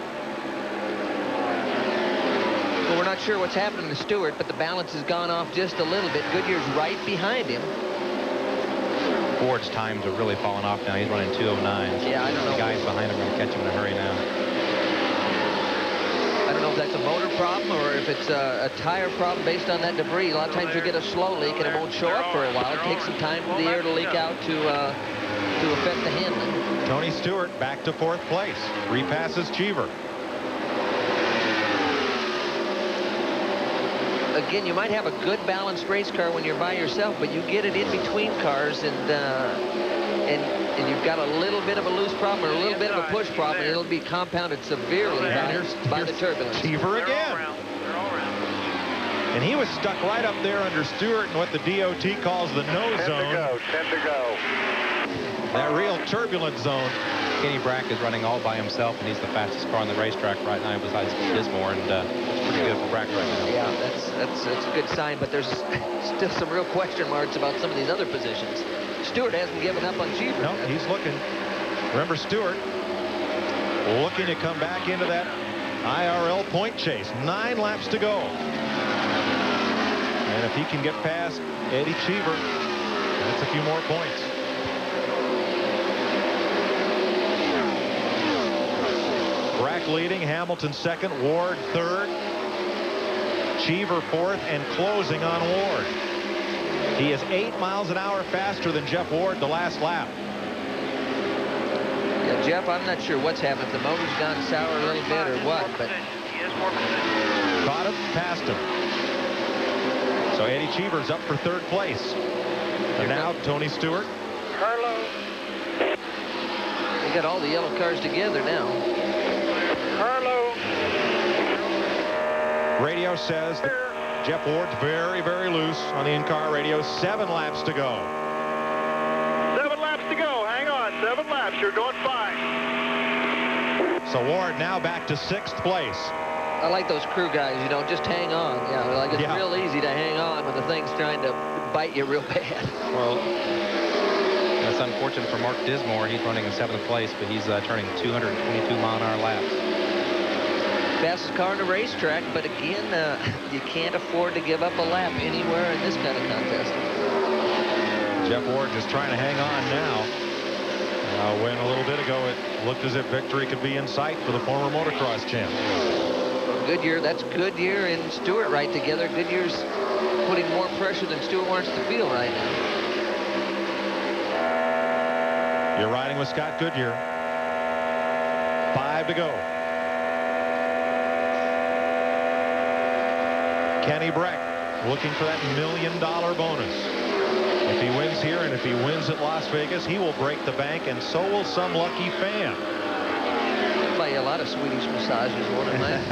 Speaker 2: Well, we're not sure what's happening to Stewart, but the balance has gone off just a little bit. Goodyear's right behind him.
Speaker 19: Ford's times are really falling off now. He's running 2:09.
Speaker 2: Yeah, I don't know.
Speaker 19: The guys behind him are going to catch him in a hurry now.
Speaker 2: I don't know if that's a motor problem or if it's a tire problem based on that debris. A lot of times you get a slow leak and it won't show up for a while. It takes some time for the air to leak out to affect the handling.
Speaker 15: Tony Stewart back to 4th place. Repasses Cheever.
Speaker 2: Again, you might have a good balanced race car when you're by yourself, but you get it in between cars and you've got a little bit of a loose problem or a little bit of a push problem, and it'll be compounded severely by the turbulence.
Speaker 15: Cheever again. And he was stuck right up there under Stewart in what the DOT calls the no zone.
Speaker 8: 10 to go.
Speaker 15: That real turbulent zone.
Speaker 19: Kenny Brack is running all by himself, and he's the fastest car on the racetrack right now besides Dismore, and it's pretty good for Brack right now.
Speaker 2: Yeah, that's a good sign, but there's still some real question marks about some of these other positions. Stewart hasn't given up on Cheever.
Speaker 15: No, he's looking. Remember, Stewart looking to come back into that IRL point chase. 9 laps to go. And if he can get past Eddie Cheever, that's a few more points. Brack leading, Hamilton 2nd, Ward 3rd, Cheever 4th, and closing on Ward. He is 8 miles an hour faster than Jeff Ward the last lap.
Speaker 2: Yeah, Jeff, I'm not sure what's happened. If the motor's gone sour a little bit or what, but
Speaker 15: caught him, passed him. So Eddie Cheever's up for 3rd place. And now Tony Stewart.
Speaker 8: Carlo.
Speaker 2: We got all the yellow cars together now.
Speaker 8: Carlo.
Speaker 15: Radio says that Jeff Ward's very, very loose on the in-car radio. 7 laps to go.
Speaker 8: 7 laps to go. Hang on. 7 laps. You're doing fine.
Speaker 15: So Ward now back to 6th place.
Speaker 2: I like those crew guys, you know, just hang on. Yeah, like it's real easy to hang on when the thing's trying to bite you real bad.
Speaker 19: Well, that's unfortunate for Mark Dismore. He's running in 7th place, but he's turning 222-mile-an-hour laps.
Speaker 2: Fastest car on the racetrack, but again, you can't afford to give up a lap anywhere in this kind of contest.
Speaker 15: Jeff Ward just trying to hang on now. When a little bit ago it looked as if victory could be in sight for the former motocross champ.
Speaker 2: Goodyear, that's Goodyear and Stewart right together. Goodyear's putting more pressure than Stewart wants to feel right now.
Speaker 15: You're riding with Scott Goodyear. 5 to go. Kenny Breck looking for that $1 million bonus. If he wins here and if he wins at Las Vegas, he will break the bank, and so will some lucky fan.
Speaker 2: I'll buy you a lot of Swedish massages, won't it, man?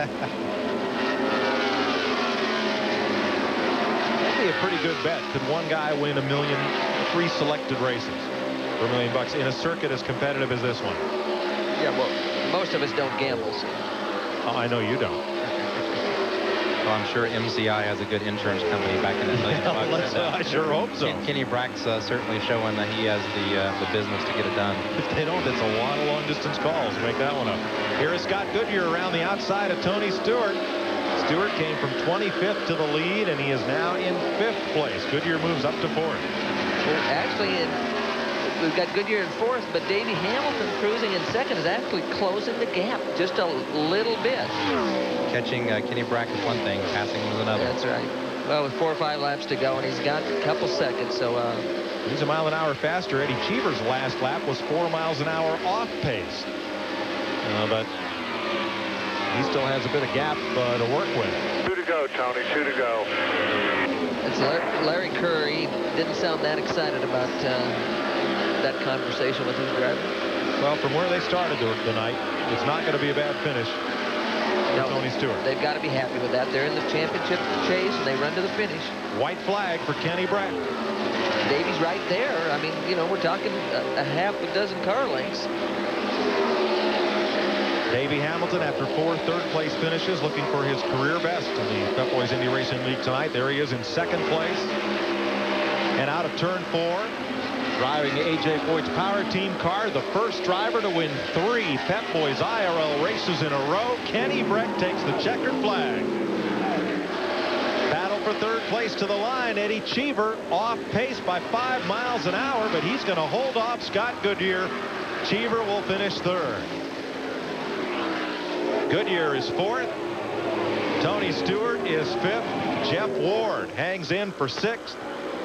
Speaker 15: That'd be a pretty good bet. Could one guy win $1 million, 3 selected races for $1 million in a circuit as competitive as this one?
Speaker 2: Yeah, well, most of us don't gamble. So.
Speaker 15: Oh, I know you don't.
Speaker 19: Well, I'm sure MCI has a good insurance company back in the $1 million.
Speaker 15: I sure hope so.
Speaker 19: Kenny Brack's certainly showing that he has the business to get it done.
Speaker 15: If they don't, it's a lot of long-distance calls. Make that one up. Here is Scott Goodyear around the outside of Tony Stewart. Stewart came from 25th to the lead, and he is now in 5th place. Goodyear moves up to 4th.
Speaker 2: Well, actually, we've got Goodyear in 4th, but Davey Hamilton cruising in 2nd is actually closing the gap just a little bit.
Speaker 19: Catching Kenny Brack is one thing, passing was another.
Speaker 2: That's right. Well, with 4 or 5 laps to go, and he's got a couple seconds, so...
Speaker 15: he's a mile an hour faster. Eddie Cheever's last lap was 4 miles an hour off pace. But he still has a bit of gap to work with.
Speaker 8: 2 to go, Tony, 2 to go.
Speaker 2: It's Larry Kerr. He didn't sound that excited about that conversation with his driver.
Speaker 15: Well, from where they started the night, it's not going to be a bad finish. No, Tony Stewart.
Speaker 2: They've got to be happy with that. They're in the championship chase, and they run to the finish.
Speaker 15: White flag for Kenny Brack.
Speaker 2: Davy's right there. I mean, you know, we're talking a half a dozen car lengths.
Speaker 15: Davey Hamilton, after 4 third-place finishes, looking for his career best in the Pep Boys Indy Racing League tonight. There he is in 2nd place. And out of turn 4, driving the A.J. Foyt's Power Team car, the first driver to win 3 Pep Boys IRL races in a row. Kenny Brack takes the checkered flag. Battle for 3rd place to the line. Eddie Cheever off pace by 5 miles an hour, but he's going to hold off Scott Goodyear. Cheever will finish 3rd. Goodyear is 4th. Tony Stewart is 5th. Jeff Ward hangs in for 6th.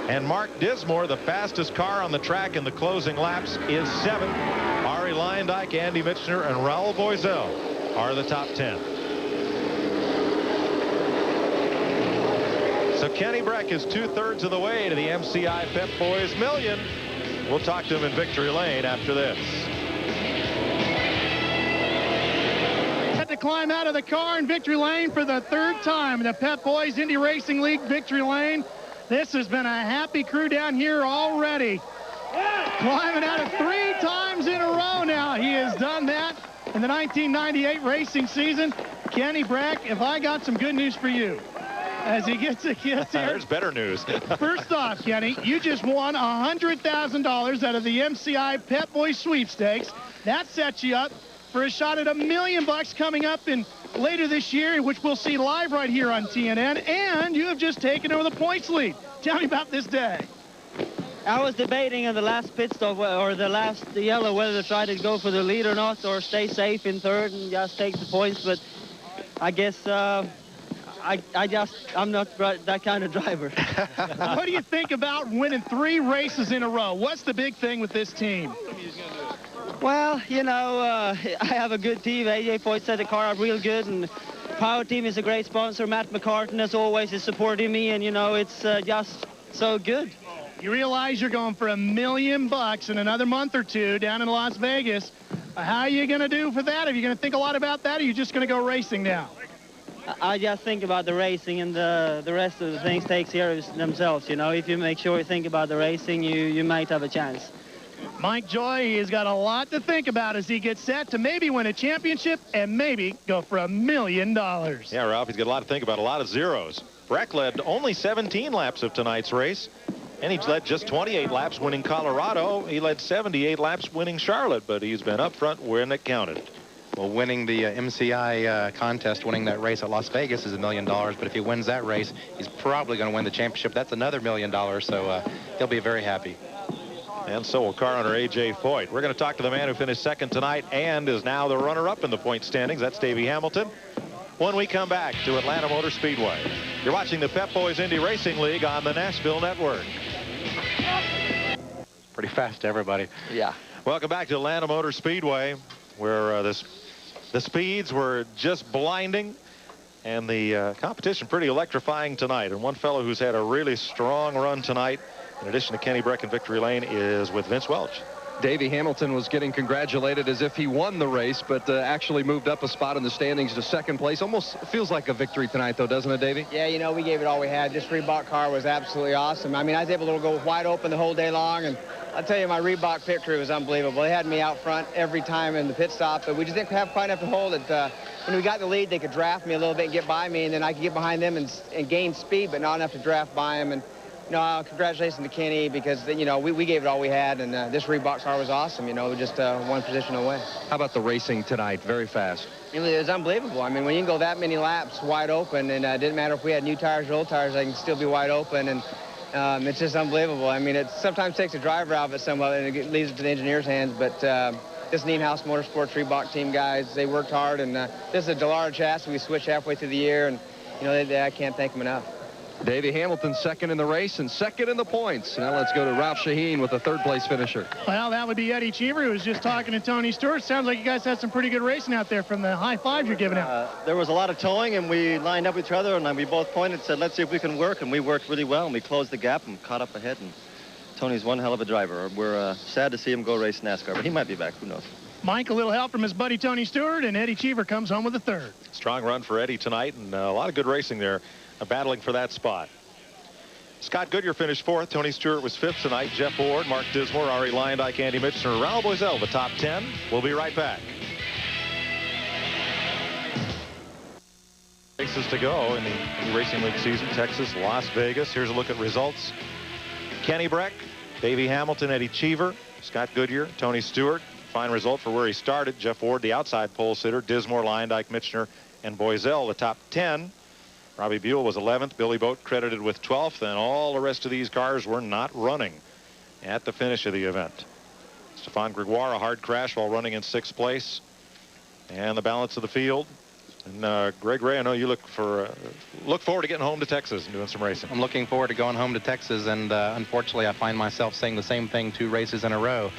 Speaker 15: And Mark Dismore, the fastest car on the track in the closing laps, is 7th. Ari Leyendyke, Andy Michner, and Raul Boisel are the top 10. So Kenny Brack is 2/3 of the way to the MCI Pep Boys $1 million. We'll talk to him in victory lane after this.
Speaker 4: To climb out of the car in victory lane for the 3rd time in the Pep Boys Indy Racing League victory lane. This has been a happy crew down here already. Climbing out of 3 times in a row now. He has done that in the 1998 racing season. Kenny Brack, if I got some good news for you as he gets here.
Speaker 15: There's better news.
Speaker 4: First off, Kenny, you just won $100,000 out of the MCI Pep Boys sweepstakes. That sets you up for a shot at $1 million coming up in later this year, which we'll see live right here on TNN. And you have just taken over the points lead. Tell me about this day.
Speaker 6: I was debating in the last pit stop or the last yellow whether to try to go for the lead or not, or stay safe in 3rd and just take the points. But I guess I'm not that kind of driver.
Speaker 4: What do you think about winning 3 races in a row? What's the big thing with this team?
Speaker 6: Well, you know, I have a good team. A.J. Foyt set the car up real good, and Power Team is a great sponsor. Matt McCartan, as always, is supporting me, and, you know, it's just so good.
Speaker 4: You realize you're going for $1 million in another month or 2 down in Las Vegas. How are you going to do for that? Are you going to think a lot about that, or are you just going to go racing now?
Speaker 6: I just think about the racing, and the rest of the things takes care of themselves. You know, if you make sure you think about the racing, you might have a chance.
Speaker 4: Mike Joy, he has got a lot to think about as he gets set to maybe win a championship and maybe go for $1 million.
Speaker 15: Yeah, Ralph, he's got a lot to think about, a lot of zeros. Breck led only 17 laps of tonight's race, and he's led just 28 laps winning Colorado. He led 78 laps winning Charlotte, but he's been up front when it counted.
Speaker 19: Well, winning the MCI contest, winning that race at Las Vegas is $1 million, but if he wins that race, he's probably going to win the championship. That's another $1 million, so he'll be very happy.
Speaker 15: And so will car owner A.J. Foyt. We're going to talk to the man who finished 2nd tonight and is now the runner-up in the point standings. That's Davey Hamilton. when we come back to Atlanta Motor Speedway. You're watching the Pep Boys Indy Racing League on the Nashville Network.
Speaker 19: Pretty fast, everybody.
Speaker 2: Yeah.
Speaker 15: Welcome back to Atlanta Motor Speedway, where the speeds were just blinding and the competition pretty electrifying tonight. And one fellow who's had a really strong run tonight, in addition to Kenny Breck in victory lane, is with Vince Welch.
Speaker 9: Davey Hamilton was getting congratulated as if he won the race, but actually moved up a spot in the standings to second place. Almost feels like a victory tonight, though, doesn't it, Davey?
Speaker 5: Yeah, you know, we gave it all we had. This Reebok car was absolutely awesome. I mean, I was able to go wide open the whole day long, and I'll tell you, my Reebok pit crew was unbelievable. They had me out front every time in the pit stop, but we just didn't have quite enough to hold it. When we got the lead, they could draft me a little bit and get by me, and then I could get behind them and gain speed, but not enough to draft by them. And you know, congratulations to Kenny, because, you know, we gave it all we had, and this Reebok car was awesome, you know, just one position away.
Speaker 9: How about the racing tonight? Very fast.
Speaker 5: It was unbelievable. I mean, when you can go that many laps wide open, and it didn't matter if we had new tires or old tires, they can still be wide open, and it's just unbelievable. I mean, it sometimes takes a driver out of it somewhat, and it leaves it to the engineer's hands, but this Nienhaus Motorsports Reebok team guys, they worked hard, and this is a Delara chassis. We switched halfway through the year, and, you know, I can't thank them enough.
Speaker 9: Davey Hamilton second in the race and second in the points. Now let's go to Ralph Shaheen with the third-place finisher.
Speaker 4: Well, that would be Eddie Cheever, who was just talking to Tony Stewart. Sounds like you guys had some pretty good racing out there from the high fives you're giving out.
Speaker 7: There was a lot of towing, and we lined up with each other, and we both pointed and said, let's see if we can work, and we worked really well, and we closed the gap and caught up ahead, and Tony's one hell of a driver. We're sad to see him go race NASCAR, but he might be back. Who knows?
Speaker 4: Mike, a little help from his buddy Tony Stewart, and Eddie Cheever comes home with a third.
Speaker 15: Strong run for Eddie tonight, and a lot of good racing there, battling for that spot. Scott Goodyear finished fourth. Tony Stewart was fifth tonight. Jeff Ward, Mark Dismore, Ari Lyondike, Andy Mitchell, Raul Boisel, the top 10. We'll be right back. Races to go in the Racing League season. Texas, Las Vegas. Here's a look at results. Kenny Breck, Davey Hamilton, Eddie Cheever, Scott Goodyear, Tony Stewart. Fine result for where he started. Jeff Ward, the outside pole sitter. Dismore, Lyondike, Mitchner, and Boisel, the top 10. Robbie Buell was 11th. Billy Boat credited with 12th, and all the rest of these cars were not running at the finish of the event. Stefan Gregoire, a hard crash while running in 6th place. And the balance of the field. And Greg Ray, I know you look forward to getting home to Texas and doing some racing.
Speaker 19: I'm looking forward to going home to Texas, and unfortunately I find myself saying the same thing 2 races in a row.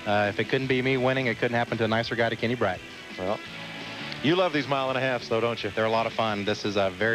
Speaker 19: If it couldn't be me winning, it couldn't happen to a nicer guy to Kenny Bragg.
Speaker 15: Well, you love these mile and a halfs, though, don't you?
Speaker 19: They're a lot of fun. This is a very